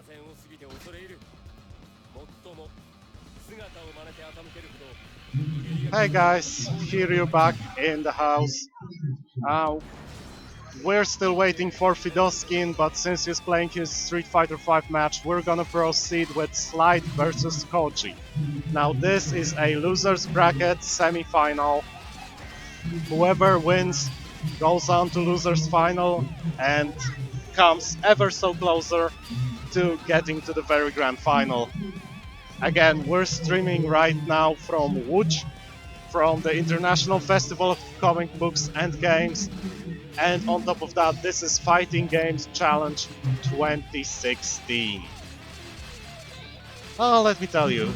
線を過ぎて恐れ入る。もっとも姿を真似て傾けるほど。Hey guys, here you back in the house. We're still waiting for Fidoskin, but since he's playing his Street Fighter V match, we're gonna proceed with Slide versus Koji. Now this is a loser's bracket semi-final. Whoever wins goes on to loser's final and comes ever so closer to getting to the very grand final. Again, we're streaming right now from Łódź, from the International Festival of Comic Books and Games, and on top of that, this is Fighting Games Challenge 2016. Oh, let me tell you,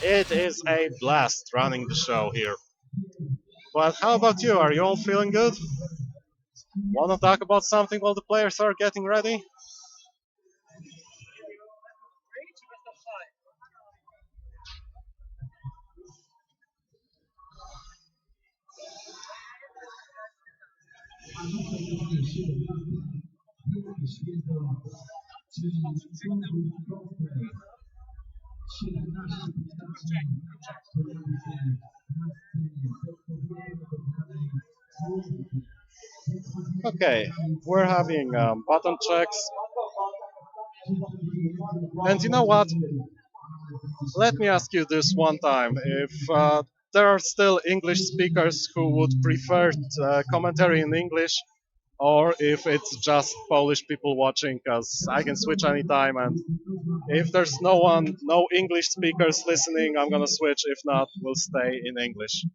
it is a blast running the show here. But how about you? Are you all feeling good? Wanna talk about something while the players are getting ready? Okay, we're having button checks. And you know what? Let me ask you this one time. If there are still English speakers who would prefer commentary in English, or if it's just Polish people watching, because I can switch anytime, and if there's no English speakers listening, I'm gonna switch. If not, we'll stay in English.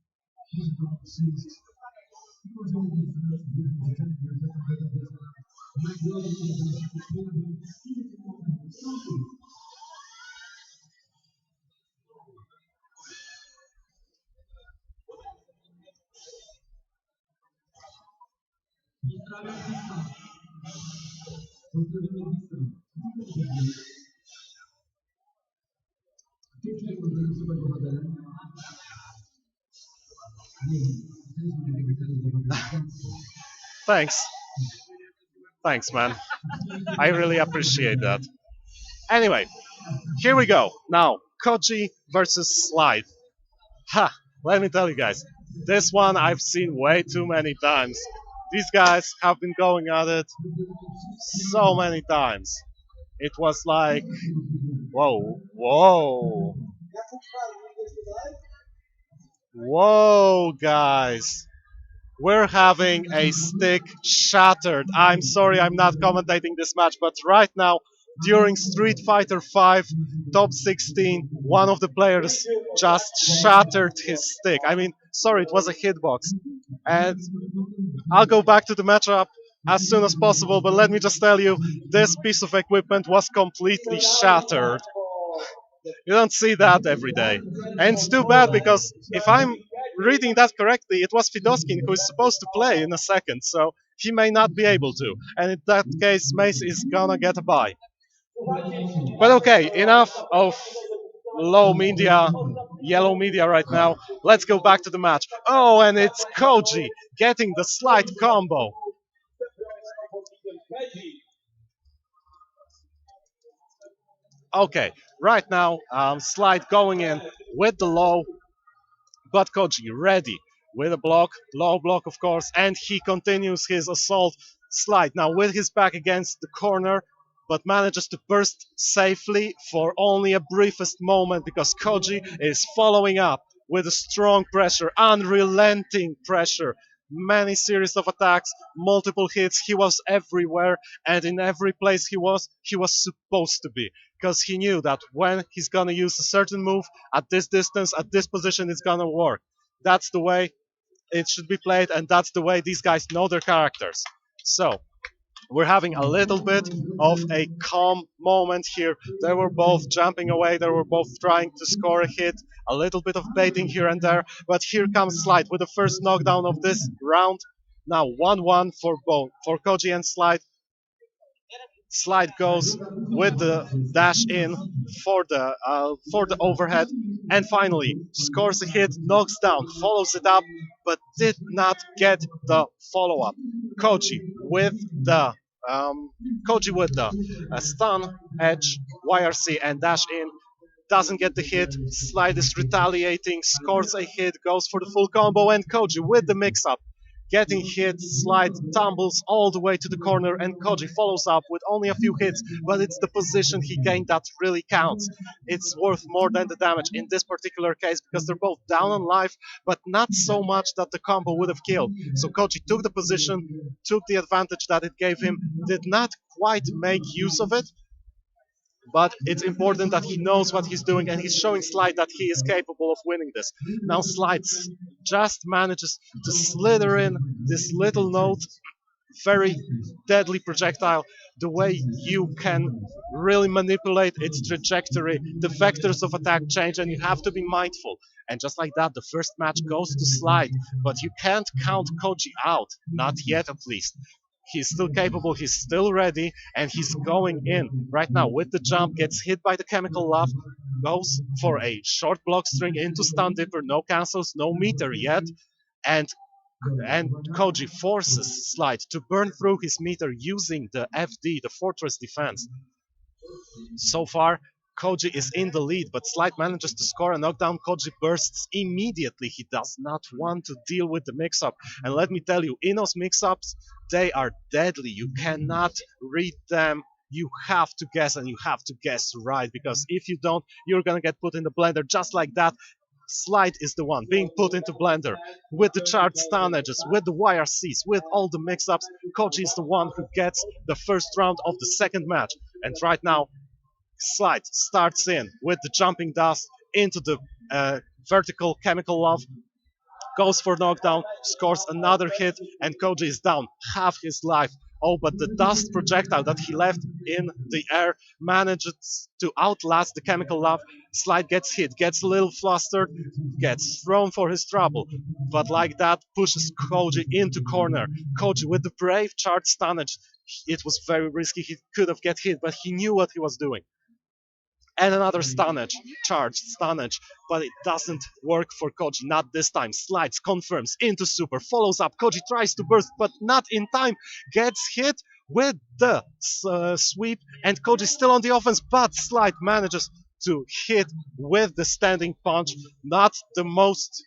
Thanks. Thanks, man. I really appreciate that. Anyway, here we go. Now, Koji versus Slide. Ha! Let me tell you guys, this one I've seen way too many times. These guys have been going at it so many times. It was like, whoa, whoa, whoa, guys. We're having a stick shattered. I'm sorry I'm not commentating this match, but right now, during Street Fighter V Top 16, one of the players just shattered his stick. I mean, sorry, it was a hitbox. And I'll go back to the matchup as soon as possible, but let me just tell you, this piece of equipment was completely shattered. You don't see that every day. And it's too bad because if I'm reading that correctly, it was Fidoskin who is supposed to play in a second, so he may not be able to. And in that case, Mace is gonna get a bye. But okay, enough of low media, yellow media right now. Let's go back to the match. Oh, and it's Koji getting the slight combo. Okay, right now, Slide going in with the low, but Koji ready with a block, low block of course, and he continues his assault. Slide now with his back against the corner, but manages to burst safely for only a briefest moment because Koji is following up with a strong pressure, unrelenting pressure. Many series of attacks, multiple hits, he was everywhere, and in every place he was supposed to be. Because he knew that when he's gonna use a certain move, at this distance, at this position, it's gonna work. That's the way it should be played, and that's the way these guys know their characters. So, we're having a little bit of a calm moment here. They were both jumping away, they were both trying to score a hit, a little bit of baiting here and there, but here comes Slide with the first knockdown of this round. Now 1-1 for both, for Koji and Slide. Slide goes with the dash in for the overhead, and finally scores a hit, knocks down, follows it up, but did not get the follow-up. Koji with the Koji with the stun, edge, YRC, and dash in. Doesn't get the hit, Slide is retaliating, scores a hit, goes for the full combo, and Koji with the mix-up. Getting hit, Slide tumbles all the way to the corner, and Koji follows up with only a few hits, but it's the position he gained that really counts. It's worth more than the damage in this particular case because they're both down on life, but not so much that the combo would have killed. So Koji took the position, took the advantage that it gave him, did not quite make use of it, but it's important that he knows what he's doing, and he's showing Slide that he is capable of winning this. Now Slide just manages to slither in this little note, very deadly projectile, the way you can really manipulate its trajectory. The vectors of attack change and you have to be mindful. And just like that, the first match goes to Slide, but you can't count Koji out, not yet at least. He's still capable, he's still ready, and he's going in right now with the jump, gets hit by the chemical love, goes for a short block string into stun dipper, no cancels, no meter yet, and Koji forces Slide to burn through his meter using the FD, the Fortress Defense. So far, Koji is in the lead, but Slide manages to score a knockdown. Koji bursts immediately. He does not want to deal with the mix-up. And let me tell you, Ino's mix-ups, they are deadly. You cannot read them. You have to guess, and you have to guess right, because if you don't, you're gonna get put in the blender just like that. Slide is the one being put into blender with the charged stun edges, with the YRCs, with all the mix-ups. Koji is the one who gets the first round of the second match. And right now, Slide starts in with the jumping dust into the vertical chemical love, goes for knockdown, scores another hit, and Koji is down half his life. Oh, but the dust projectile that he left in the air manages to outlast the chemical love. Slide gets hit, gets a little flustered, gets thrown for his trouble, but like that pushes Koji into corner. Koji with the brave charged stunnage. It was very risky, he could have get hit, but he knew what he was doing. And another stunnage, charged stunnage, but it doesn't work for Koji, not this time. Slides, confirms, into super, follows up, Koji tries to burst, but not in time, gets hit with the sweep, and Koji still on the offense, but Slide manages to hit with the standing punch, not the most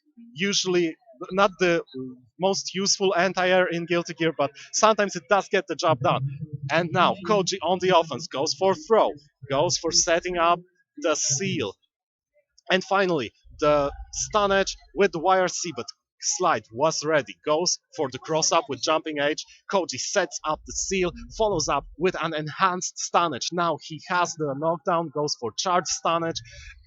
useful anti-air in Guilty Gear, but sometimes it does get the job done. And now Koji on the offense goes for throw, goes for setting up the seal, and finally the stun edge with the YRC, but Slide was ready, goes for the cross up with jumping edge. Koji sets up the seal, follows up with an enhanced stun edge. Now he has the knockdown, goes for charged stun edge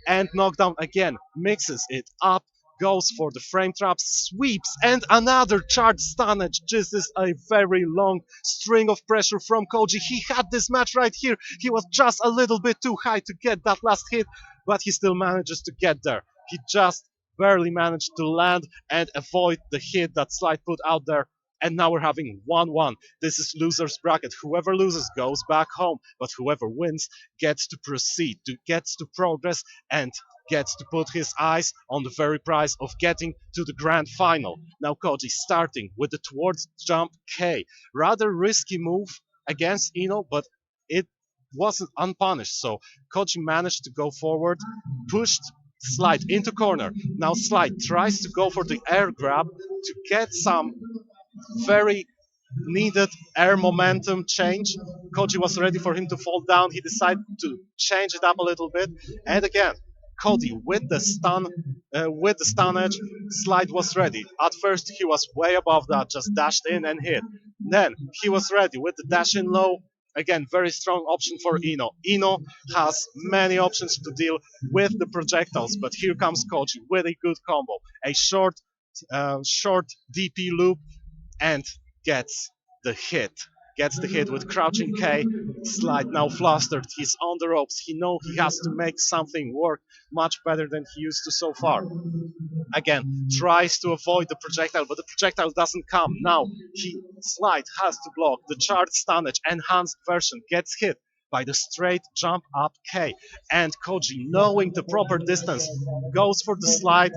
and knockdown again, mixes it up, goes for the frame trap, sweeps, and another charged stun edge. This is a very long string of pressure from Koji. He had this match right here. He was just a little bit too high to get that last hit, but he still manages to get there. He just barely managed to land and avoid the hit that Slide put out there. And now we're having 1-1. This is loser's bracket. Whoever loses goes back home, but whoever wins gets to proceed, gets to progress, and gets to put his eyes on the very prize of getting to the grand final. Now Koji starting with the towards jump K. Rather risky move against Ino, but it wasn't unpunished. So Koji managed to go forward, pushed Slide into corner. Now Slide tries to go for the air grab to get some very needed air momentum change. Koji was ready for him to fall down. He decided to change it up a little bit. And again, Koji with the stun edge. Slide was ready. At first he was way above that, just dashed in and hit. Then he was ready with the dash in low. Again, very strong option for Ino. Ino has many options to deal with the projectiles, but here comes Koji with a good combo. A short DP loop and gets the hit. Gets the hit with crouching K. Slide now flustered. He's on the ropes. He knows he has to make something work much better than he used to so far. Again, tries to avoid the projectile, but the projectile doesn't come. Now, Slide has to block. The charged stun edge enhanced version gets hit by the straight jump up K. And Koji, knowing the proper distance, goes for the slide,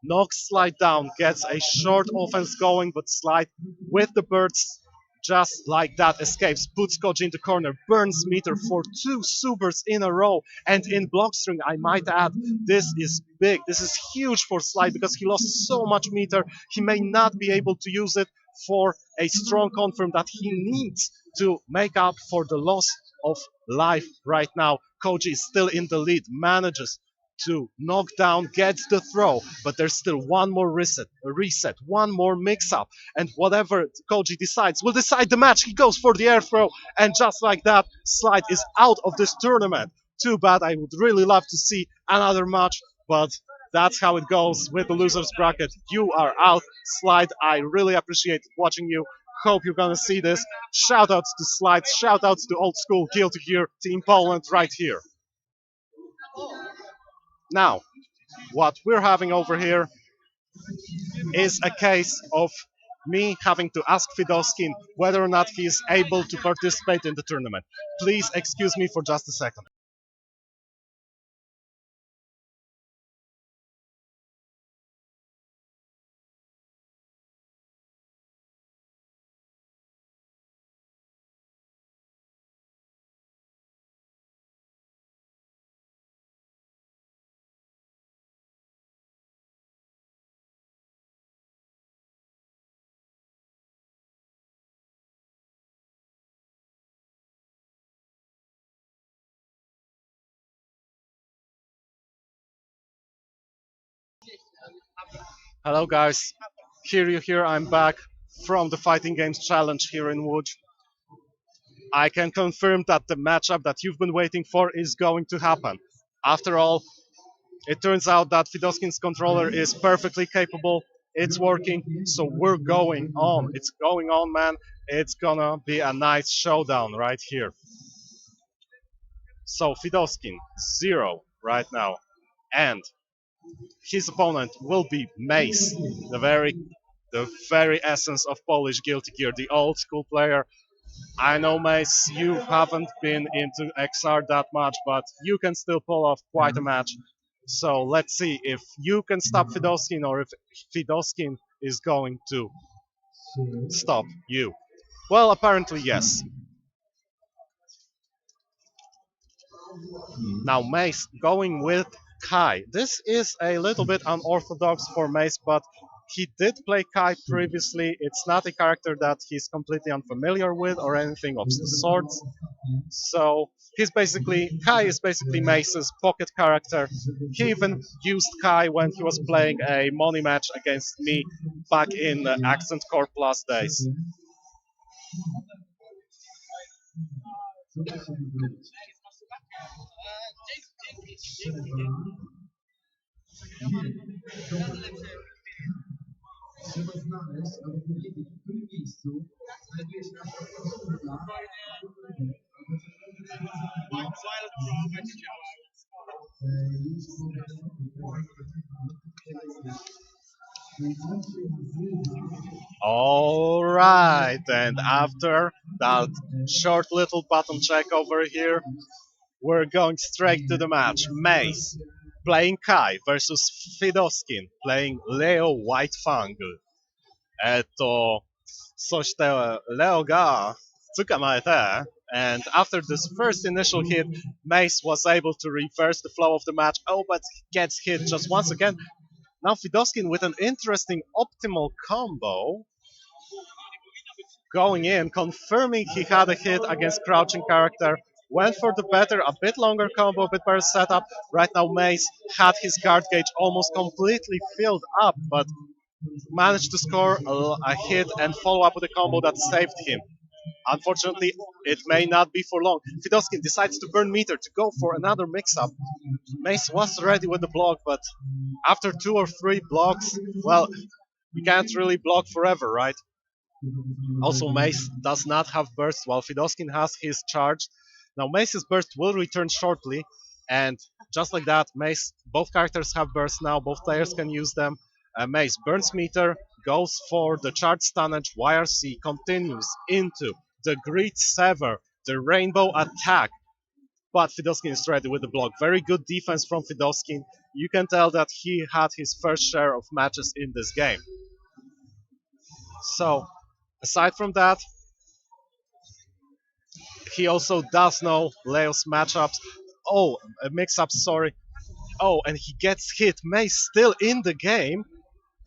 knocks Slide down, gets a short offense going, but Slide with the bursts just like that, escapes, puts Koji in the corner, burns meter for 2 supers in a row, and in block string, I might add, this is big, this is huge for Slide, because he lost so much meter, he may not be able to use it for a strong confirm that he needs to make up for the loss of life right now. Koji is still in the lead, manages to knock down, gets the throw, but there's still one more reset, one more mix-up, and whatever Koji decides will decide the match. He goes for the air throw, and just like that, Slide is out of this tournament. Too bad, I would really love to see another match, but that's how it goes with the losers bracket. You are out, Slide. I really appreciate watching you. Hope you're gonna see this. Shoutouts to Slide, shoutouts to Old School, Guilty Gear, Team Poland right here. Now, what we're having over here is a case of me having to ask Fidoskin whether or not he is able to participate in the tournament. Please excuse me for just a second. Hello guys, here I'm back from the Fighting Games Challenge here in Łódź. I can confirm that the matchup that you've been waiting for is going to happen. After all, it turns out that Fidoskin's controller is perfectly capable, it's working, so we're going on. It's going on, man. It's gonna be a nice showdown right here. So Fidoskin, 0 right now, and his opponent will be Mace, the very essence of Polish Guilty Gear, the old school player. I know, Mace, you haven't been into Xrd that much, but you can still pull off quite a match. So let's see if you can stop Fidoskin or if Fidoskin is going to stop you. Well, apparently yes. Now Mace going with Kai. This is a little bit unorthodox for Mace, but he did play Kai previously. It's not a character that he's completely unfamiliar with or anything of the sorts. So Kai is basically Mace's pocket character. He even used Kai when he was playing a money match against me back in the Accent Core Plus days. Trzeba znaleźć, aby powiedzieć, w którym miejscu znajduje się nasza osoba. All right, and after that short little button check over here, we're going straight to the match. Mace playing Kai versus Fidoskin playing Leo Whitefang. Coś te Leo ga tsukamate. And after this first initial hit, Mace was able to reverse the flow of the match. Oh, but gets hit just once again. Now Fidoskin with an interesting optimal combo. Going in, confirming he had a hit against crouching character. Went for the better, a bit longer combo, a bit better setup. Right now Mace had his guard gauge almost completely filled up, but managed to score a hit and follow up with a combo that saved him. Unfortunately, it may not be for long. Fidoskin decides to burn meter to go for another mix-up. Mace was ready with the block, but after 2 or 3 blocks, well, you can't really block forever, right? Also, Mace does not have burst, while Fidoskin has his charge. Now, Mace's burst will return shortly, and just like that, both characters have burst now, both players can use them. Mace burns meter, goes for the charge stunnage, YRC continues into the Greed Sever, the Rainbow Attack. But Fidoskin is ready with the block. Very good defense from Fidoskin. You can tell that he had his first share of matches in this game. So, aside from that, He also does know Leo's matchups. Oh, mix-ups, sorry. Oh, and he gets hit. Mace still in the game.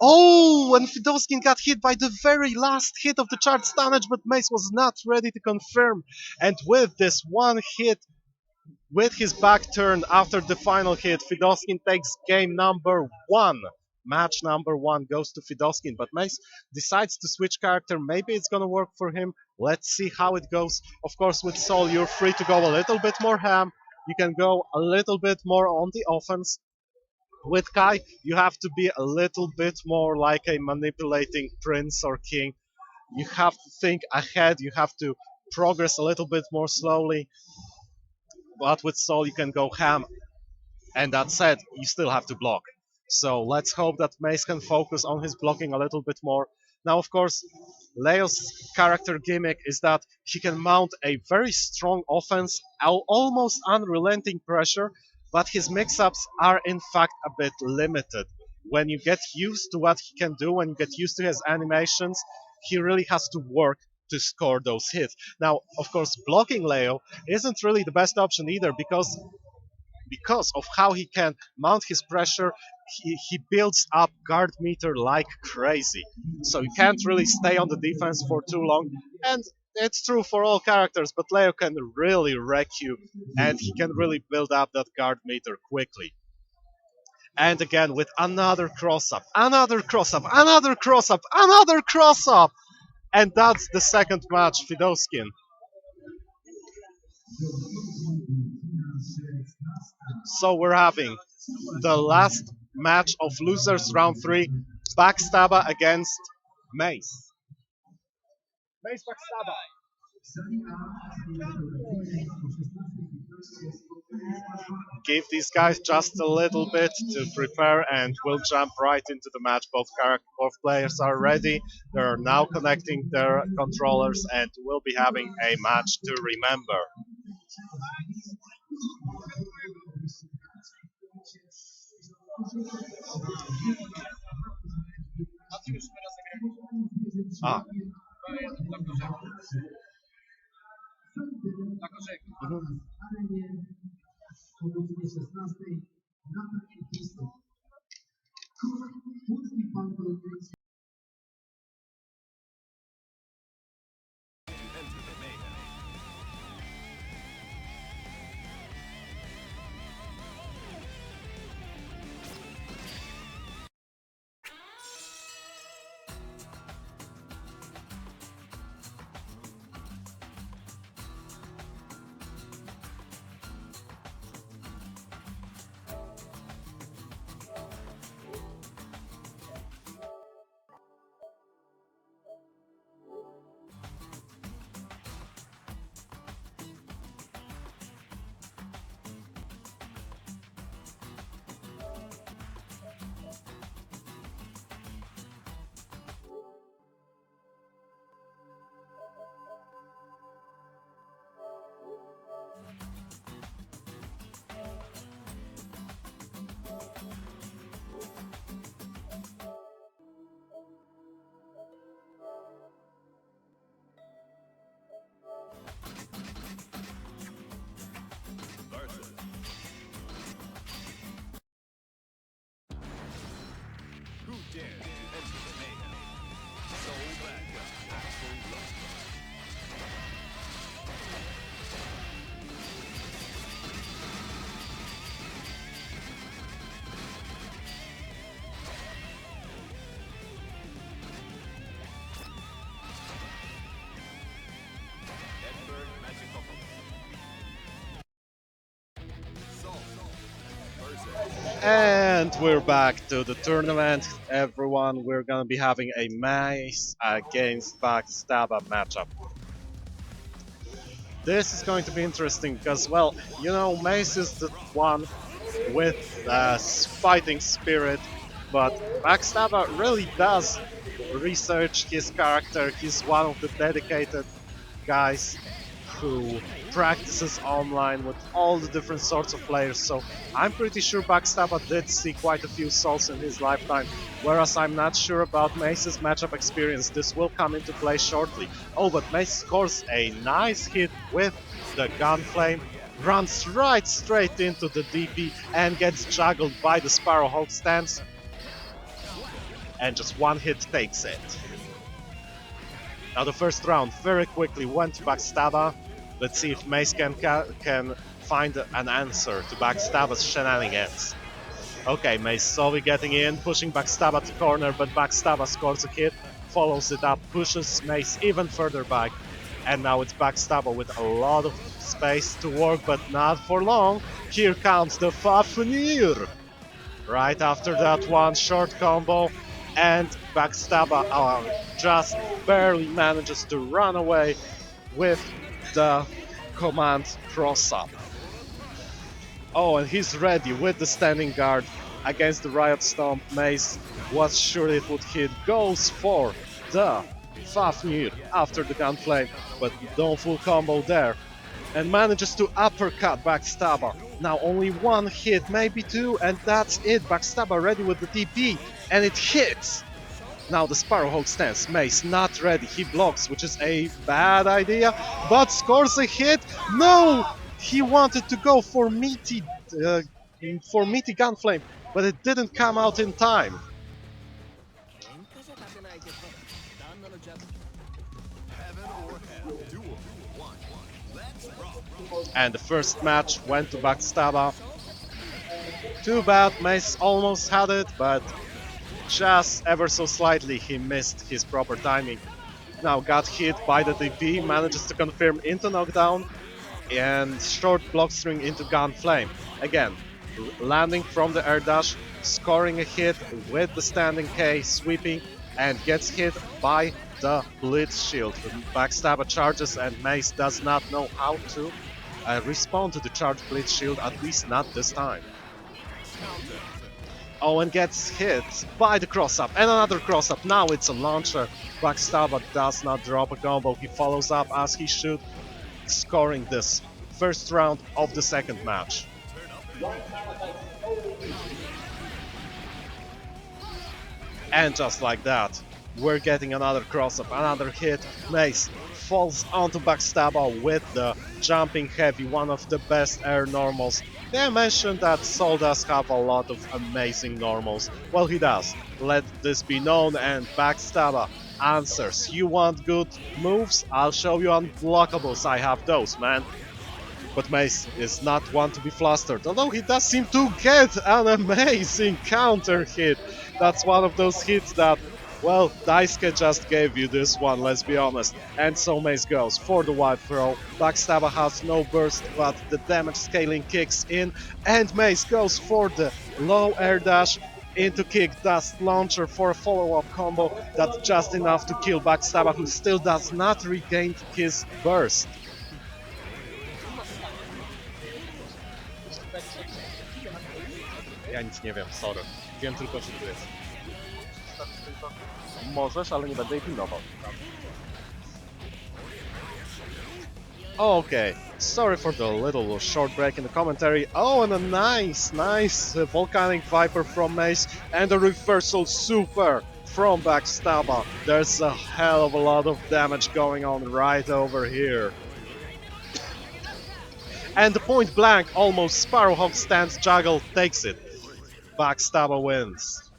Oh, and Fidoskin got hit by the very last hit of the charge damage, but Mace was not ready to confirm. And with this one hit, with his back turned after the final hit, Fidoskin takes game number 1. Match number 1 goes to Fidoskin, but Mace decides to switch character. Maybe it's gonna work for him. Let's see how it goes. Of course, with Sol, you're free to go a little bit more ham. You can go a little bit more on the offense. With Kai, you have to be a little bit more like a manipulating prince or king. You have to think ahead, you have to progress a little bit more slowly. But with Sol, you can go ham. And that said, you still have to block. So let's hope that Mace can focus on his blocking a little bit more. Now, of course, Leo's character gimmick is that he can mount a very strong offense, almost unrelenting pressure, but his mix-ups are in fact a bit limited. When you get used to what he can do, when you get used to his animations, he really has to work to score those hits. Now, of course, blocking Leo isn't really the best option either, because of how he can mount his pressure, he builds up guard meter like crazy. So you can't really stay on the defense for too long. And it's true for all characters, but Leo can really wreck you, and he can really build up that guard meter quickly. And again, with another cross-up, another cross-up, another cross-up, another cross-up! And that's the second match, Fidoskin. So we're having the last match of losers round 3, Backstabber against Mace. Mace Backstabber. Give these guys just a little bit to prepare and we'll jump right into the match. Both players are ready. They're now connecting their controllers and we'll be having a match to remember. Ah. Who dares to enter the mayhem? Soul back with actual love. And we're back to the tournament, everyone. We're gonna be having a Mace against Backstabber matchup. This is going to be interesting because, well, you know, Mace is the one with fighting spirit, but Backstabber really does research his character. He's one of the dedicated guys who practices online with all the different sorts of players, so I'm pretty sure Backstabber did see quite a few souls in his lifetime, whereas I'm not sure about Mace's matchup experience. This will come into play shortly. Oh, but Mace scores a nice hit with the Gunflame, runs right straight into the DP and gets juggled by the Sparrowhawk stance. And just one hit takes it. Now the first round very quickly went to Backstabba. Let's see if Mace can find an answer to Backstabba's shenanigans. Okay, Mace slowly getting in, pushing Backstabba to corner, but Backstabba scores a hit, follows it up, pushes Mace even further back, and now it's Backstabba with a lot of space to work, but not for long. Here comes the Fafnir! Right after that one short combo, and Backstabba just barely manages to run away with the command cross-up. Oh, and he's ready with the standing guard against the Riot Stomp. Mace was sure it would hit, goes for the Fafnir after the Gunflame, but no full combo there, and manages to uppercut Backstabba. Now only one hit, maybe two, and that's it. Backstabba ready with the TP, and it hits! Now the Sparrowhawk stance, Mace not ready, he blocks, which is a bad idea, but scores a hit! No! He wanted to go for meaty Gunflame, but it didn't come out in time. Heaven or hell. Duel 1. Let's rock. And the first match went to Backstabba. Too bad, Mace almost had it, but just ever so slightly he missed his proper timing. Now got hit by the DP, manages to confirm into knockdown, and short block string into Gunflame. Again, landing from the air dash, scoring a hit with the standing K, sweeping, and gets hit by the Blitz Shield. Backstabba charges and Mace does not know how to respond to the charged Blitz Shield, at least not this time. Oh, and gets hit by the cross-up, and another cross-up. Now it's a launcher. Backstabba does not drop a combo, he follows up as he should, scoring this first round of the second match. And just like that, we're getting another cross-up, another hit. Mace falls onto Backstabba with the jumping heavy, one of the best air normals. They mentioned that Sol does have a lot of amazing normals. Well, he does. Let this be known, and Backstabba answers. You want good moves? I'll show you unblockables, I have those, man. But Mace is not one to be flustered, although he does seem to get an amazing counter hit. That's one of those hits that, well, Daisuke just gave you this one, let's be honest. And so Mace goes for the wide throw. Backstabba has no burst, but the damage scaling kicks in, and Mace goes for the low air dash into kick dust launcher for a follow-up combo that's just enough to kill Backstabba, who still does not regain his burst. Ja nic nie wiem, sorry. Wiem tylko, że tu jest. Możesz, ale nie będę jej pilnował. Okay, sorry for the little short break in the commentary. Oh, and a nice Volcanic Viper from Mace, and a reversal super from Backstabba. There's a hell of a lot of damage going on right over here. And the point blank, almost Sparrowhawk stance juggle takes it. Backstabba wins.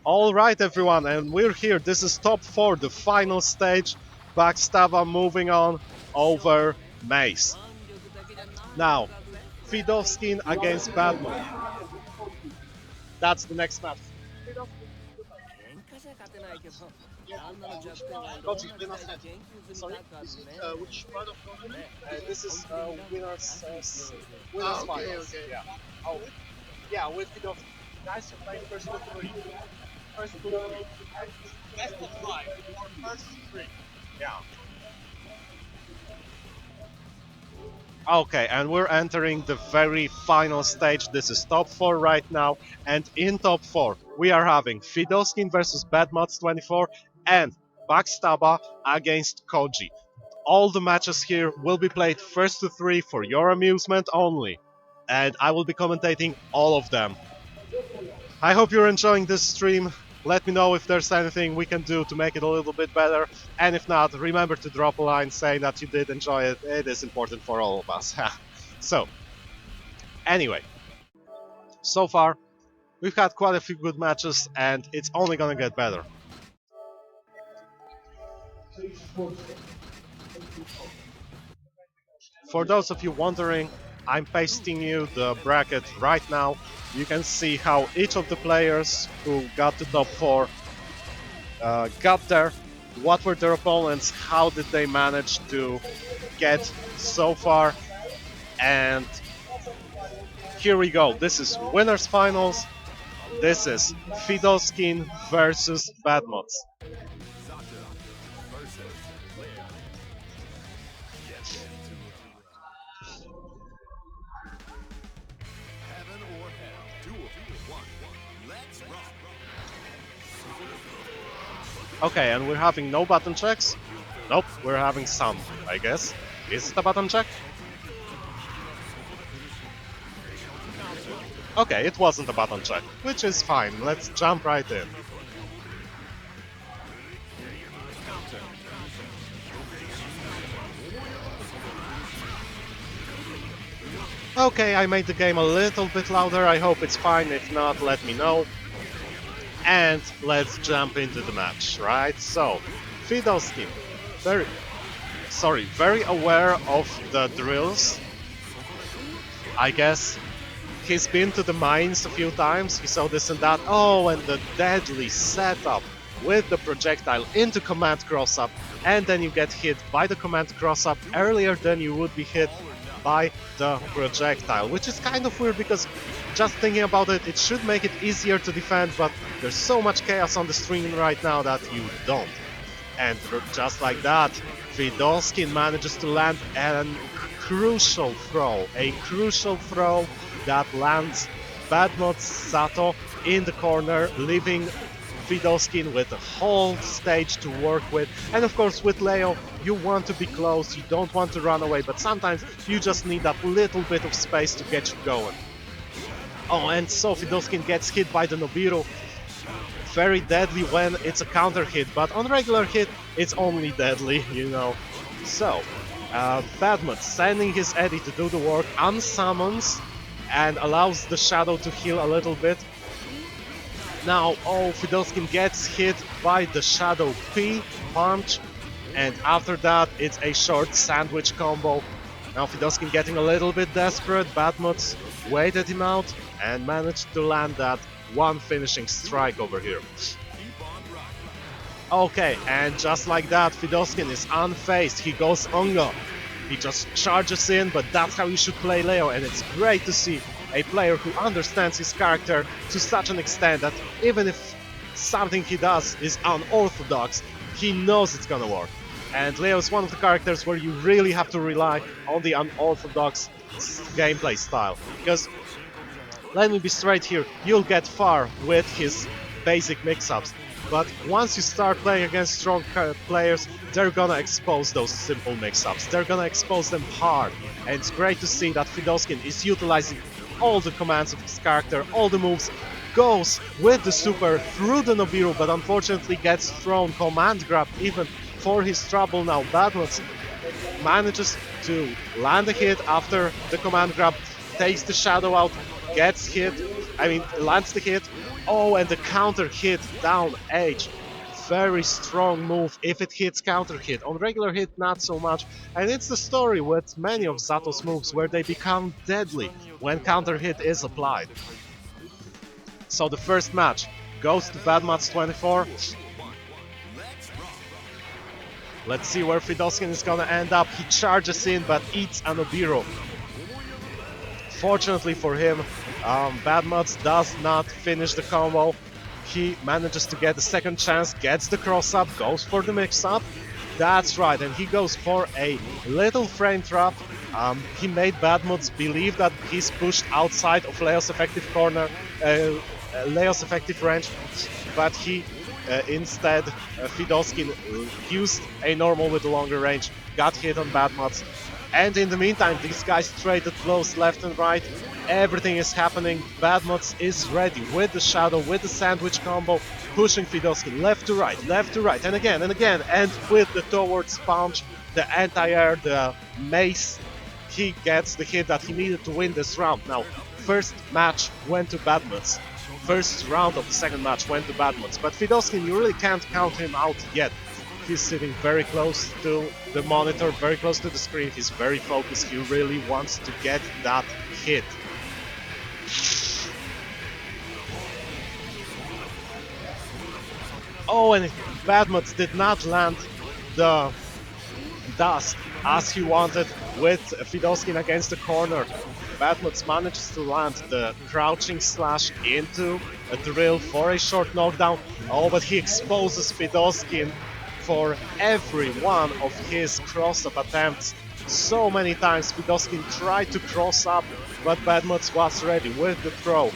Alright everyone, and we're here. This is top 4, the final stage. Backstabba moving on over Mace. Now, Fidowskin against Badman. That's the next match. Sorry? Which part of tournament? This is winners finals. Okay. Yeah. Oh, yeah, with Fidowskin. Guys, you're playing first to 3. First to 3. Best of 5 or first 3. Yeah. Okay, and we're entering the very final stage. This is top 4 right now, and in top 4 we are having Fidowskin versus Badmods24 and Backstabba against Koji. All the matches here will be played first to 3 for your amusement only, and I will be commentating all of them. I hope you're enjoying this stream. Let me know if there's anything we can do to make it a little bit better, and if not, remember to drop a line saying that you did enjoy it. It is important for all of us. So, anyway, so far we've had quite a few good matches, and it's only gonna get better. For those of you wondering, I'm pasting you the bracket right now. You can see how each of the players who got to top 4 got there, what were their opponents, how did they manage to get so far, and here we go. This is winners finals. This is Fidoskin versus Badmods. Sato versus Leo. Get into heaven or hell. Duel 1. Let's rock. Okay, and we're having no button checks? Nope, we're having some, I guess. Is it a button check? Okay, it wasn't a button check, which is fine. Let's jump right in. Okay, I made the game a little bit louder. I hope it's fine. If not, let me know. And let's jump into the match, right? So, Fidoskin, very aware of the drills, I guess. He's been to the mines a few times, he saw this and that. Oh, and the deadly setup with the projectile into command cross-up, and then you get hit by the command cross-up earlier than you would be hit by the projectile, which is kind of weird because just thinking about it, it should make it easier to defend, but there's so much chaos on the stream right now that you don't. And just like that, Fidoskin manages to land a crucial throw that lands Badmods Sato in the corner, leaving Fidoskin with a whole stage to work with. And of course with Leo, you want to be close, you don't want to run away, but sometimes you just need that little bit of space to get you going. Oh, and so Fidoskin gets hit by the Nobiru. Very deadly when it's a counter hit, but on regular hit, it's only deadly, you know. So, Badmods sending his Eddie to do the work, unsummons, and allows the Shadow to heal a little bit. Now, oh, Fidoskin gets hit by the Shadow P punch, and after that, it's a short sandwich combo. Now Fidoskin getting a little bit desperate, Badmods waited him out and managed to land that one finishing strike over here. Okay, and just like that, Fidoskin is unfazed, he goes Ongo. He just charges in, but that's how you should play Leo, and it's great to see a player who understands his character to such an extent that even if something he does is unorthodox, he knows it's gonna work. And Leo is one of the characters where you really have to rely on the unorthodox gameplay style. Because, let me be straight here, you'll get far with his basic mix-ups. But once you start playing against strong players, they're gonna expose those simple mix-ups. They're gonna expose them hard. And it's great to see that Fidoskin is utilizing all the commands of his character, all the moves, goes with the super through the Nobiru, but unfortunately gets thrown command grab even for his trouble. Now Badmods manages to land a hit after the command grab, takes the Shadow out, gets hit, lands the hit. Oh, and the counter hit down H. Very strong move if it hits counter hit. On regular hit, not so much. And it's the story with many of Zato's moves where they become deadly when counter hit is applied. So the first match goes to Badmods 24. Let's see where Fidoskin is gonna end up. He charges in but eats a Nobiru. Fortunately for him, Badmods does not finish the combo. He manages to get the second chance, gets the cross-up, goes for the mix-up. That's right, and he goes for a little frame trap. He made Badmods believe that he's pushed outside of Leo's effective corner, Leo's effective range, but he instead, Fidoskin used a normal with a longer range, got hit on Badmods. And in the meantime, these guys traded blows left and right. Everything is happening. Badmuts is ready with the shadow, with the sandwich combo, pushing Fidoskin left to right, and again, and with the towards punch, the anti-air, the mace, he gets the hit that he needed to win this round. Now, first match went to Badmuts. First round of the second match went to Badmuts, but Fidoskin, you really can't count him out yet. He's sitting very close to the monitor, very close to the screen, he's very focused, he really wants to get that hit. Oh, and Badmuts did not land the dust as he wanted with Fidoskin against the corner. Badmuts manages to land the crouching slash into a drill for a short knockdown. Oh, but he exposes Fidoskin for every one of his cross-up attempts. So many times Fidoskin tried to cross up, but Badmuts was ready with the throw.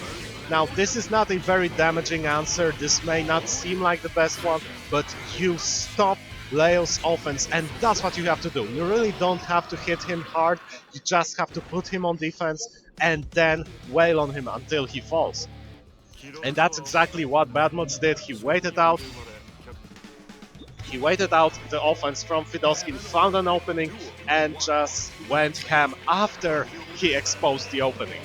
Now, this is not a very damaging answer, this may not seem like the best one, but you stop Leo's offense, and that's what you have to do. You really don't have to hit him hard, you just have to put him on defense and then wail on him until he falls. And that's exactly what Badmuts did. He waited out the offense from Fidoskin, found an opening, and just went ham after he exposed the opening.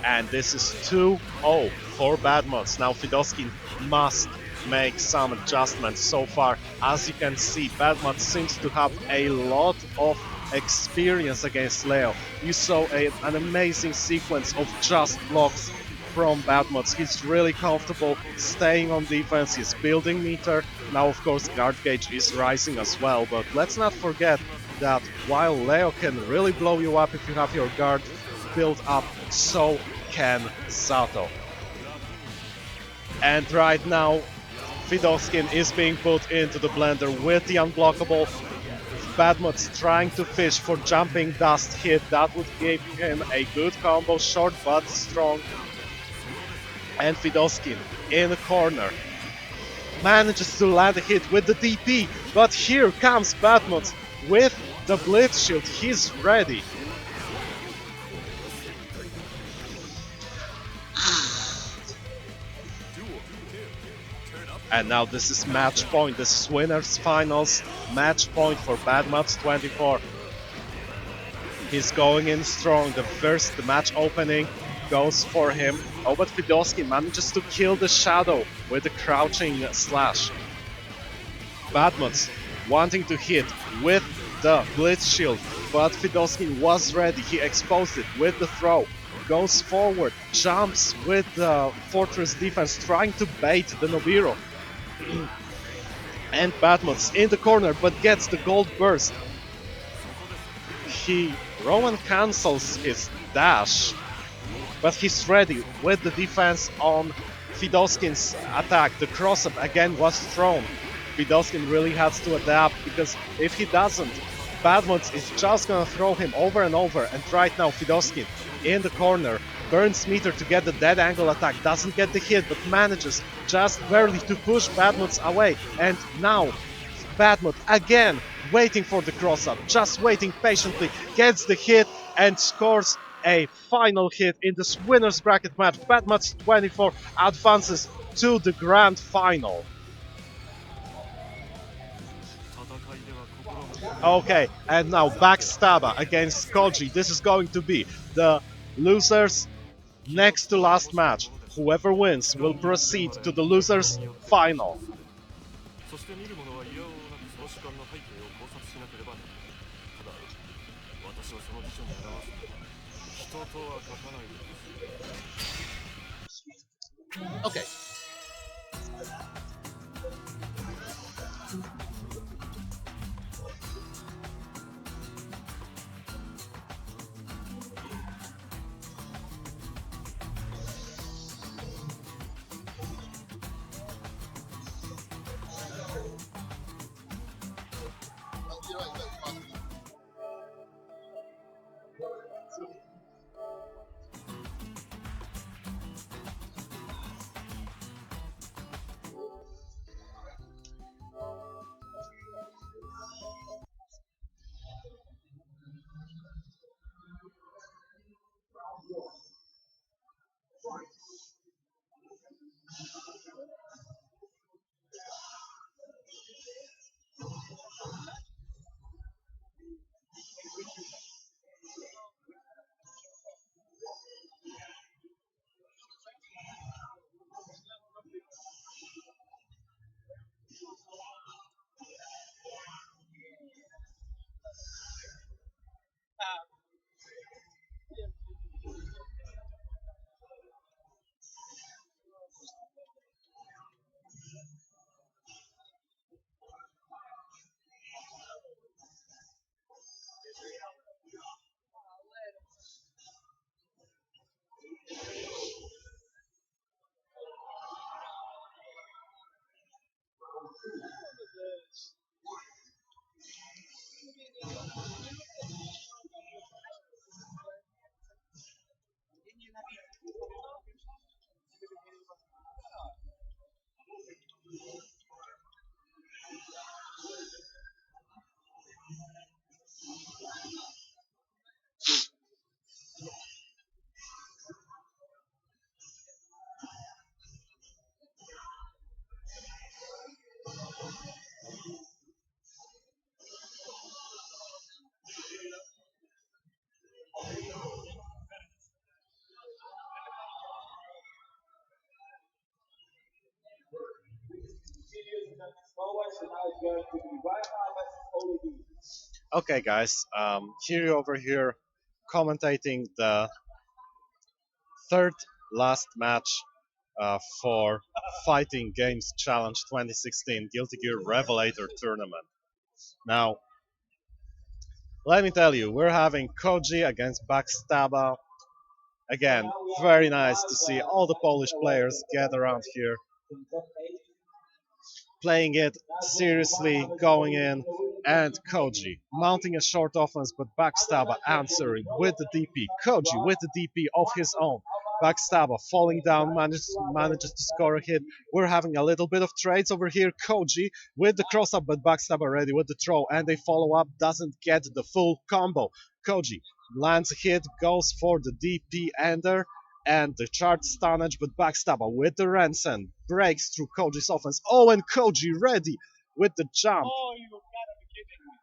And this is 2-0 for Badmuts. Now Fidoskin must make some adjustments. So far, as you can see, Badmuts seems to have a lot of experience against Leo. You saw an amazing sequence of just blocks from Badmuts. He's really comfortable staying on defense, he's building meter. Now of course guard gauge is rising as well, but let's not forget that while Leo can really blow you up if you have your guard built up, so can Sato. And right now Fidoskin is being put into the blender with the unblockable. Badmuts trying to fish for jumping dust hit, that would give him a good combo, short but strong. And Fidoskin in the corner manages to land a hit with the DP, but here comes Badmuts with the blitz shield, he's ready. And now this is match point, this is winners finals, match point for Badmuts 24. He's going in strong, the first match opening goes for him. Oh, but Fidoskin manages to kill the shadow with the crouching slash. Badmuts wanting to hit with the blitz shield, but Fidoskin was ready, he exposed it with the throw. Goes forward, jumps with the fortress defense, trying to bait the Nobiru. And Badmuts in the corner, but gets the gold burst. Rowan cancels his dash, but he's ready with the defense on Fidoskin's attack. The cross-up again was thrown. Fidoskin really has to adapt, because if he doesn't, Badmuts is just gonna throw him over and over. And right now Fidoskin in the corner burns meter to get the dead angle attack, doesn't get the hit, but manages just barely to push Badmuts away. And now Badmut again waiting for the cross-up, just waiting patiently, gets the hit and scores a final hit in this winner's bracket match. Badmuts 24 advances to the grand final. Okay, and now Backstabber against Koji. This is going to be the losers next to last match. Whoever wins will proceed to the losers final. そして見る者は嫌をなくその主観の背景を考察しなければならない。ただ私はその辞書に表すのは人とは書かないのです。 Okay. Okay, guys, Hiri over here commentating the third last match for Fighting Games Challenge 2016 Guilty Gear Revelator tournament. Now, let me tell you, we're having Koji against Backstabber. Again, very nice to see all the Polish players get around here, playing it seriously, going in, and Koji mounting a short offense, but Backstabber answering with the DP. Koji with the DP of his own. Backstabber falling down, manages to score a hit. We're having a little bit of trades over here. Koji with the cross up, but Backstabber ready with the throw, and they follow up, doesn't get the full combo. Koji lands a hit, goes for the DP ender, and the charge stunnage, but Backstabber with the Ransom breaks through Koji's offense. Oh, and Koji ready with the jump. Oh, you gotta be kidding me.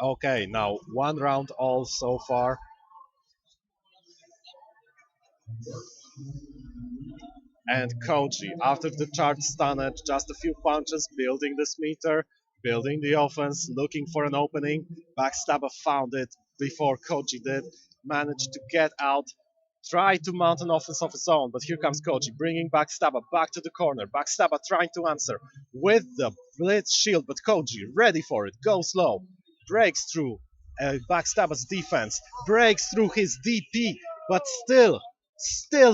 Okay, now one round all so far. And Koji, after the charge stunnage, just a few punches, building this meter, building the offense, looking for an opening. Backstabber found it before Koji did, managed to get out, tried to mount an offense of his own, but here comes Koji, bringing Backstabber back to the corner. Backstabber trying to answer with the Blitz shield, but Koji ready for it, goes low, breaks through Backstabber's defense, breaks through his DP, but still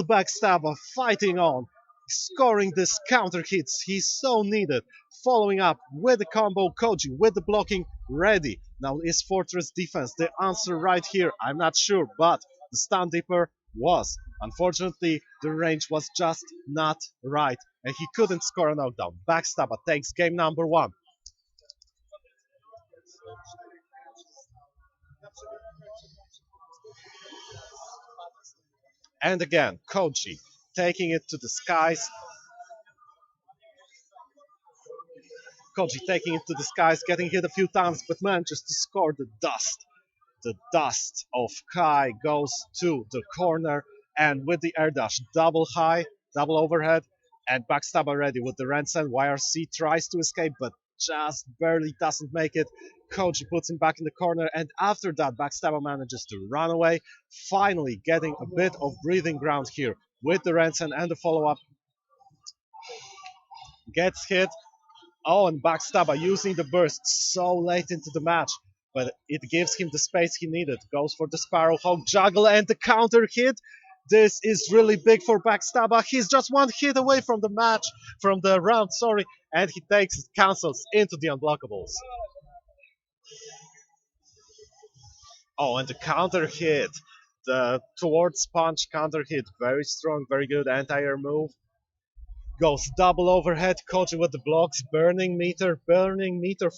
Backstabber fighting on, scoring this counter hits he's so needed, following up with the combo. Koji with the blocking, ready. Now is Fortress defense the answer right here? I'm not sure, but the stun dipper was. Unfortunately, the range was just not right, and he couldn't score a knockdown. Backstabber takes game number 1. And again, Koji taking it to the skies. Koji taking it to the skies, getting hit a few times, but manages to score the dust. The dust of Kai goes to the corner, and with the air dash, double high, double overhead, and Backstabber ready with the Ransom. YRC tries to escape, but just barely doesn't make it. Koji puts him back in the corner, and after that, Backstabber manages to run away, finally getting a bit of breathing ground here with the Ransom and the follow-up. Gets hit. Oh, and Backstabber using the burst so late into the match, but it gives him the space he needed. Goes for the Sparrowhawk juggle and the counter hit. This is really big for Backstabber. He's just one hit away from the match, from the round, sorry, and he cancels into the unblockables. Oh, and the counter hit, the towards punch counter hit, very strong, very good anti-air move. Goes double overhead, Koji with the blocks, burning meter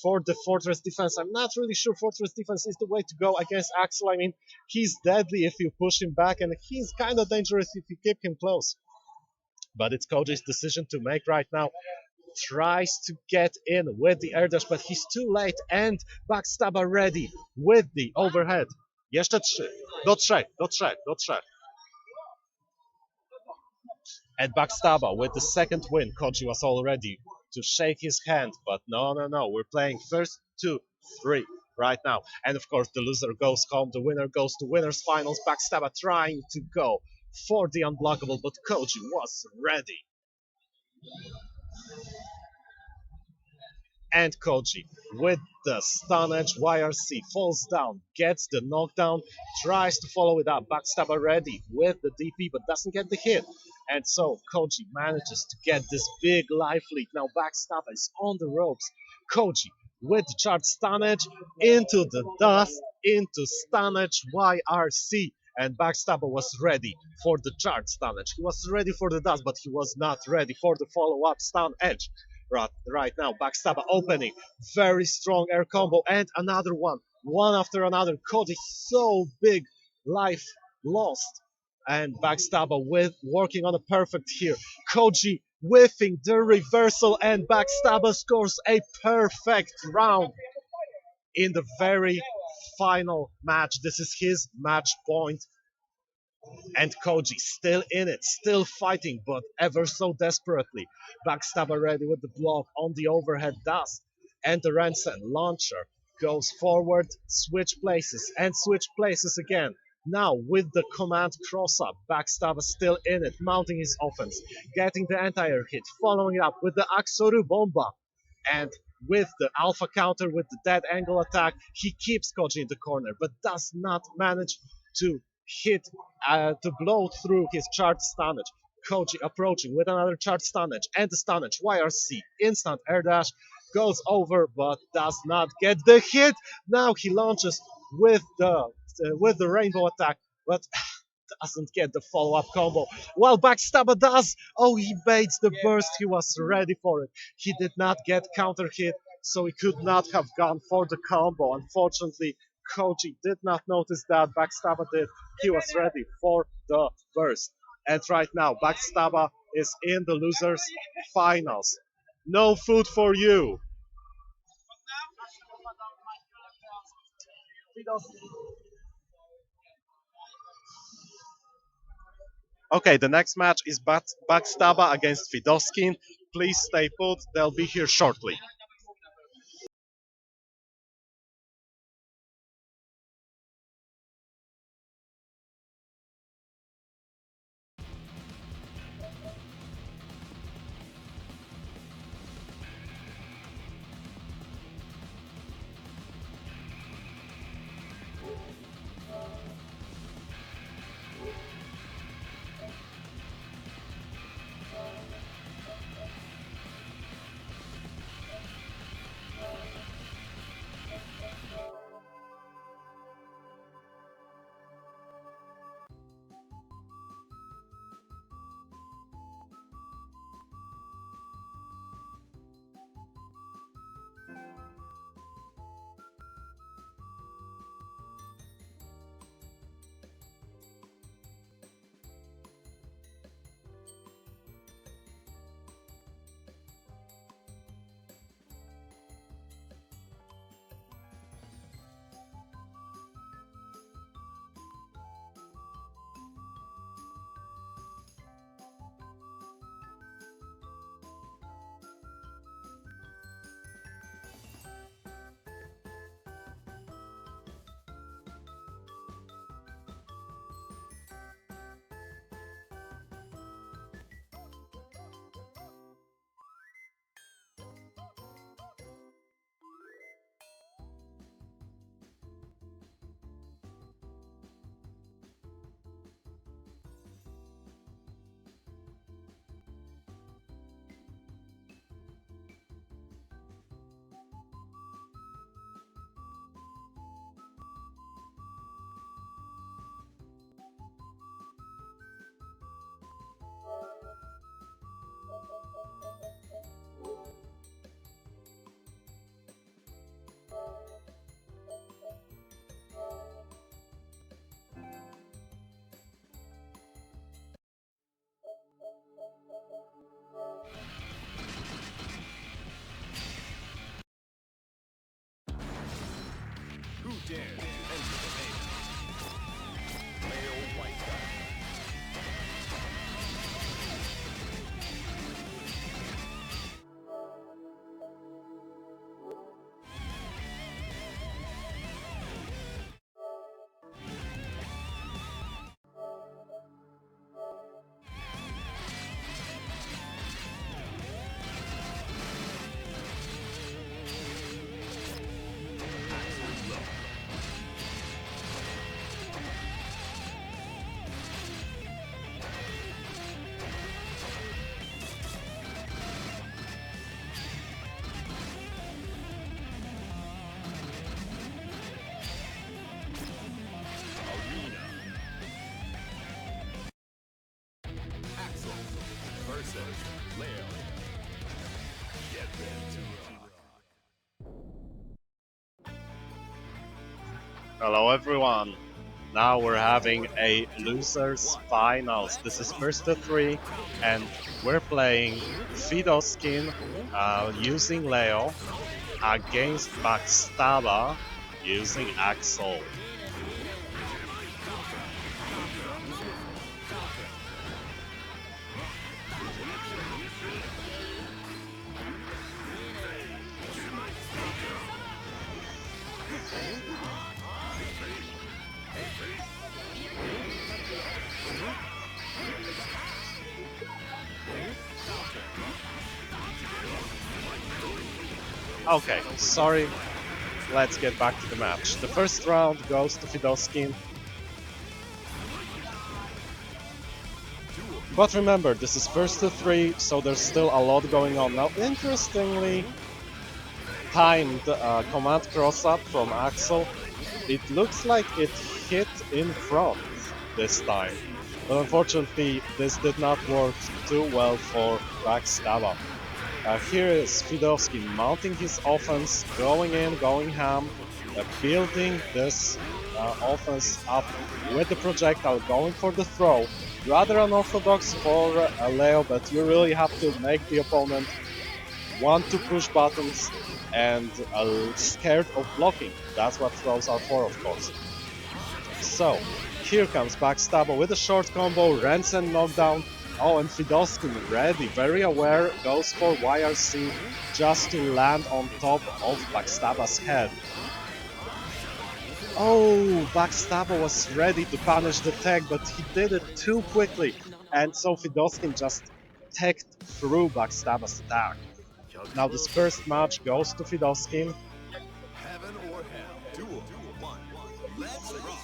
for the Fortress defense. I'm not really sure Fortress defense is the way to go against Axel. I mean, he's deadly if you push him back, and he's kind of dangerous if you keep him close. But it's Koji's decision to make right now. Tries to get in with the air dash, but he's too late, and Backstabber ready with the overhead. Jeszcze 3, do 3. And Backstabber with the second win. Koji was all ready to shake his hand, but no. We're playing first 2, 3 right now. And of course, the loser goes home, the winner goes to winners finals. Backstabber trying to go for the unblockable, but Koji was ready. And Koji with the stun edge. YRC falls down, gets the knockdown, tries to follow it up. Backstabber ready with the DP, but doesn't get the hit. And so Koji manages to get this big life lead. Now Backstabber is on the ropes. Koji with the charged stun edge into the dust, into stun edge YRC. And Backstabber was ready for the charged stun edge. He was ready for the dust, but he was not ready for the follow-up stun edge. Right now, Backstabber opening. Very strong air combo and another one after another. Koji so big life lost. And Backstabber with working on a perfect here. Koji whiffing the reversal and Backstabber scores a perfect round in the very final match. This is his match point. And Koji still in it, still fighting, but ever so desperately. Backstabber ready with the block on the overhead dust. And the Rensen launcher goes forward, switch places, and switch places again. Now with the command cross-up, Backstabber still in it, mounting his offense, getting the anti-air hit, following it up with the Axoru Bomba. And with the alpha counter, with the dead angle attack, he keeps Koji in the corner, but does not manage to hit, to blow through his charged stun edge. Koji approaching with another charged stun edge and the stun edge. YRC, instant air dash, goes over but does not get the hit. Now he launches with the rainbow attack, but doesn't get the follow-up combo. While Backstabber does. Oh, he baits the burst. He was ready for it. He did not get counter hit, so he could not have gone for the combo. Unfortunately, Koji did not notice that. Backstabber did. He was ready for the burst. And right now, Backstabber is in the losers finals. No food for you. Okay, the next match is Backstabber against Fidoskin. Please stay put, they'll be here shortly. Who dares to enter the maze? Male white guy. versus Leo. Get ready to rock. Hello everyone. Now we're having a losers finals. This is first to 3 and we're playing Fidoskin using Leo against Backstaba using Axel. Okay, sorry. Let's get back to the match. The first round goes to Fidoskin. But remember, this is first to 3, so there's still a lot going on. Now, interestingly, timed command cross-up from Axel. It looks like it hit in front this time. But unfortunately, this did not work too well for Backstaba. Here is Fidoskin mounting his offense, going in, going ham, building this offense up with the projectile, going for the throw. Rather unorthodox for Leo, but you really have to make the opponent want to push buttons and scared of blocking. That's what throws are for, of course. So, here comes Backstaba with a short combo, Rensen knockdown. Oh, and Fidoskin ready, very aware, goes for YRC just to land on top of Backstaba's head. Oh, Backstaba was ready to punish the tech, but he did it too quickly. And so Fidoskin just teched through Backstaba's attack. Now this first match goes to Fidoskin. Heaven or hell. Duel 1. Let's rock.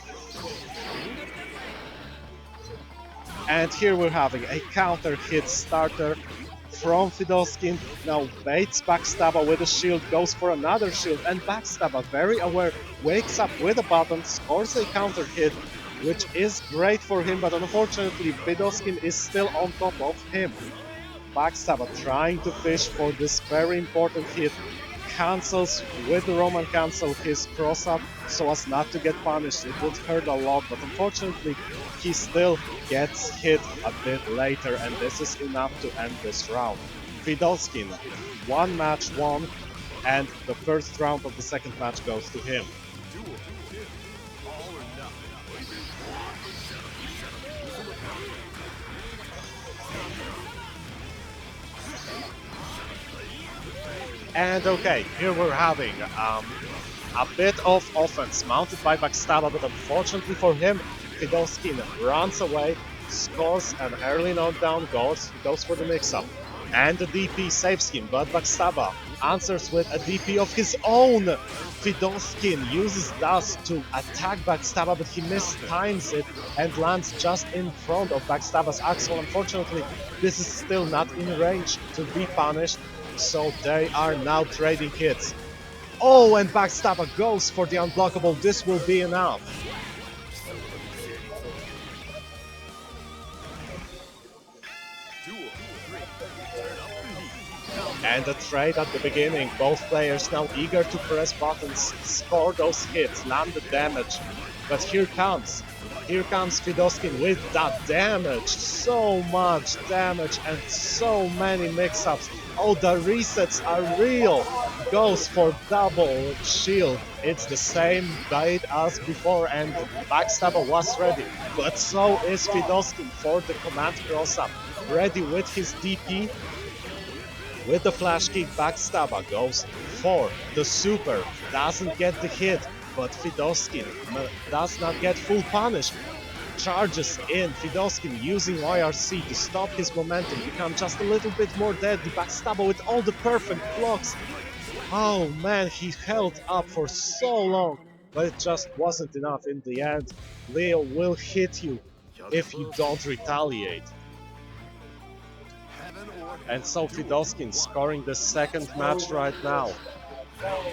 And here we're having a counter hit starter from Fidoskin. Now baits Backstaba with a shield, goes for another shield, and Backstaba, very aware, wakes up with a button, scores a counter hit, which is great for him, but unfortunately Fidoskin is still on top of him. Backstaba trying to fish for this very important hit, cancels with the Roman cancel his cross-up so as not to get punished. It would hurt a lot, but unfortunately he still gets hit a bit later, and this is enough to end this round. Fidoskin, one match won, and the first round of the second match goes to him. Duel 2. All or nothing. And okay, here we're having a bit of offense mounted by Backstaba, but unfortunately for him, Fidoskin runs away, scores an early knockdown, goes for the mix-up. And the DP saves him, but Backstaba answers with a DP of his own. Fidoskin uses Dust to attack Backstaba, but he mistimes it and lands just in front of Backstaba's Axel. Unfortunately, this is still not in range to be punished, so they are now trading hits. Oh, and Backstaba goes for the unblockable. This will be enough. Duel 3. Turn up the heat. And a trade at the beginning. Both players now eager to press buttons, score those hits, land the damage. But here comes Fidoskin with that damage. So much damage and so many mix-ups. Oh, the resets are real. Goes for double shield. It's the same bait as before, and Backstaba was ready. But so is Fidoskin for the command cross-up. Ready with his DP. With the flash kick, Backstaba goes for the super. Doesn't get the hit, but Fidoskin does not get full punish. Charges in, Fidoskin using YRC to stop his momentum, become just a little bit more deadly. Backstaba with all the perfect blocks. Oh man, he held up for so long, but it just wasn't enough in the end. Leo will hit you if you don't retaliate. Heaven or hell. And so Fidoskin scoring the second match right now.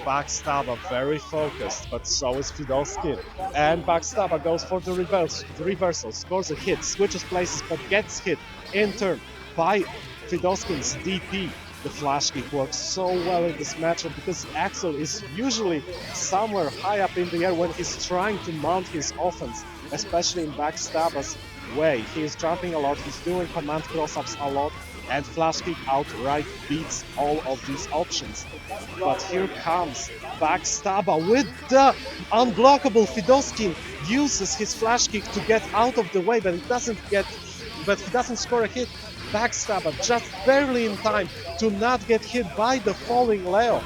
Backstaba very focused, but so is Fidoskin. And Backstaba goes for the reversal, scores a hit, switches places, but gets hit in turn by Fidoskin's DP, the flash kick, works so well in this matchup because Axel is usually somewhere high up in the air when he's trying to mount his offense, especially in Backstabba's way. He is jumping a lot, he's doing command cross-ups a lot, and flash kick outright beats all of these options. But here comes Backstabba with the unblockable. Fidoskin uses his flash kick to get out of the way, but he doesn't score a hit. Backstabba just barely in time to not get hit by the falling Leo.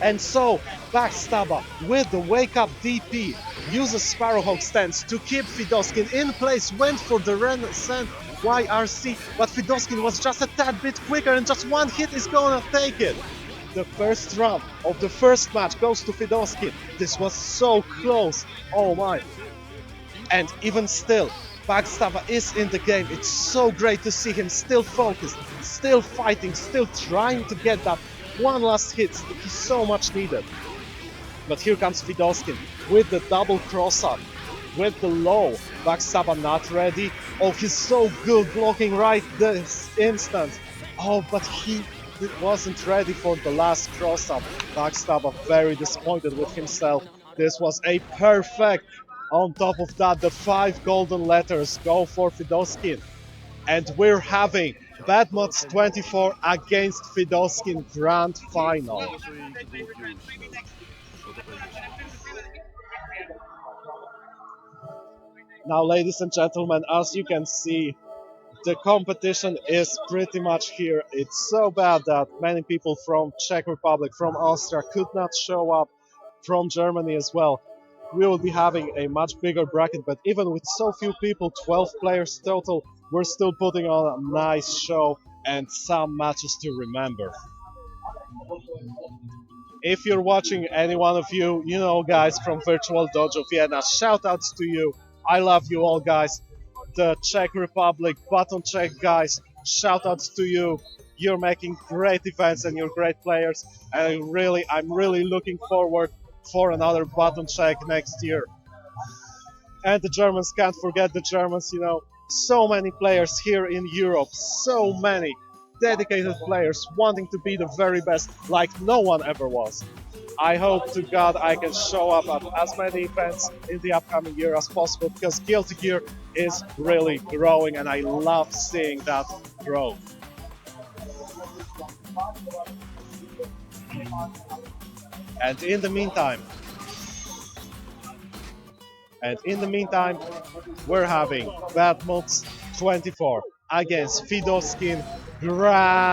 And so Backstabba with the wake up DP uses Sparrowhawk stance to keep Fidoskin in place, went for the Renaissance YRC, but Fidoskin was just a tad bit quicker and just one hit is gonna take it. The first round of the first match goes to Fidoskin. This was so close, oh my. And even still, Backstabba is in the game. It's so great to see him still focused, still fighting, still trying to get that one last hit that he so much needed. But here comes Fidoskin with the double cross-up, with the low. Backstabba not ready. Oh, he's so good blocking right this instant. Oh, but he wasn't ready for the last cross-up. Backstabba very disappointed with himself. This was a perfect. On top of that, the 5 golden letters go for Fidoskin. And we're having Badmods 24 against Fidoskin Grand Final. Now, ladies and gentlemen, as you can see, the competition is pretty much here. It's so bad that many people from Czech Republic, from Austria could not show up, from Germany as well. We will be having a much bigger bracket, but even with so few people, 12 players total, we're still putting on a nice show and some matches to remember. If you're watching, any one of you, you know, guys from Virtual Dojo Vienna, shoutouts to you. I love you all, guys. The Czech Republic, Button Czech guys, shoutouts to you. You're making great events and you're great players. And I'm really looking forward for another Button Check next year. And the Germans, can't forget the Germans, you know, so many players here in Europe, so many dedicated players wanting to be the very best like no one ever was. I hope to God I can show up at as many events in the upcoming year as possible because Guilty Gear is really growing and I love seeing that growth. And in the meantime, we're having Badmods 24 against Fidoskin Grand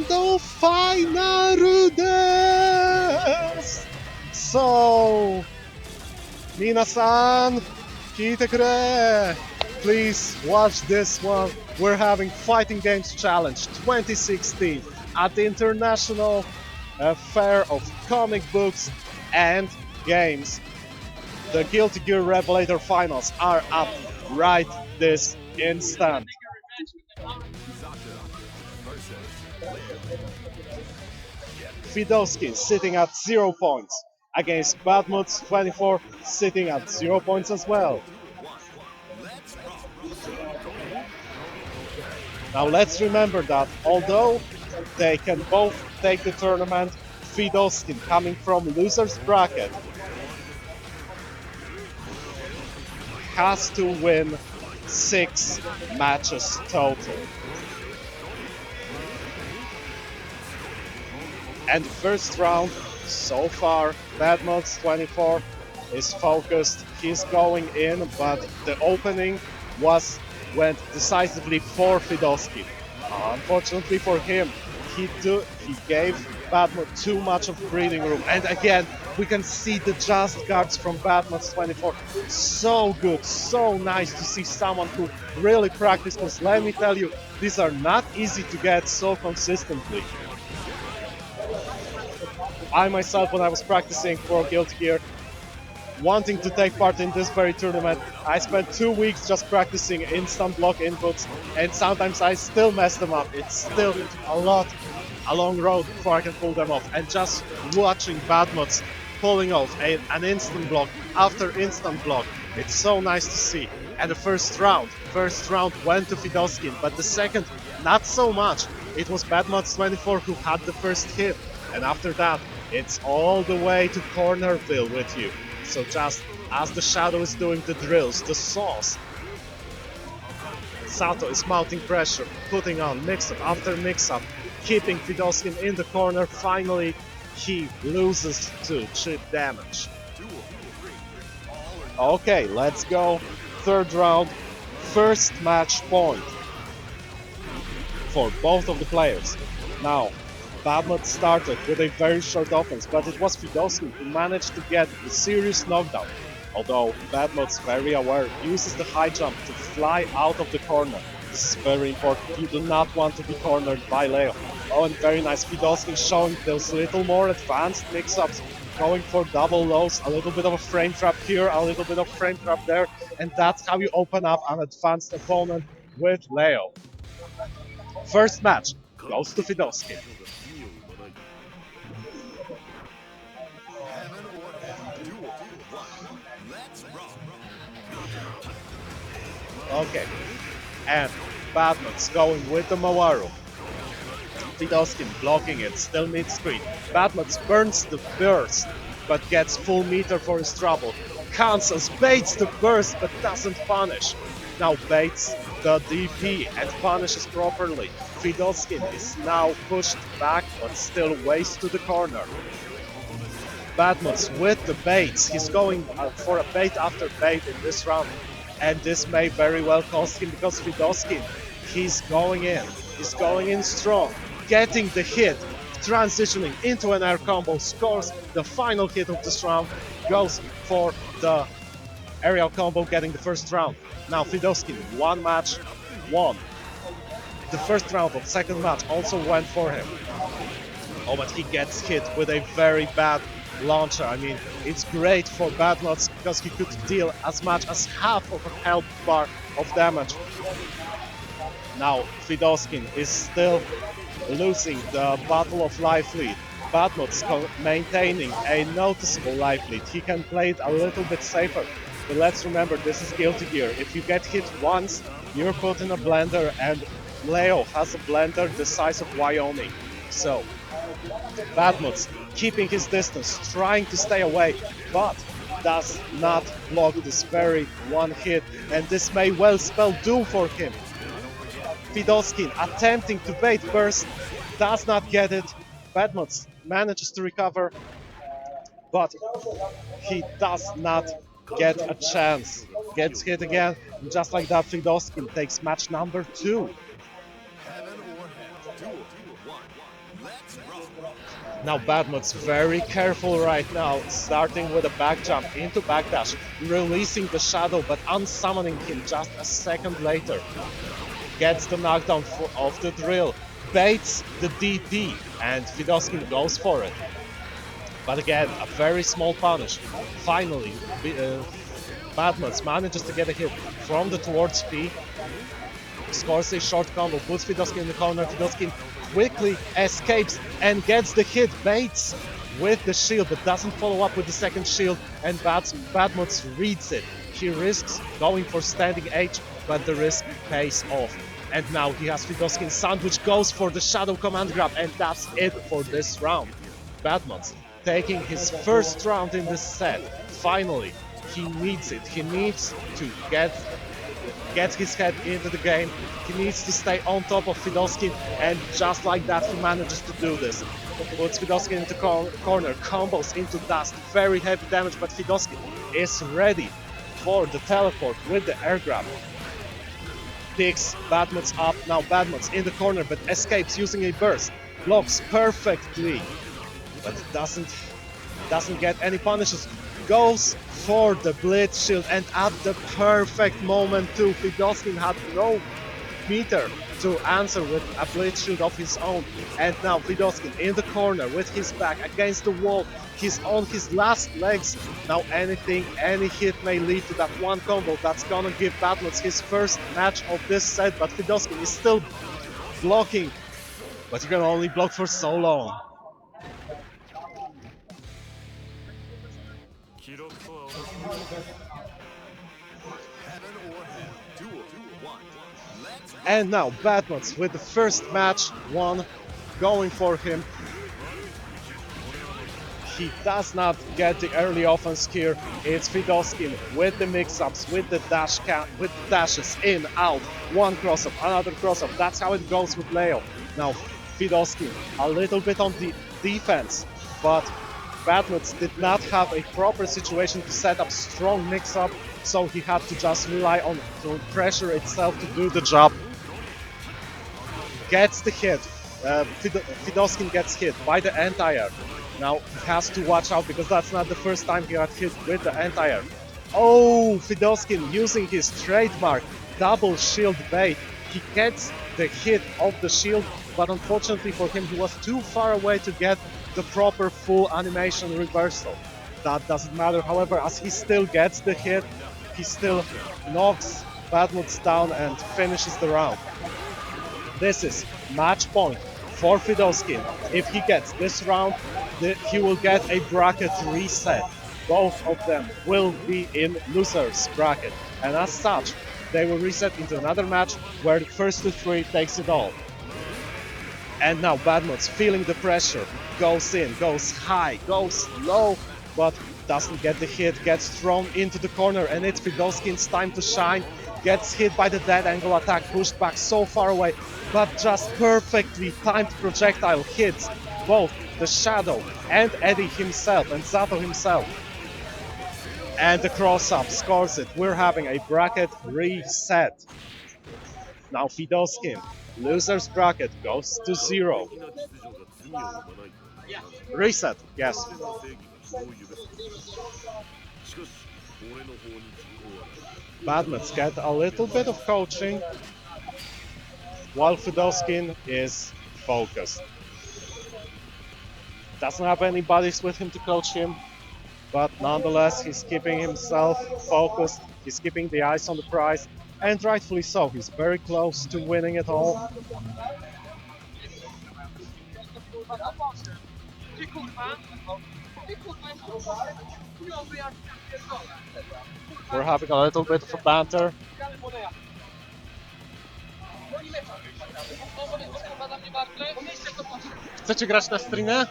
Final desu! So, minasan, kiite kure! Please watch this one. We're having Fighting Games Challenge 2016 at the International Fair of Comic Books and Games. The Guilty Gear Revelator finals are up right this instant. Fidoskin sitting at 0 points against Badmods 24 sitting at 0 points as well. Now let's remember that although they can both take the tournament, Fidoskin coming from loser's bracket has to win 6 matches total. And first round, so far, Badmods 24 is focused, he's going in, but the opening went decisively for Fidoskin. Unfortunately for him, he gave Badmod too much of breathing room. And again, we can see the just guards from Badmods 24. So good, so nice to see someone who really practiced, because let me tell you, these are not easy to get so consistently. I myself, when I was practicing for Guilty Gear, wanting to take part in this very tournament, I spent 2 weeks just practicing instant block inputs, and sometimes I still mess them up. It's still a long road before I can pull them off. And just watching Badmods pulling off an instant block after instant block, it's so nice to see. And the first round went to Fidoskin, but the second not so much. It was Badmods24 who had the first hit, and after that, it's all the way to Cornerville with you. So just as the Shadow is doing the drills, the saws, Sato is mounting pressure, putting on mix-up after mix-up, keeping Fidoskin in the corner. Finally, he loses to chip damage. Okay, let's go. Third round, first match point for both of the players. Now, Badmod started with a very short offense, but it was Fidoskin who managed to get a serious knockdown. Although Badmod's very aware, uses the high jump to fly out of the corner. This is very important. You do not want to be cornered by Leo. Oh, and very nice. Fidoskin showing those little more advanced mix-ups, going for double lows, a little bit of a frame trap here, a little bit of frame trap there, and that's how you open up an advanced opponent with Leo. First match goes to Fidoskin. Heaven or hell, duel, one. Let's rock. Okay, and Badmod's going with the Mawaru. Fidoskin blocking it, still mid-screen. Badmod burns the burst, but gets full meter for his trouble. Cancels, baits the burst, but doesn't punish. Now baits the DP and punishes properly. Fidoskin is now pushed back, but still ways to the corner. Badmod's with the baits. He's going for a bait after bait in this round. And this may very well cost him because Fidoskin, he's going in. He's going in strong. Getting the hit, transitioning into an air combo, scores the final hit of this round, goes for the aerial combo, getting the first round. Now Fidoskin, one match, won. The first round of second match also went for him. Oh, but he gets hit with a very bad launcher. I mean, it's great for Badmods because he could deal as much as half of a health bar of damage. Now Fidoskin is still losing the battle of life lead. Badmod's maintaining a noticeable life lead. He can play it a little bit safer. But let's remember, this is Guilty Gear. If you get hit once, you're put in a blender, and Leo has a blender the size of Wyoming. So, Badmod's keeping his distance, trying to stay away, but does not block this very one hit, and this may well spell doom for him. Fidoskin attempting to bait burst, does not get it. Badmod's manages to recover, but he does not get a chance. Gets hit again, and just like that, Fidoskin takes match number 2. Heaven or hell, duel, one. Let's rock. Now Badmod's very careful right now, starting with a back jump into backdash, releasing the shadow but unsummoning him just a second later. Gets the knockdown of the drill, baits the DP, and Fidoskin goes for it. But again, a very small punish. Finally, Badmod manages to get a hit from the towards P, scores a short combo, puts Fidoskin in the corner. Fidoskin quickly escapes and gets the hit, baits with the shield, but doesn't follow up with the second shield, and Badmod reads it. He risks going for standing H, but the risk pays off. And now he has Fidoskin sandwich, goes for the shadow command grab, and that's it for this round. Badmod taking his first round in this set. Finally, he needs it. He needs to get his head into the game. He needs to stay on top of Fidoskin, and just like that, he manages to do this. Puts Fidoskin into corner, combos into dust, very heavy damage, but Fidoskin is ready for the teleport with the air grab. Picks Badmod's up, now Badmod's in the corner, but escapes using a burst. Blocks perfectly, but doesn't get any punishes. Goes for the blitz shield, and at the perfect moment too, Fidoskin had no meter to answer with a blitz shield of his own. And now Fidoskin in the corner with his back against the wall. He's on his last legs. Now any hit may lead to that one combo that's gonna give Badmod his first match of this set, but Fidoskin is still blocking. But you can only block for so long. Heaven or hell, duel, one. Let's rock. And now Batmans with the first match won, going for him. He does not get the early offense here. It's Fidoskin with the mix-ups, with the with dashes in, out, one cross-up, another cross-up. That's how it goes with Leo. Now Fidoskin a little bit on the defense, but Batmans did not have a proper situation to set up strong mix-up, so he had to just rely on the pressure itself to do the job. Gets the hit. Fidoskin gets hit by the anti-air. Now he has to watch out because that's not the first time he got hit with the anti-air. Oh, Fidoskin using his trademark double shield bait. He gets the hit of the shield, but unfortunately for him he was too far away to get the proper full animation reversal. That doesn't matter, however, as he still gets the hit, he still knocks Batmans down and finishes the round. This is match point for Fidoskin. If he gets this round, he will get a bracket reset. Both of them will be in losers bracket, and as such, they will reset into another match where the first to three takes it all. And now Batmans, feeling the pressure, goes in, goes high, goes low, but doesn't get the hit, gets thrown into the corner, and it's Fidoskin's time to shine. Gets hit by the dead angle attack, pushed back so far away, but just perfectly timed projectile hits both the Shadow and Eddie himself and Zato himself. And the cross-up scores it. We're having a bracket reset. Now Fidoskin, losers bracket goes to 0. Reset, yes. Batmans get a little bit of coaching, while Fidoskin is focused. Doesn't have anybody with him to coach him, but nonetheless he's keeping himself focused, he's keeping the eyes on the prize, and rightfully so, he's very close to winning it all. We're having a little bit of a banter. Chcecie grać na streamie?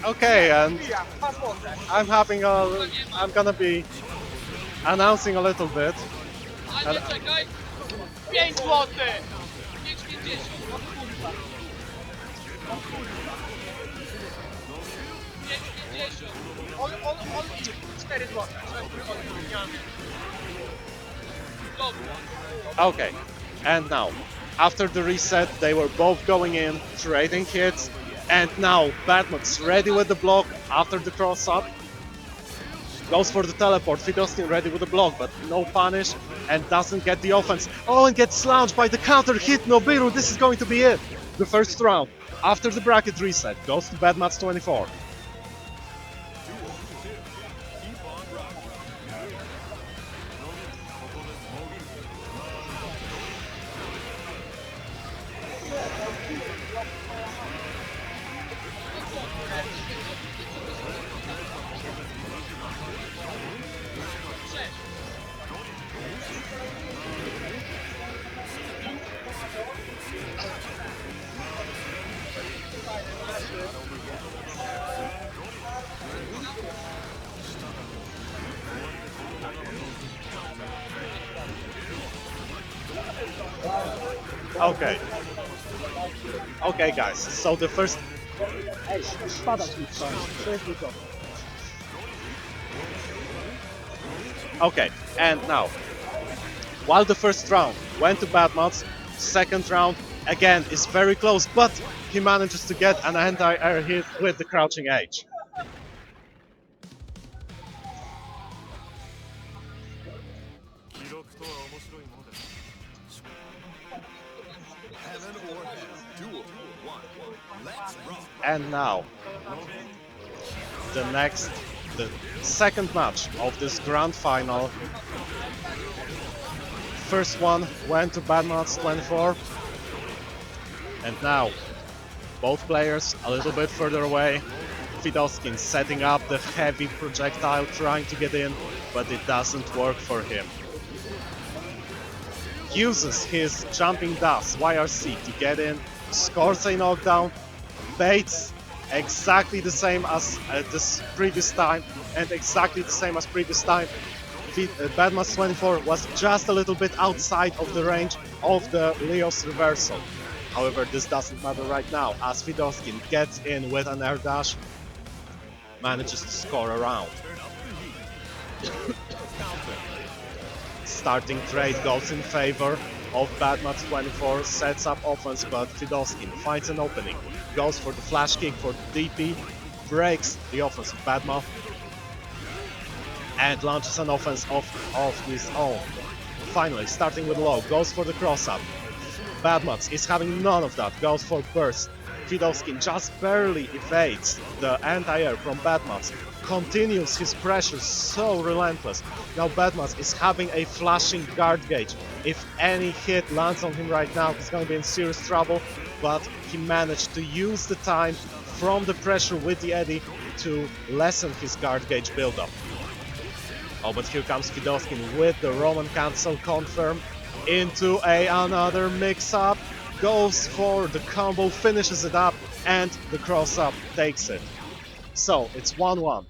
Okay, and I'm gonna be announcing a little bit. Okay, and now, after the reset, they were both going in, trading hits, and now Batmans ready with the block after the cross-up. Goes for the teleport, Fidoskin ready with the block, but no punish, and doesn't get the offense. Oh, and gets slouched by the counter hit, Nobiru, this is going to be it! The first round, after the bracket reset, goes to Batmans 24. Okay. Okay, guys, so the first... Okay, and now, while the first round went to Batmans, second round, again, is very close, but he manages to get an anti-air hit with the crouching H. And now, the second match of this grand final. First one went to Batmans 24. And now, both players a little bit further away. Fidoskin setting up the heavy projectile, trying to get in, but it doesn't work for him. Uses his jumping dust, YRC, to get in, scores a knockdown, baits exactly the same as this previous time, and exactly the same as previous time. Badmats24 was just a little bit outside of the range of the Leo's reversal. However, this doesn't matter right now, as Fidoskin gets in with an air dash, manages to score a round. Starting trade goes in favor of Badmats24, sets up offense, but Fidoskin finds an opening, goes for the flash kick for the DP, breaks the offense of Badmat, and launches an offense of his own. Finally, starting with low, goes for the cross-up. Badmats is having none of that, goes for burst. Fidoskin just barely evades the anti-air from Badmats, continues his pressure so relentless. Now Badmats is having a flashing guard gauge. If any hit lands on him right now, he's going to be in serious trouble, but he managed to use the time from the pressure with the eddy to lessen his guard gauge buildup. Oh, but here comes Fidoskin with the Roman cancel confirm into another mix-up, goes for the combo, finishes it up, and the cross-up takes it. So, it's 1-1.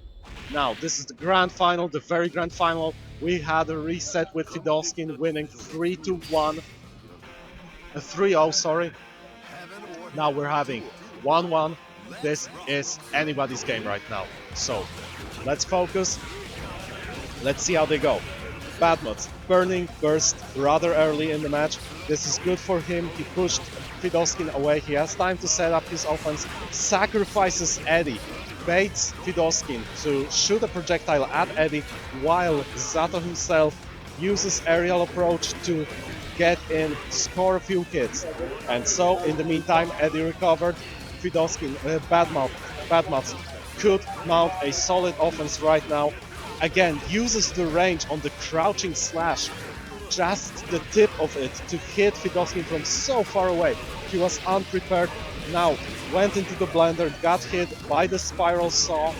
Now, this is the grand final, the very grand final. We had a reset with Fidoskin winning 3-1. 3-0, sorry. Now we're having 1-1. This is anybody's game right now. So, let's focus. Let's see how they go. Badmats, burning burst rather early in the match. This is good for him. He pushed Fidoskin away. He has time to set up his offense. Sacrifices Eddy. Baits Fidoskin to shoot a projectile at Eddy, while Zato himself uses aerial approach to get in, score a few hits. And so, in the meantime, Eddy recovered. Fidoskin, Badmats could mount a solid offense right now. Again, uses the range on the crouching slash, just the tip of it, to hit Fidoskin from so far away. He was unprepared, now went into the blender, got hit by the spiral saw,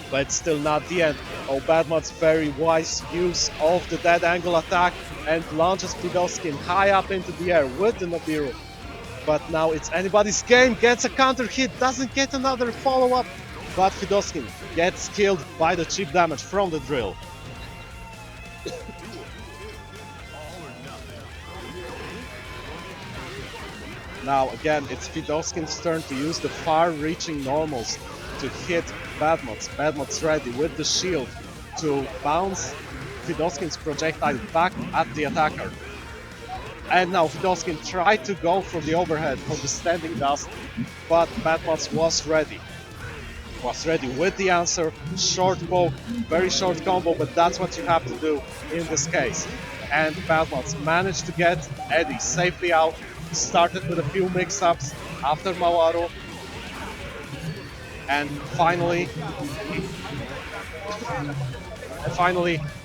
but still not the end. Oh, Badmats' very wise use of the dead angle attack and launches Fidoskin high up into the air with the Nibiru. But now it's anybody's game, gets a counter hit, doesn't get another follow-up, but Fidoskin gets killed by the chip damage from the drill. Now again, it's Fidoskin's turn to use the far-reaching normals to hit Badmats. Badmats ready with the shield to bounce Fidoskin's projectile back at the attacker. And now Fidoskin tried to go for the overhead for the standing dust, but Badmats was ready. With the answer, short poke, very short combo, but that's what you have to do in this case. And Badmats managed to get Eddy safely out, started with a few mix-ups after Mawaru, and finally,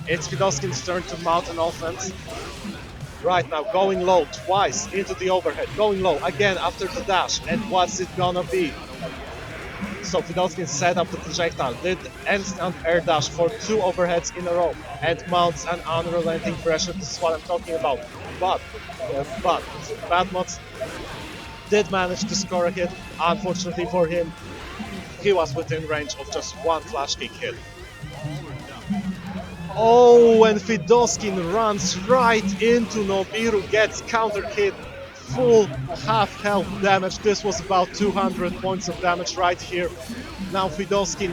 it's Fidoskin's turn to mount an offense. Right now, going low twice into the overhead, going low again after the dash, and what's it gonna be? So Fidoskin set up the projectile, did instant air dash for 2 overheads in a row, and mounts an unrelenting pressure. This is what I'm talking about. But Badmats did manage to score a hit. Unfortunately for him, he was within range of just 1 flash kick hit. Oh, and Fidoskin runs right into Nobiru, gets counter hit, full half health damage. This was about 200 points of damage right here. Now Fidoskin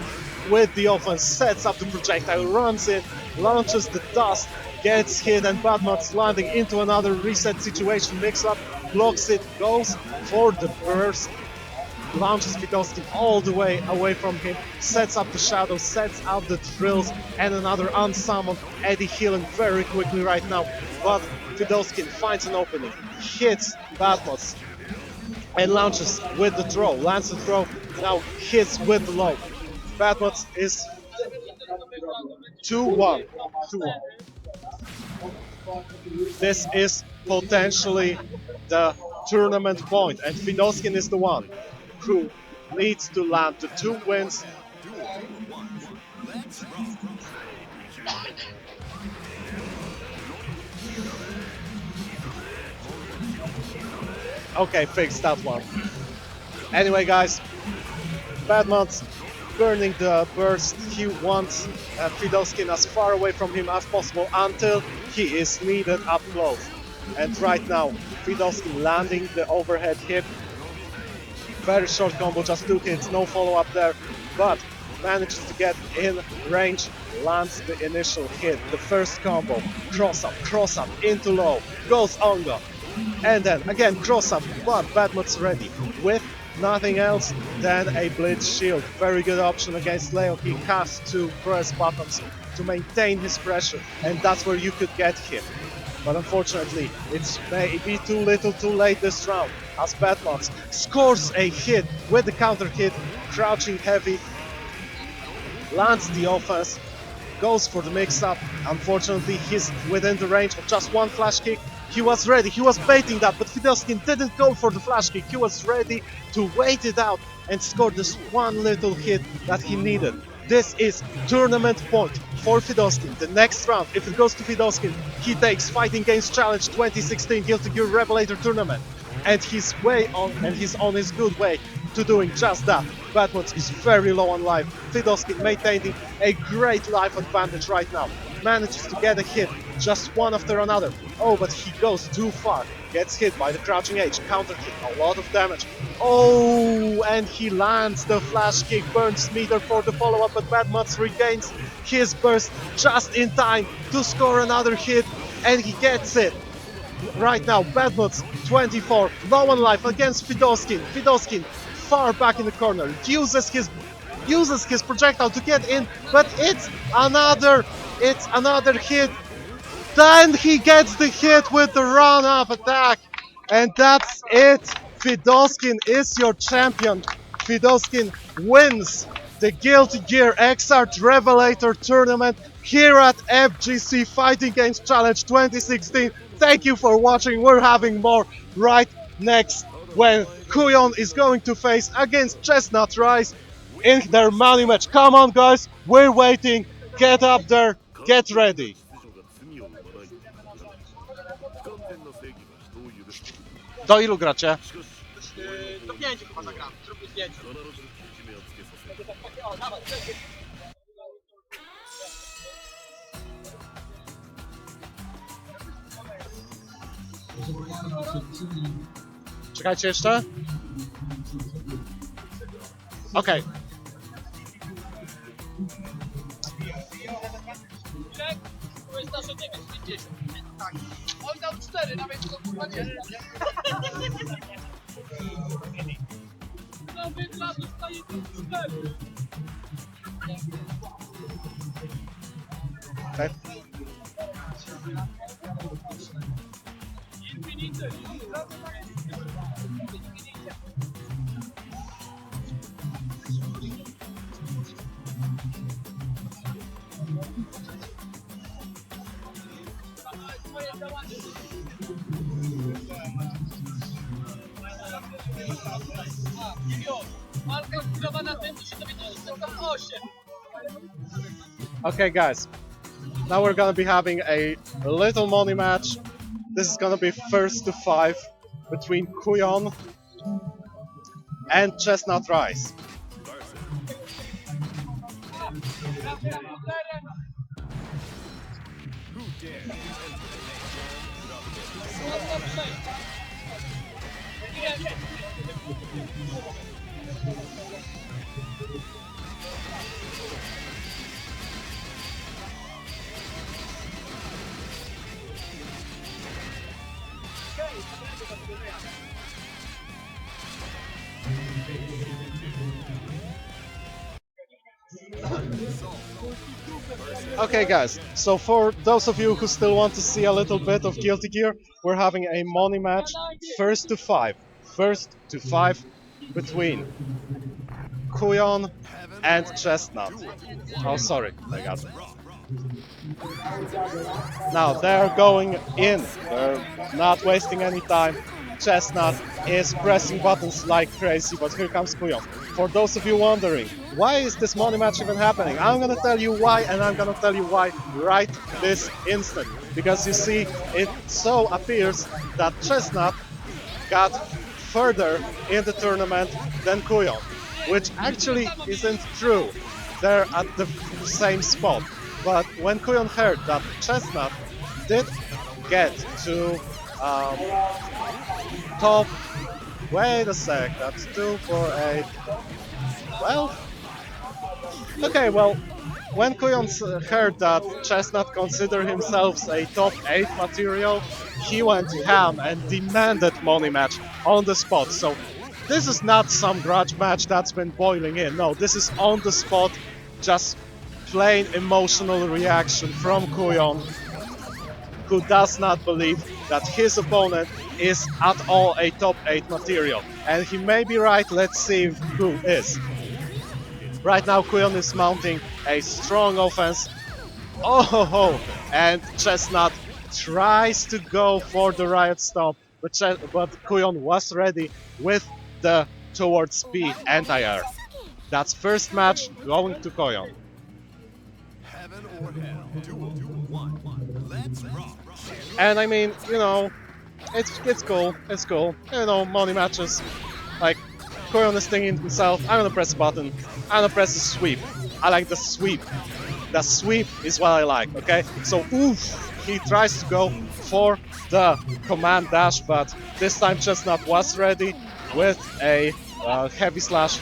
with the offense sets up the projectile, runs in, launches the dust, gets hit, and Badmats landing into another reset situation, mix up, blocks it, goes for the burst, launches Fidoskin all the way away from him, sets up the shadow, sets up the drills, and another unsummoned Eddy healing very quickly right now. But Fidoskin finds an opening, hits Badmats, and launches with the throw, lands the throw, now hits with the low. Badmats is 2-1. This is potentially the tournament point, and Fidoskin is the one who needs to land the 2 wins. Okay, fix that one. Anyway, guys, Badmans burning the burst. He wants Fidelskin as far away from him as possible until he is needed up close. And right now, Fidelskin landing the overhead hit. Very short combo, just 2 hits, no follow-up there, but manages to get in range, lands the initial hit, the first combo, cross up, into low, goes Ongo, and then again cross up, but Badmut's ready, with nothing else than a Blitz Shield. Very good option against Leo. He has to press buttons to maintain his pressure, and that's where you could get him. But unfortunately, it's maybe too little too late this round, as Badmans scores a hit with the counter hit, crouching heavy, lands the offense, goes for the mix-up. Unfortunately, he's within the range of just 1 flash kick. He was ready, he was baiting that, but Fidelskin didn't go for the flash kick. He was ready to wait it out and score this one little hit that he needed. This is tournament point for Fidelskin. The next round, if it goes to Fidelskin, he takes Fighting Games Challenge 2016 Guilty Gear Revelator tournament. And he's on his good way to doing just that. Badmans is very low on life. Fidelskin maintaining a great life advantage right now. Manages to get a hit, just one after another. Oh, but he goes too far. Gets hit by the crouching H, counter hit, a lot of damage. Oh, and he lands the flash kick, burns meter for the follow-up, but Badmans regains his burst just in time to score another hit, and he gets it. Right now, Badmans 24, low on life against Fidelskin. Fidelskin far back in the corner, uses his projectile to get in, but it's another hit. Then he gets the hit with the run-up attack, and that's it. Fidelskin is your champion. Fidelskin wins the Guilty Gear Xrd Revelator tournament here at FGC Fighting Games Challenge 2016. Thank you for watching. We're having more right next when Qjon is going to face against Chestnut Rise in their money match. Come on, guys, we're waiting. Get up there, get ready. どilu gracie? Do 5 chyba zagramy, zróbmy zdjęcie. Czekajcie jeszcze. Okej. To jest nasze 950. Tak. On dał 4, nawet to kurwa nie. Nawet dla dostaje 4. Okay. Infinite. Okay, guys. Now we're gonna be having a little money match. This is gonna be first to 5 between Qjon and Chestnut Rise. Okay, guys, so for those of you who still want to see a little bit of Guilty Gear, we're having a money match, first to 5 between Qjon and Chestnut. Oh, sorry, I got it. Now they're going in, they're not wasting any time. Chestnut is pressing buttons like crazy, but here comes Qjon. For those of you wondering, why is this money match even happening? I'm gonna tell you why, and I'm gonna tell you why right this instant. Because you see, it so appears that Chestnut got further in the tournament than Qjon, which actually isn't true. They're at the same spot. But when Qjon heard that Chestnut did get to top... Wait a sec, that's 2 for 8. Well... Okay, well, when Qjon heard that Chestnut considered himself a top 8 material, he went ham and demanded money match on the spot. So this is not some grudge match that's been boiling in. No, this is on the spot, just plain emotional reaction from Qjon, who does not believe that his opponent is at all a top 8 material. And he may be right, let's see who is. Right now Qjon is mounting a strong offense. Oh, and Chestnut tries to go for the Riot Stomp, but Qjon was ready with the towards B anti-air. That's first match going to Qjon. Heaven or hell. Duel 1. Let's rock. And I mean, you know, it's cool, it's cool. You know, money matches. Like, Qjon is thinking to himself, I'm gonna press a button, I'm gonna press a sweep. I like the sweep. The sweep is what I like, okay? So, oof, he tries to go for the command dash, but this time Chestnut was ready with a heavy slash,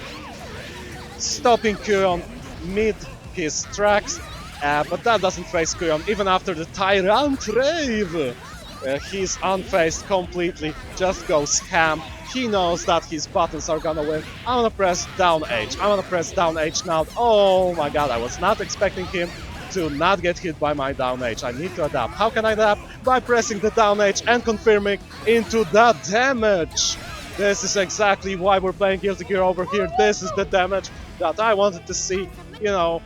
stopping Qjon mid his tracks. But that doesn't phase Qjon, even after the Tyrant Rave. He's unfazed completely, just goes ham. He knows that his buttons are gonna win. I'm gonna press down H. I'm gonna press down H now. Oh my god, I was not expecting him to not get hit by my down H. I need to adapt. How can I adapt? By pressing the down H and confirming into the damage. This is exactly why we're playing Guilty Gear over here. This is the damage that I wanted to see, you know.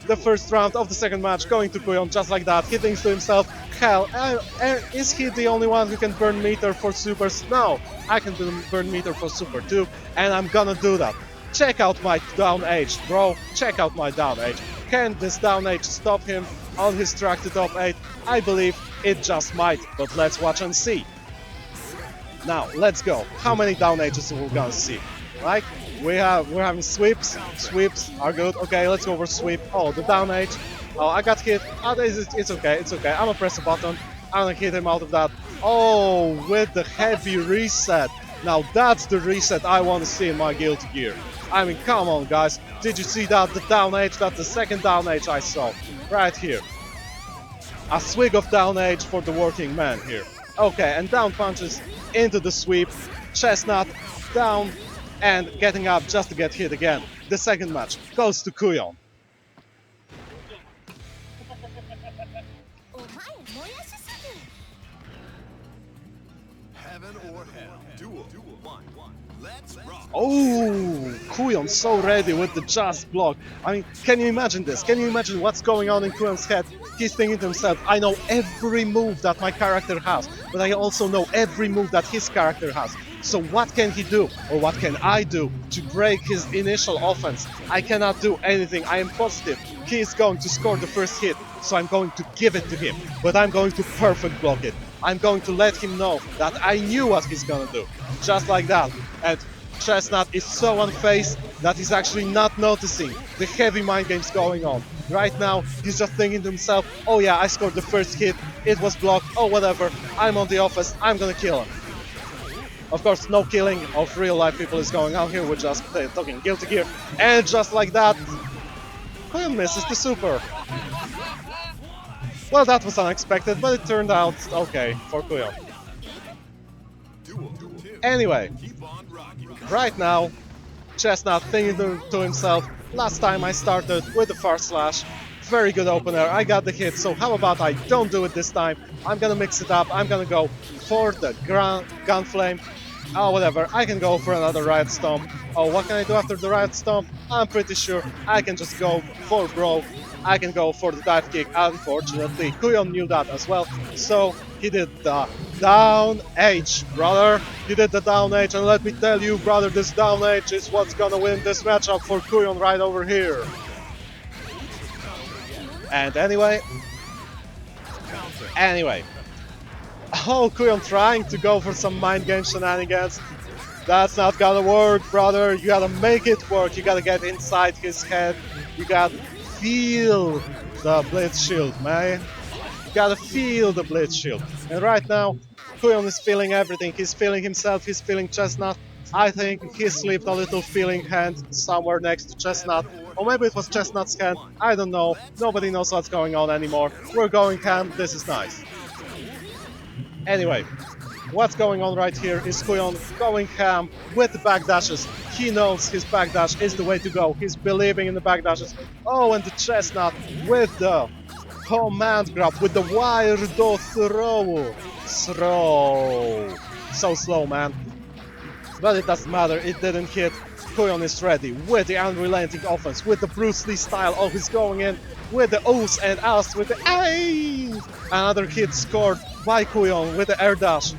The first round of the second match going to Qjon just like that. He thinks to himself, hell, is he the only one who can burn meter for supers? No, I can burn meter for super too, and I'm gonna do that. Check out my down H, bro. Check out my down H. Can this down H stop him on his track to top 8? I believe it just might, but let's watch and see. Now, let's go. How many down H's are we gonna see? Right? We're having sweeps. Sweeps are good. Okay, let's go for sweep. Oh, the down H. Oh, I got hit. Oh, it's okay. It's okay. I'm gonna press a button. I'm gonna hit him out of that. Oh, with the heavy reset. Now that's the reset I want to see in my Guilty Gear. I mean, come on, guys. Did you see that? The down H. That's the second down H I saw. Right here. A swig of down H for the working man here. Okay, and down punches into the sweep. Chestnut down. And getting up just to get hit again. The second match goes to Qjon. Heaven or hell. Duel 1. Let's rock. Oh, Qjon so ready with the just block. I mean, can you imagine this? Can you imagine what's going on in Qjon's head? He's thinking to himself, I know every move that my character has, but I also know every move that his character has. So what can he do, or what can I do to break his initial offense? I cannot do anything. I am positive he is going to score the first hit, so I'm going to give it to him. But I'm going to perfect block it. I'm going to let him know that I knew what he's gonna do. Just like that. And Chestnut is so unfazed that he's actually not noticing the heavy mind games going on. Right now, he's just thinking to himself, oh yeah, I scored the first hit, it was blocked, oh whatever, I'm on the offense, I'm gonna kill him. Of course, no killing of real life people is going on here, we're just talking Guilty Gear. And just like that, Qjon misses the super. Well, that was unexpected, but it turned out okay for Qjon. Anyway, right now, Chestnut thinking to himself, last time I started with the far slash, very good opener, I got the hit, so how about I don't do it this time? I'm gonna mix it up, I'm gonna go for the gun flame. Oh, whatever, I can go for another Riot Stomp. Oh, what can I do after the Riot Stomp? I'm pretty sure I can just go for Bro. I can go for the dive kick. Unfortunately, Qjon knew that as well, so he did the down H, brother. He did the down H, and let me tell you, brother, this down H is what's gonna win this matchup for Qjon right over here. And anyway, oh, Qjon trying to go for some mind game shenanigans. That's not gonna work, brother. You gotta make it work. You gotta get inside his head. You gotta feel the Blitz Shield, man. You gotta feel the Blitz Shield. And right now, Qjon is feeling everything. He's feeling himself, he's feeling Chestnut. I think he slipped a little feeling hand somewhere next to Chestnut. Or maybe it was Chestnut's hand. I don't know. Nobody knows what's going on anymore. We're going ham. This is nice. Anyway, what's going on right here is Qjon going ham with the backdashes. He knows his backdash is the way to go. He's believing in the backdashes. Oh, and the Chestnut with the command grab, with the wire do throw. So slow, man. But it doesn't matter, it didn't hit. Qjon is ready with the unrelenting offense, with the Bruce Lee style. Oh, he's going in with the oohs and ahs, with the aye! Another hit scored by Qjon with the air dash.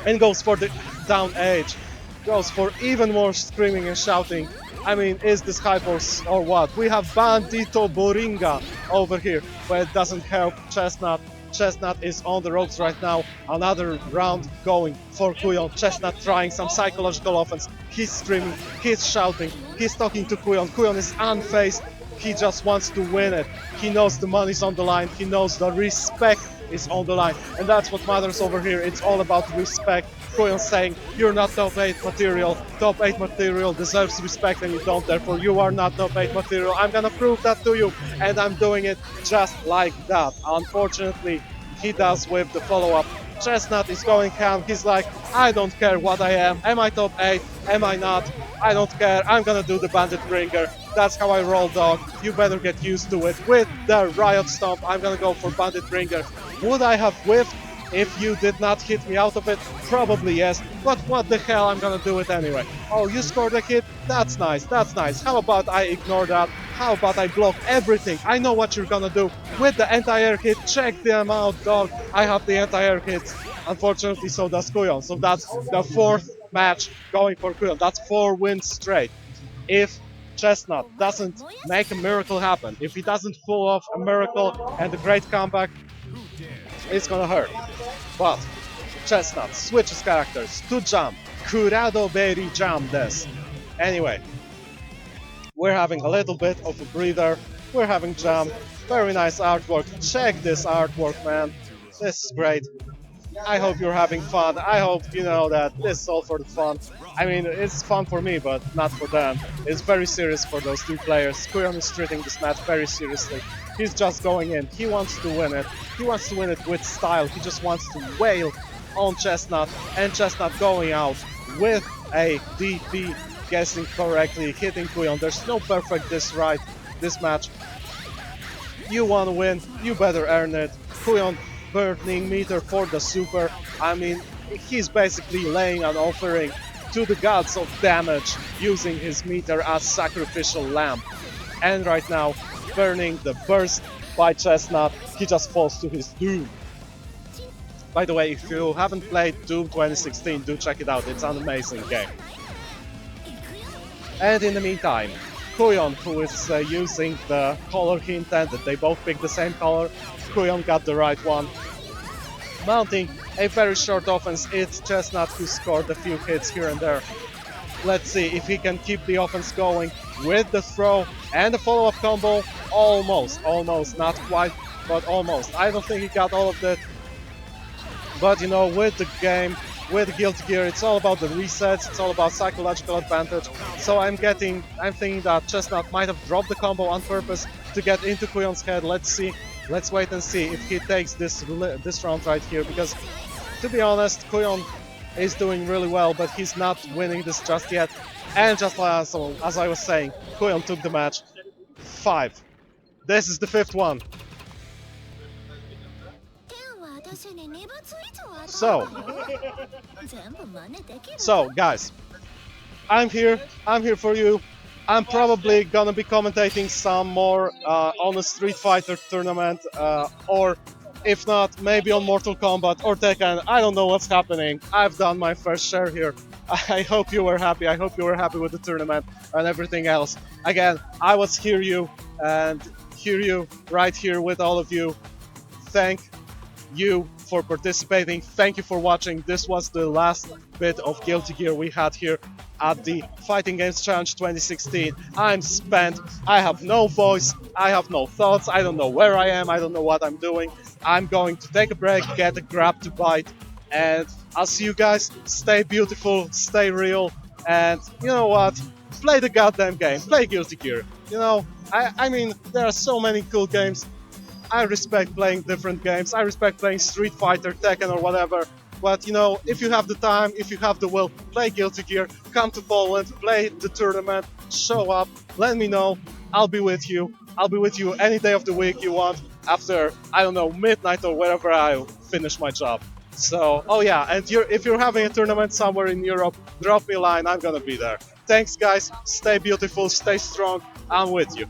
And goes for the down edge. Goes for even more screaming and shouting. I mean, is this Hypers or what? We have Bandito Boringa over here, but it doesn't help Chestnut. Chestnut is on the ropes right now. Another round going for Qjon. Chestnut trying some psychological offense. He's screaming, he's shouting, he's talking to Qjon. Qjon is unfazed. He just wants to win it. He knows the money's on the line. He knows the respect is on the line. And that's what matters over here. It's all about respect. Qjon saying, you're not top 8 material. Top 8 material deserves respect and you don't. Therefore, you are not top 8 material. I'm gonna prove that to you. And I'm doing it just like that. Unfortunately, he does with the follow-up. Chestnut is going ham. He's like, I don't care what I am. Am I top 8? Am I not? I don't care. I'm gonna do the Bandit Bringer. That's how I roll, dog. You better get used to it. With the Riot Stomp, I'm gonna go for Bandit Bringer. Would I have whiffed if you did not hit me out of it? Probably yes. But what the hell, I'm gonna do it anyway. Oh, you scored a hit? That's nice, that's nice. How about I ignore that? How about I block everything? I know what you're gonna do. With the anti-air hit, check them out, dog. I have the anti-air hits. Unfortunately, so does Qjon. So that's the 4th match going for Qjon. That's 4 wins straight. If Chestnut doesn't make a miracle happen, if he doesn't pull off a miracle and a great comeback, it's gonna hurt. But Chestnut switches characters to jump. Kurado Berry jump this. Anyway, we're having a little bit of a breather. We're having jump. Very nice artwork. Check this artwork, man. This is great. I hope you're having fun. I hope you know that this is all for the fun. I mean, it's fun for me, but not for them. It's very serious for those two players. Qjon is treating this match very seriously. He's just going in. He wants to win it. He wants to win it with style. He just wants to wail on Chestnut. And Chestnut going out with a DP, guessing correctly, hitting Qjon. There's no perfect this match. You want to win, you better earn it. Qjon burning meter for the super. I mean, he's basically laying an offering to the gods of damage using his meter as sacrificial lamb. And right now, burning the burst by Chestnut, he just falls to his doom. By the way, if you haven't played Doom 2016, do check it out, it's an amazing game. And in the meantime, Qjon, who is using the color he intended, they both picked the same color. Qjon got the right one. Mounting a very short offense, it's Chestnut who scored a few hits here and there. Let's see if he can keep the offense going with the throw and the follow-up combo. Almost, not quite, but almost. I don't think he got all of that. But you know, with the game, with Guilty Gear, it's all about the resets, it's all about psychological advantage. So I'm thinking that Chestnut might have dropped the combo on purpose to get into Qjon's head. Let's see. Let's wait and see if he takes this round right here, because to be honest, Qjon is doing really well, but he's not winning this just yet. And just as I was saying, Qjon took the match 5. This is the 5th one. So guys, I'm here for you. I'm probably gonna be commentating some more on a Street Fighter tournament, or if not, maybe on Mortal Kombat or Tekken. I don't know what's happening. I've done my fair share here. I hope you were happy. I hope you were happy with the tournament and everything else. Again, I was hear you right here with all of you. Thank you for participating. Thank you for watching. This was the last bit of Guilty Gear we had here at the Fighting Games Challenge 2016. I'm spent. I have no voice. I have no thoughts. I don't know where I am. I don't know what I'm doing. I'm going to take a break, get a grab to bite, and I'll see you guys. Stay beautiful, stay real, and you know what? Play the goddamn game. Play Guilty Gear. You know, I mean, there are so many cool games. I respect playing different games. I respect playing Street Fighter, Tekken, or whatever. But you know, if you have the time, if you have the will, play Guilty Gear. Come to Poland, play the tournament, show up. Let me know. I'll be with you. I'll be with you any day of the week you want. After I don't know midnight or wherever I finish my job. So, oh yeah, and if you're having a tournament somewhere in Europe, drop me a line. I'm gonna be there. Thanks, guys. Stay beautiful. Stay strong. I'm with you.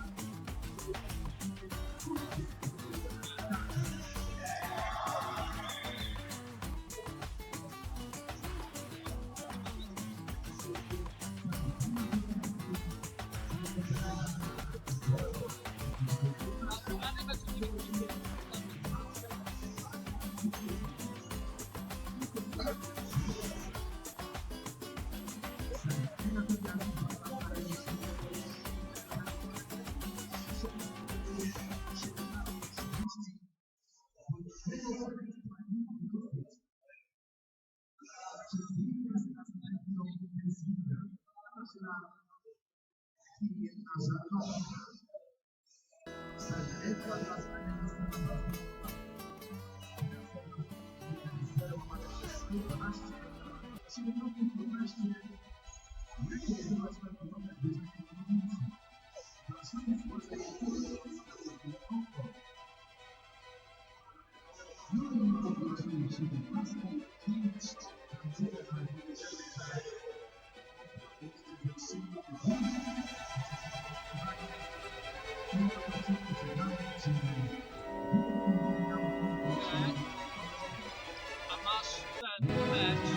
A masz ten mecz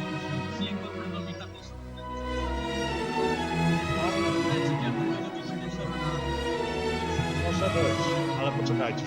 z jego brudami taką Może być, ale poczekajcie.